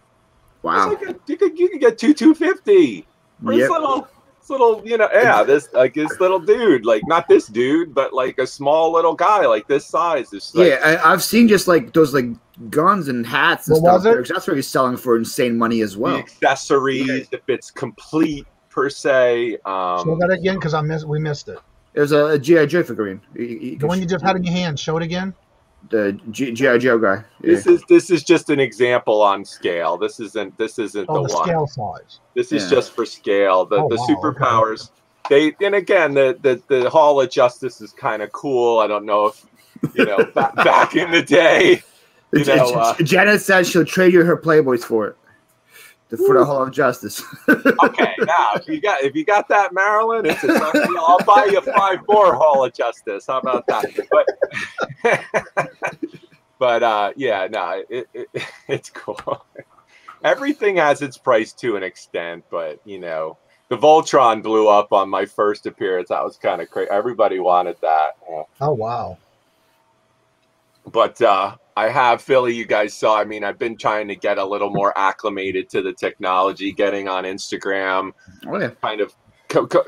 Wow, like you could get $250 for this little, this little dude, like not this dude, but like a small little guy like this size. I've seen just like those like guns and hats and stuff. Their accessories selling for insane money as well. The accessories, if it's complete per se. Show that again because we missed it. It was a G.I. Joe figurine. The one you just had in your hand. Show it again. The G.I. Joe guy. Yeah. This is just an example on scale. This isn't the one. Scale size. This is just for scale. The superpowers. Okay. And again, the Hall of Justice is kind of cool. I don't know if back in the day. Janet says she'll trade you her Playboys for it. For the Hall of Justice. Okay, now if you got that, Marilyn, I'll buy you 5 more Hall of Justice. How about that? It's cool. Everything has its price to an extent, but the Voltron blew up on my first appearance. That was kind of crazy. Everybody wanted that. Oh wow. But I have, Philly, you guys saw, I've been trying to get a little more acclimated to the technology, getting on Instagram, kind of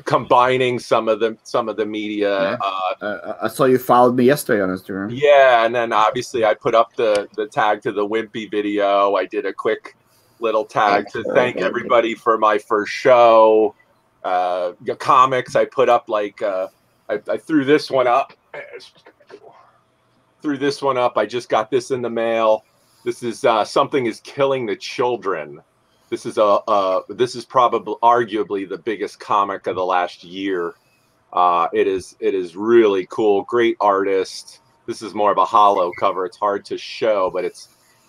combining some of the media. I saw you followed me yesterday on Instagram. Yeah, and then obviously I put up the tag to the Wimpy video. I did a quick little tag to thank everybody for my first show. Comics, I put up like, I threw this one up. I just got this in the mail. This is Something is Killing the Children. This is probably arguably the biggest comic of the last year. It is really cool. Great artist. This is more of a hollow cover. It's hard to show, but if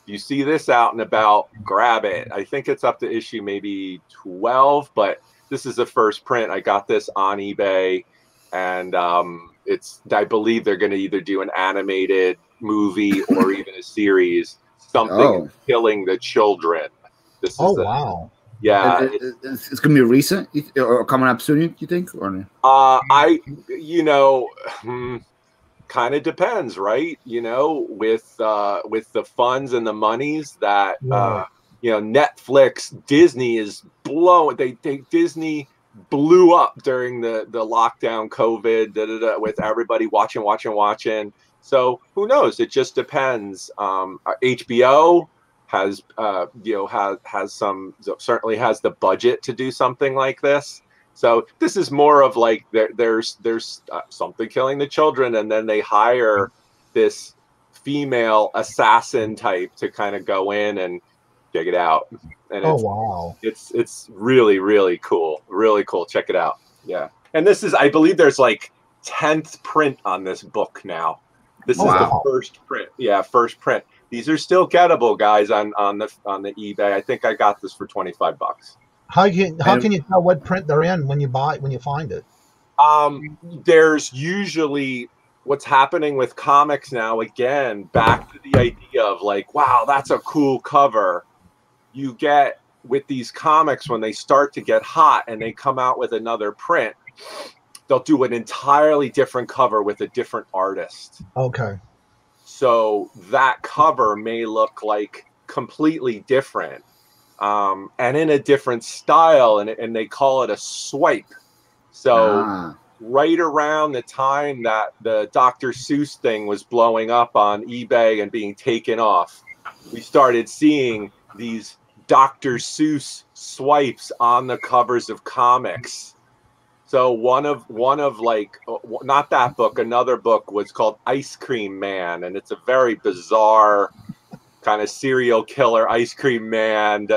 you see this out and about, grab it. I think it's up to issue maybe 12, but this is the first print. I got this on eBay, and I believe they're going to either do an animated movie or even a series. Something Killing the Children. This is wow. Yeah, it's going to be recent or coming up soon. You think? Or kind of depends, right? With the funds and the monies that you know, Netflix, Disney is blowing. Disney blew up during the lockdown, COVID, with everybody watching. So who knows? It just depends. HBO has certainly has the budget to do something like this. So this is more of like there's something killing the children, and then they hire this female assassin type to kind of go in and check it out. And wow, it's really, really cool. Really cool. Check it out. Yeah. And this is, I believe there's like 10th print on this book now. This is the first print. Yeah, first print. These are still gettable, guys, on the eBay. I think I got this for $25. How can you tell what print they're in when you find it? There's usually what's happening with comics now, again, back to the idea of like, wow, that's a cool cover. You get with these comics when they start to get hot and they come out with another print, they'll do an entirely different cover with a different artist. Okay. So that cover may look like completely different, and in a different style, and they call it a swipe. So right around the time that the Dr. Seuss thing was blowing up on eBay and being taken off, we started seeing these Dr. Seuss swipes on the covers of comics. So one of like, not that book, another book was called Ice Cream Man, and it's a very bizarre kind of serial killer ice cream man,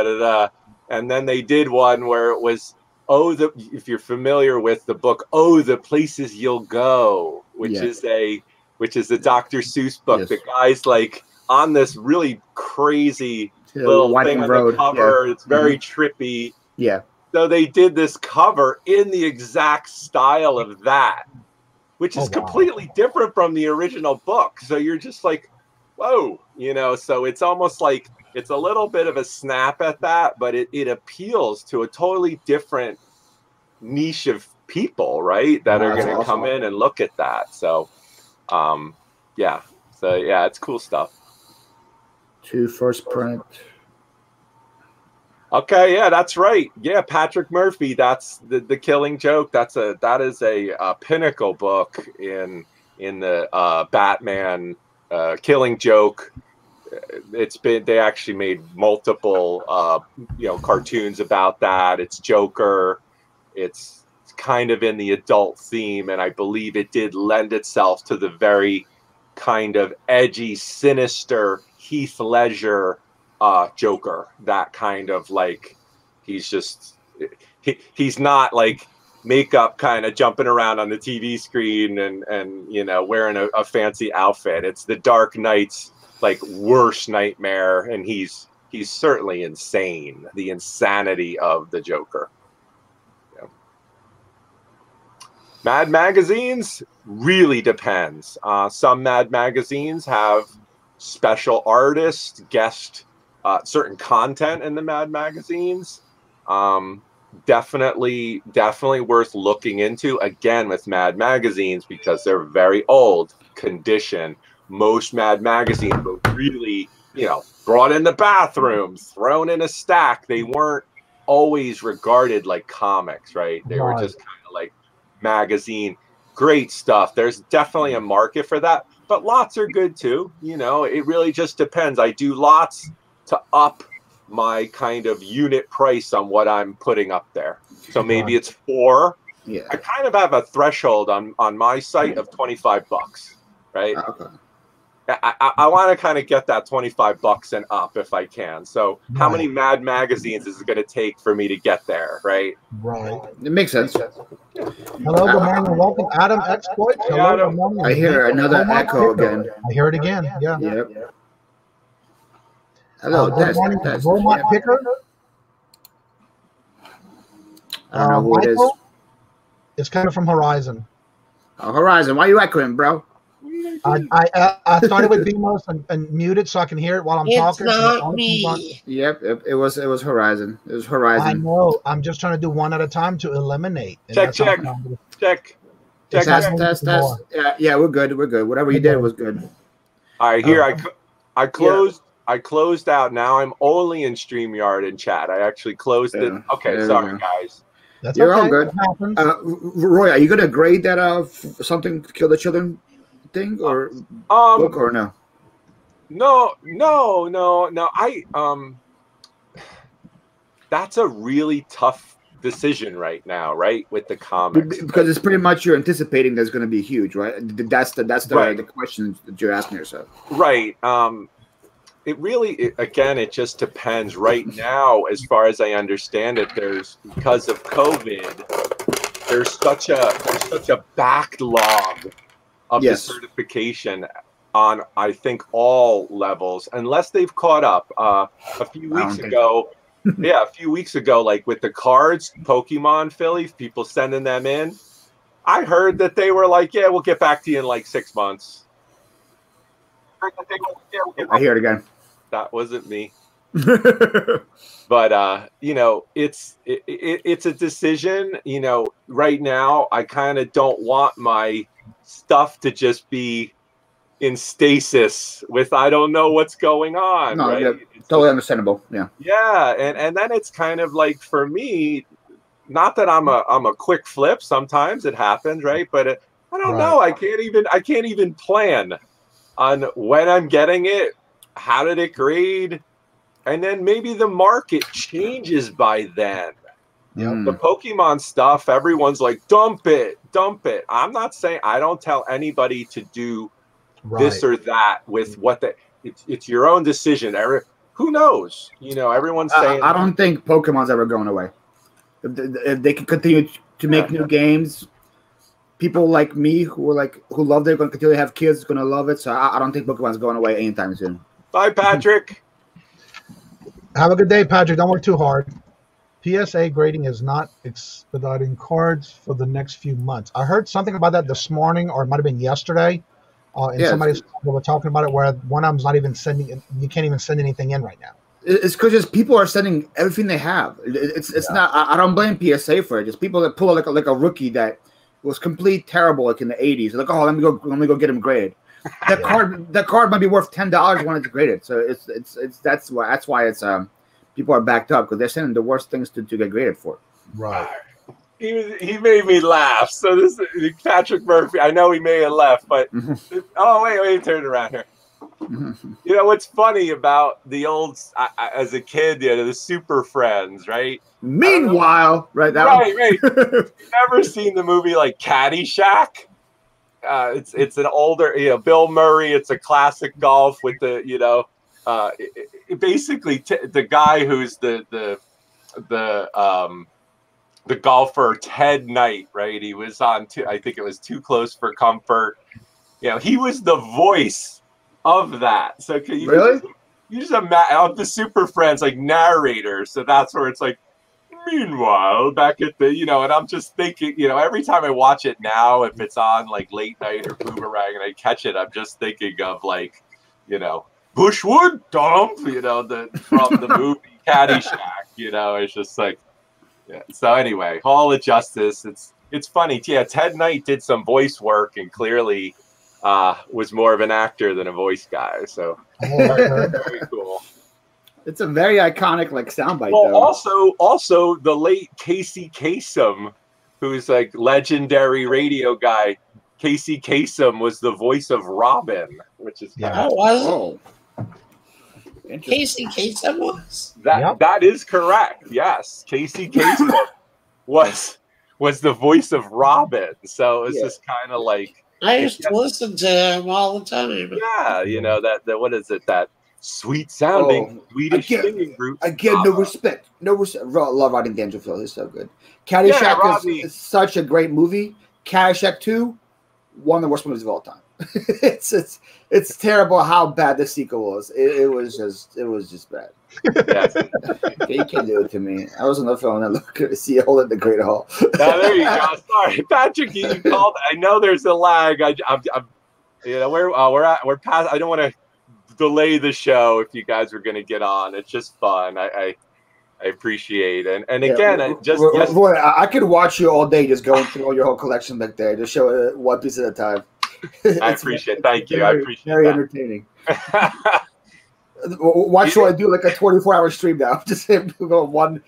and then they did one where it was, if you're familiar with the book, The Places You'll Go, which is a Dr. Seuss book. Yes. The guy's like on this really crazy little thing on the cover. Yeah. It's very trippy. Yeah. So they did this cover in the exact style of that, which is completely different from the original book. So you're just like, whoa, you know, so it's almost like it's a little bit of a snap at that, but it appeals to a totally different niche of people, right? That are going to come in and look at that. So, yeah. So, yeah, it's cool stuff. To first print. Okay, yeah, that's right. Yeah, Patrick Murphy. That's the Killing Joke. That is a pinnacle book in the Batman Killing Joke. They actually made multiple cartoons about that. It's Joker. It's kind of in the adult theme, and I believe it did lend itself to the very kind of edgy, sinister Heath Ledger Joker. That kind of like, he's not like makeup kind of jumping around on the TV screen and you know, wearing a fancy outfit. It's the Dark Knight's like worst nightmare, and he's certainly insane. The insanity of the Joker. Yeah. Mad magazines really depends. Some Mad magazines have special artists, guest certain content in the Mad magazines. Definitely worth looking into, again, with Mad magazines, because they're very old condition. Most Mad magazines were really, you know, brought in the bathrooms, thrown in a stack. They weren't always regarded like comics, right? They were just kind of like magazine. Great stuff. There's definitely a market for that, but lots are good too. You know, it really just depends. I do lots to up my kind of unit price on what I'm putting up there. So maybe it's 4. Yeah. I kind of have a threshold on my site of $25, right? Okay. I want to kind of get that $25 and up if I can. So how many Mad magazines is it going to take for me to get there, right? Right. It makes sense. Hello, good morning. Welcome, Adam Exploits. Hello, good morning. I hear another echo again. I hear it again. Yeah. Yep. Hello, good morning, Vermont Picker. I don't know who it is. It's kind of from Horizon. Oh, Horizon. Why are you echoing, bro? I started with BMOS and muted so I can hear it while I'm talking. It's not me. Yep, it was Horizon. It was Horizon. I know. I'm just trying to do one at a time to eliminate. Check. Test. Yeah, we're good. We're good. Whatever you did was good. All right, here I I closed out. Now I'm only in StreamYard and chat. I actually closed it. Okay, sorry guys. That's You're okay. all good. Roy, are you gonna grade that something to kill the children thing or book or no? No. That's a really tough decision right now, right? With the comics, because it's pretty much you're anticipating there's going to be huge, right? That's the question that you're asking yourself, right? It really, again, it just depends. Right now, as far as I understand it, there's, because of COVID, there's such a backlog of the certification on, I think, all levels, unless they've caught up. A few weeks ago, a few weeks ago, like with the cards, Pokemon Phillies, people sending them in, I heard that they were like, yeah, we'll get back to you in like 6 months. I hear it again. That wasn't me. But you know, it's a decision. You know, right now I kind of don't want my stuff to just be in stasis with I don't know what's going on. No, right? Yeah, totally understandable. Yeah. Yeah, and then it's kind of like, for me, not that I'm a quick flip. Sometimes it happens, right? But I don't know. I can't even plan on when I'm getting it. How did it grade? And then maybe the market changes by then. The Pokemon stuff, everyone's like, dump it. I'm not saying, I don't tell anybody to do this or that with what it's your own decision. Who knows? You know, everyone's saying. I don't think Pokemon's ever going away. If they can continue to make new games, people like me who love it, going to continue to have kids, going to love it. So I don't think Pokemon's going away anytime soon. Bye, Patrick. Have a good day, Patrick. Don't work too hard. PSA grading is not expediting cards for the next few months. I heard something about that this morning, or it might have been yesterday. And somebody were talking about it, where one of them's not even sending. You can't even send anything in right now. It's because people are sending everything they have. It's not. I don't blame PSA for it. Just people that pull like a rookie that was complete terrible, like in the '80s. Like, oh, let me go get him graded. That card might be worth $10 when it's graded. So that's why it's people are backed up because they're sending the worst things to get graded for. Right. He made me laugh. So this is Patrick Murphy. I know he may have left, but oh wait, turn it around here. You know what's funny about the old as a kid, the Super Friends, right? Meanwhile, right? Never seen the movie like Caddyshack? It's an older, Bill Murray. It's a classic golf with the, basically the guy who's the golfer, Ted Knight, right? He was on I think it was Too Close for Comfort. He was the voice of that. So can you really? You just imagine of the Super Friends, like narrator. So that's where it's like, meanwhile, back at the, and I'm just thinking, every time I watch it now, if it's on like late night or Boomerang and I catch it, I'm just thinking of like, Bushwood Dump, from the movie Caddyshack, it's just like, yeah. So anyway, Hall of Justice, it's funny. Yeah, Ted Knight did some voice work and clearly was more of an actor than a voice guy. So very cool. It's a very iconic soundbite. Well, also the late Casey Kasem, who's like legendary radio guy. Casey Kasem was the voice of Robin, which is Casey Kasem was that is correct. Yes, Casey Kasem was the voice of Robin. So it's just kind of like I used to listen to him all the time. Yeah, that what is it that. Sweet sounding Swedish singing group. Again, no respect. Love Rodney Dangerfield. He's so good. Caddyshack is such a great movie. Caddyshack 2, one of the worst movies of all time. it's terrible how bad the sequel was. It was just bad. Yes. You can't do it to me. I was on the phone and look at see Hole in the Great Hall. There you go. Sorry, Patrick. You called. I know there's a lag. We're past. I don't want to delay the show if you guys were going to get on. It's just fun. I appreciate it. And again, I could watch you all day just going through all your whole collection back there. Just show it one piece at a time. I appreciate it. Thank you. I appreciate very entertaining. Why should I do like a 24-hour stream now? Just go one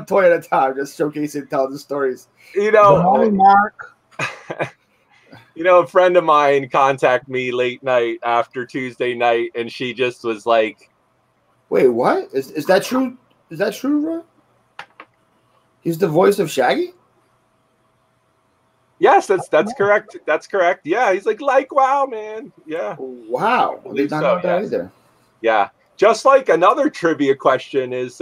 toy at a time, just showcasing, telling the stories. You know, morning, Mark. You know, a friend of mine contacted me late night after Tuesday night, and she just was like, "Wait, what? Is that true? Is that true, bro? He's the voice of Shaggy?" Yes, that's correct. That's correct. Yeah, he's like, wow, man. Yeah. Wow. I did not know that either. Yeah. Just like another trivia question is,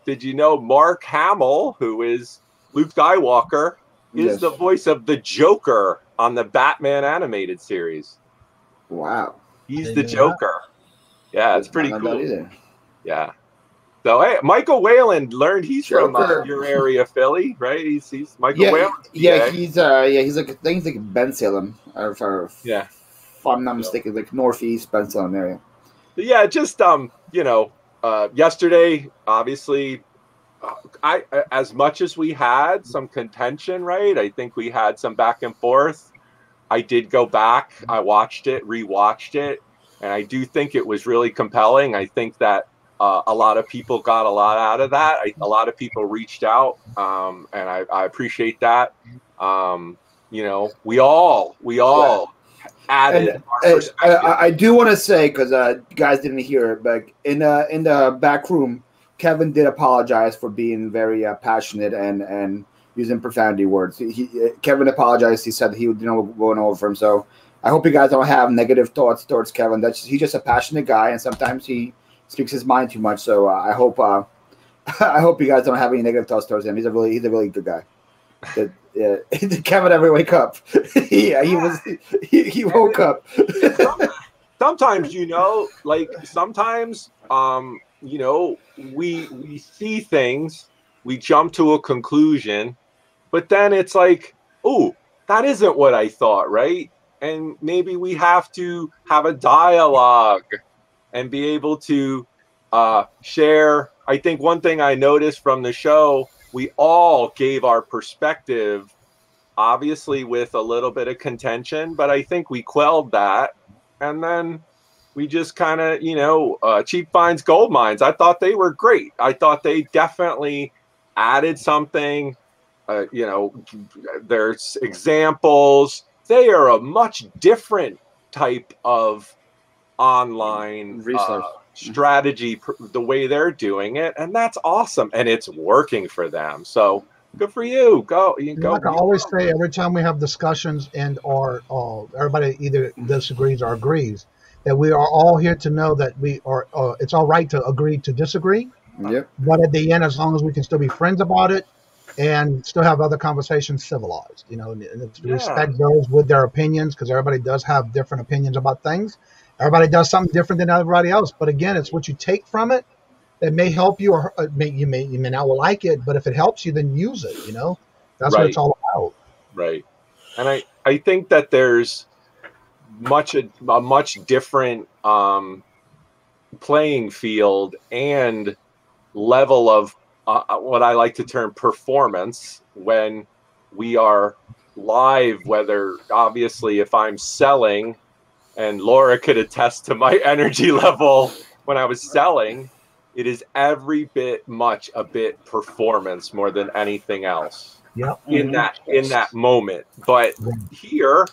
did you know Mark Hamill, who is Luke Skywalker, is the voice of the Joker on the Batman animated series? Wow. He's the Joker. Yeah, it's pretty cool. That either. Yeah. So hey, Michael Whalen learned he's from your area, Philly, right? He's Michael Whalen. Yeah, he's like I think he's like Ben Salem, if I'm not mistaken, like northeast Ben Salem area. But yeah, just yesterday, obviously, I as much as we had some contention, right? I think we had some back and forth. I did go back, I watched it, rewatched it, and I do think it was really compelling. I think that a lot of people got a lot out of that. A lot of people reached out, and I appreciate that. We all added. I do want to say, because you guys didn't hear it, but in the back room, Kevin did apologize for being very passionate and using profanity words. Kevin apologized. He said he would going over him. So I hope you guys don't have negative thoughts towards Kevin. He's just a passionate guy, and sometimes he speaks his mind too much. So I hope you guys don't have any negative thoughts towards him. He's a really good guy. Kevin ever wake up? Yeah, he woke up. Sometimes we see things, we jump to a conclusion, but then it's like, oh, that isn't what I thought, right? And maybe we have to have a dialogue and be able to share. I think one thing I noticed from the show, we all gave our perspective, obviously with a little bit of contention, but I think we quelled that. And then we just kind of, cheap finds gold mines. I thought they were great. I thought they definitely added something. There's examples. They are a much different type of online strategy, the way they're doing it, and that's awesome, and it's working for them. So good for you. Go. Like I always say, every time we have discussions or everybody either disagrees or agrees, that we are all here to know that we are. It's all right to agree to disagree. Yep. But at the end, as long as we can still be friends about it and still have other conversations civilized, and respect those with their opinions, because everybody does have different opinions about things. Everybody does something different than everybody else. But again, it's what you take from it that may help you, or you may not like it, but if it helps you, then use it. That's what it's all about. Right. And I think that there's a much different playing field and level of what I like to term performance when we are live, whether obviously if I'm selling, and Laura could attest to my energy level when I was selling, it is every bit a bit performance more than anything else. Yep. In that moment. But here,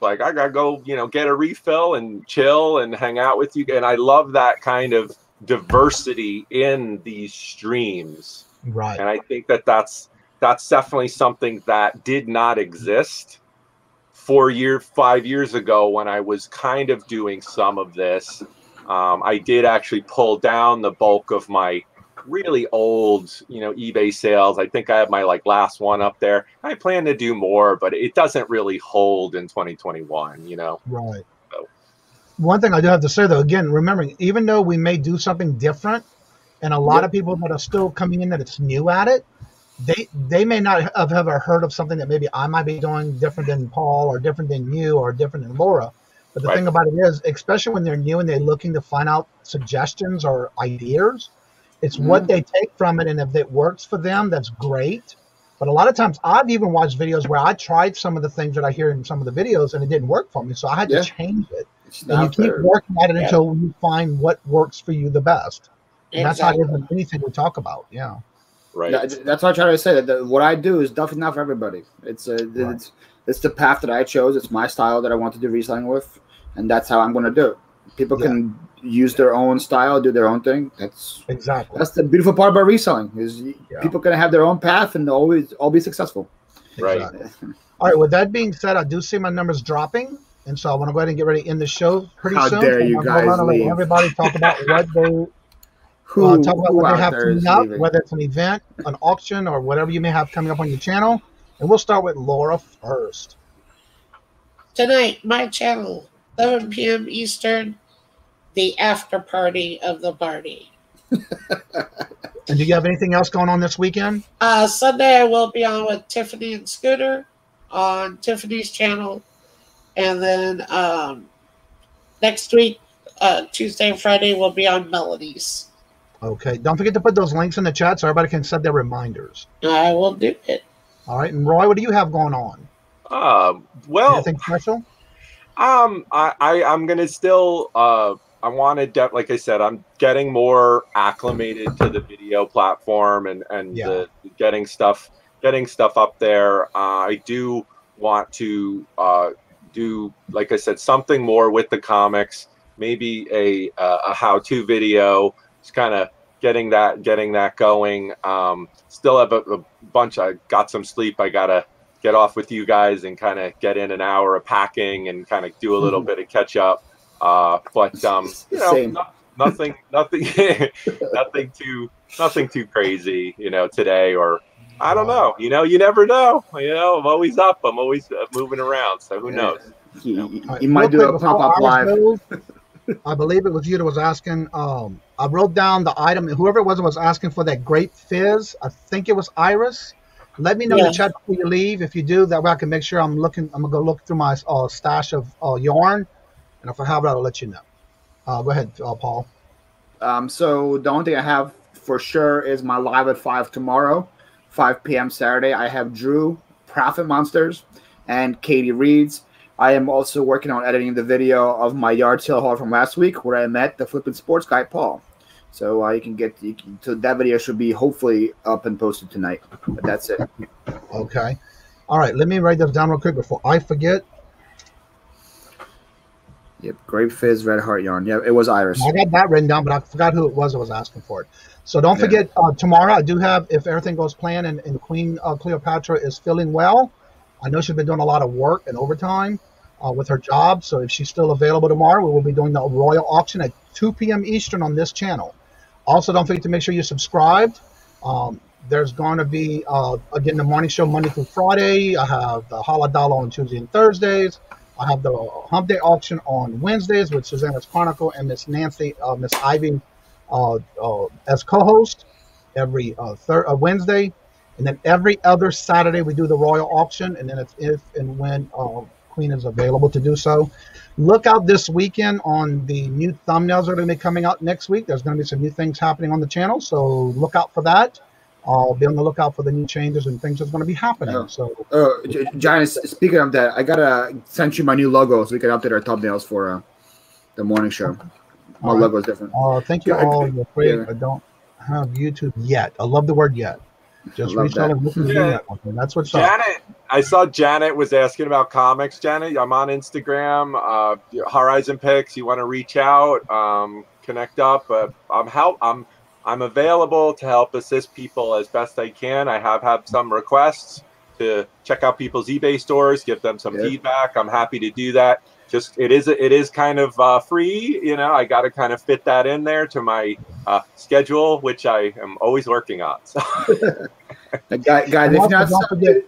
like, I gotta go, get a refill and chill and hang out with you. And I love that kind of diversity in these streams. Right. And I think that's definitely something that did not exist 5 years ago when I was kind of doing some of this. I did actually pull down the bulk of my really old, eBay sales. I think I have my last one up there. I plan to do more, but it doesn't really hold in 2021, Right. So. One thing I do have to say, though, again, remembering, even though we may do something different, and a lot of people that are still coming in that it's new at it, they may not have ever heard of something that maybe I might be doing different than Paul or different than you or different than Laura. But the thing about it is, especially when they're new and they're looking to find out suggestions or ideas, it's what they take from it. And if it works for them, that's great. But a lot of times I've even watched videos where I tried some of the things that I hear in some of the videos and it didn't work for me. So I had to change it. And you keep working at it until you find what works for you the best. And that's how it is in anything we talk about. Yeah. Right. That's what I try to say. That what I do is definitely not for everybody. It's the path that I chose. It's my style that I want to do reselling with, and that's how I'm going to do it. People can use their own style, do their own thing. That's the beautiful part about reselling is people can have their own path and all be successful. Right. Exactly. All right. With that being said, I do see my numbers dropping, and so I want to go ahead and get ready to end the show pretty soon. How dare you guys leave? Let everybody talk about what they. Talk about what they have coming up, whether it's an event, an auction, or whatever you may have coming up on your channel. And we'll start with Laura first. Tonight, my channel, 11 p.m. Eastern, the after party of the party. And do you have anything else going on this weekend? Sunday, I will be on with Tiffany and Scooter on Tiffany's channel. And then next week, Tuesday and Friday, we'll be on Melody's. Okay. Don't forget to put those links in the chat so everybody can set their reminders. I will do it. All right. And Roy, what do you have going on? Well, anything special? I'm gonna still I want to like I said, I'm getting more acclimated to the video platform and getting stuff up there. I do want to do, like I said, something more with the comics, maybe a how-to video. Just kind of getting that going. Still have a bunch. I got some sleep. I gotta get off with you guys and kind of get in an hour of packing and kind of do a little bit of catch up. But you know, nothing too crazy. You know, today or I don't know. You know, you never know. You know, I'm always up. I'm always moving around. So who knows? You might do a pop-up live. I believe it was you that was asking. I wrote down the item. Whoever it was asking for that grape fizz. I think it was Iris. Let me know in the chat before you leave. If you do, that way I can make sure I'm looking. I'm gonna go look through my stash of yarn, and if I have it, I'll let you know. Go ahead, Paul. So the only thing I have for sure is my live at 5 tomorrow, 5 p.m. Saturday. I have Drew, Profit Monsters, and Katie Reeds. I am also working on editing the video of my yard sale haul from last week where I met the flipping sports guy, Paul. So so that video should be hopefully up and posted tonight. But that's it. Okay. All right. Let me write this down real quick before I forget. Yep. Grape Fizz, Red Heart Yarn. Yeah, it was Iris. I got that written down, but I forgot who it was that was asking for it. So don't forget, tomorrow I do have, if everything goes planned and Queen Cleopatra is feeling well, I know she's been doing a lot of work and overtime with her job. So if she's still available tomorrow, we will be doing the Royal Auction at 2 p.m. Eastern on this channel. Also, don't forget to make sure you're subscribed. There's going to be, again, the morning show Monday through Friday. I have the Holla Dollar on Tuesday and Thursdays. I have the Hump Day Auction on Wednesdays with Susanna's Chronicle and Miss Nancy, Miss Ivy as co-host every Wednesday. And then every other Saturday we do the Royal Auction, and then it's if and when Queen is available to do so. Look out this weekend on the new thumbnails that are going to be coming out next week. There's going to be some new things happening on the channel, so look out for that. I'll be on the lookout for the new changes and things that's going to be happening. Johnny, speaking of that, I gotta send you my new logo so we can update our thumbnails for the morning show. My logo is different. Thank you all. You're afraid I don't have YouTube yet. I love the word yet. Just reach out and listen to you. That's what's Janet, up. I saw Janet was asking about comics. Janet, I'm on Instagram. Horizon Picks. You want to reach out, connect up. I'm available to help assist people as best I can. I have had some requests to check out people's eBay stores, give them some feedback. I'm happy to do that. Just it is kind of free, you know. I got to kind of fit that in there to my schedule, which I am always working on. So. Guys, if you're not subscribed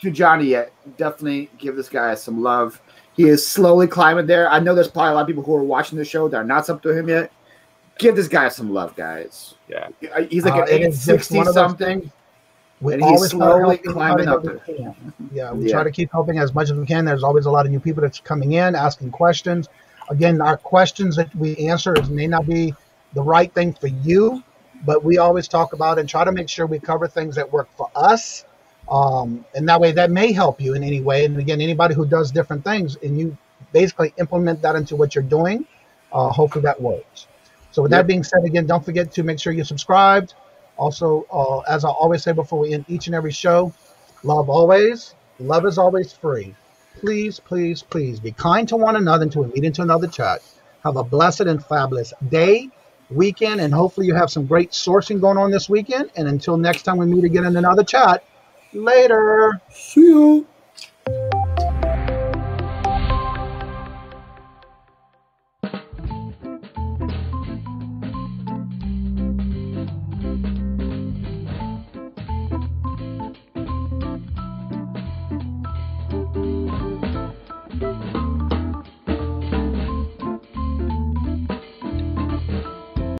to Johnny yet, definitely give this guy some love. He is slowly climbing there. I know there's probably a lot of people who are watching the show that are not sub to him yet. Give this guy some love, guys. Yeah, he's like an 860 something. We and always he's slowly climbing up there. We try to keep helping as much as we can. There's always a lot of new people that's coming in, asking questions. Again, our questions that we answer may not be the right thing for you, but we always talk about and try to make sure we cover things that work for us. And that way that may help you in any way. And again, anybody who does different things and you basically implement that into what you're doing. Hopefully that works. So with that being said, again, don't forget to make sure you're subscribed. Also, as I always say before we end each and every show, love always. Love is always free. Please, please, please be kind to one another until we meet into another chat. Have a blessed and fabulous day, weekend, and hopefully you have some great sourcing going on this weekend. And until next time we meet again in another chat, later. See you.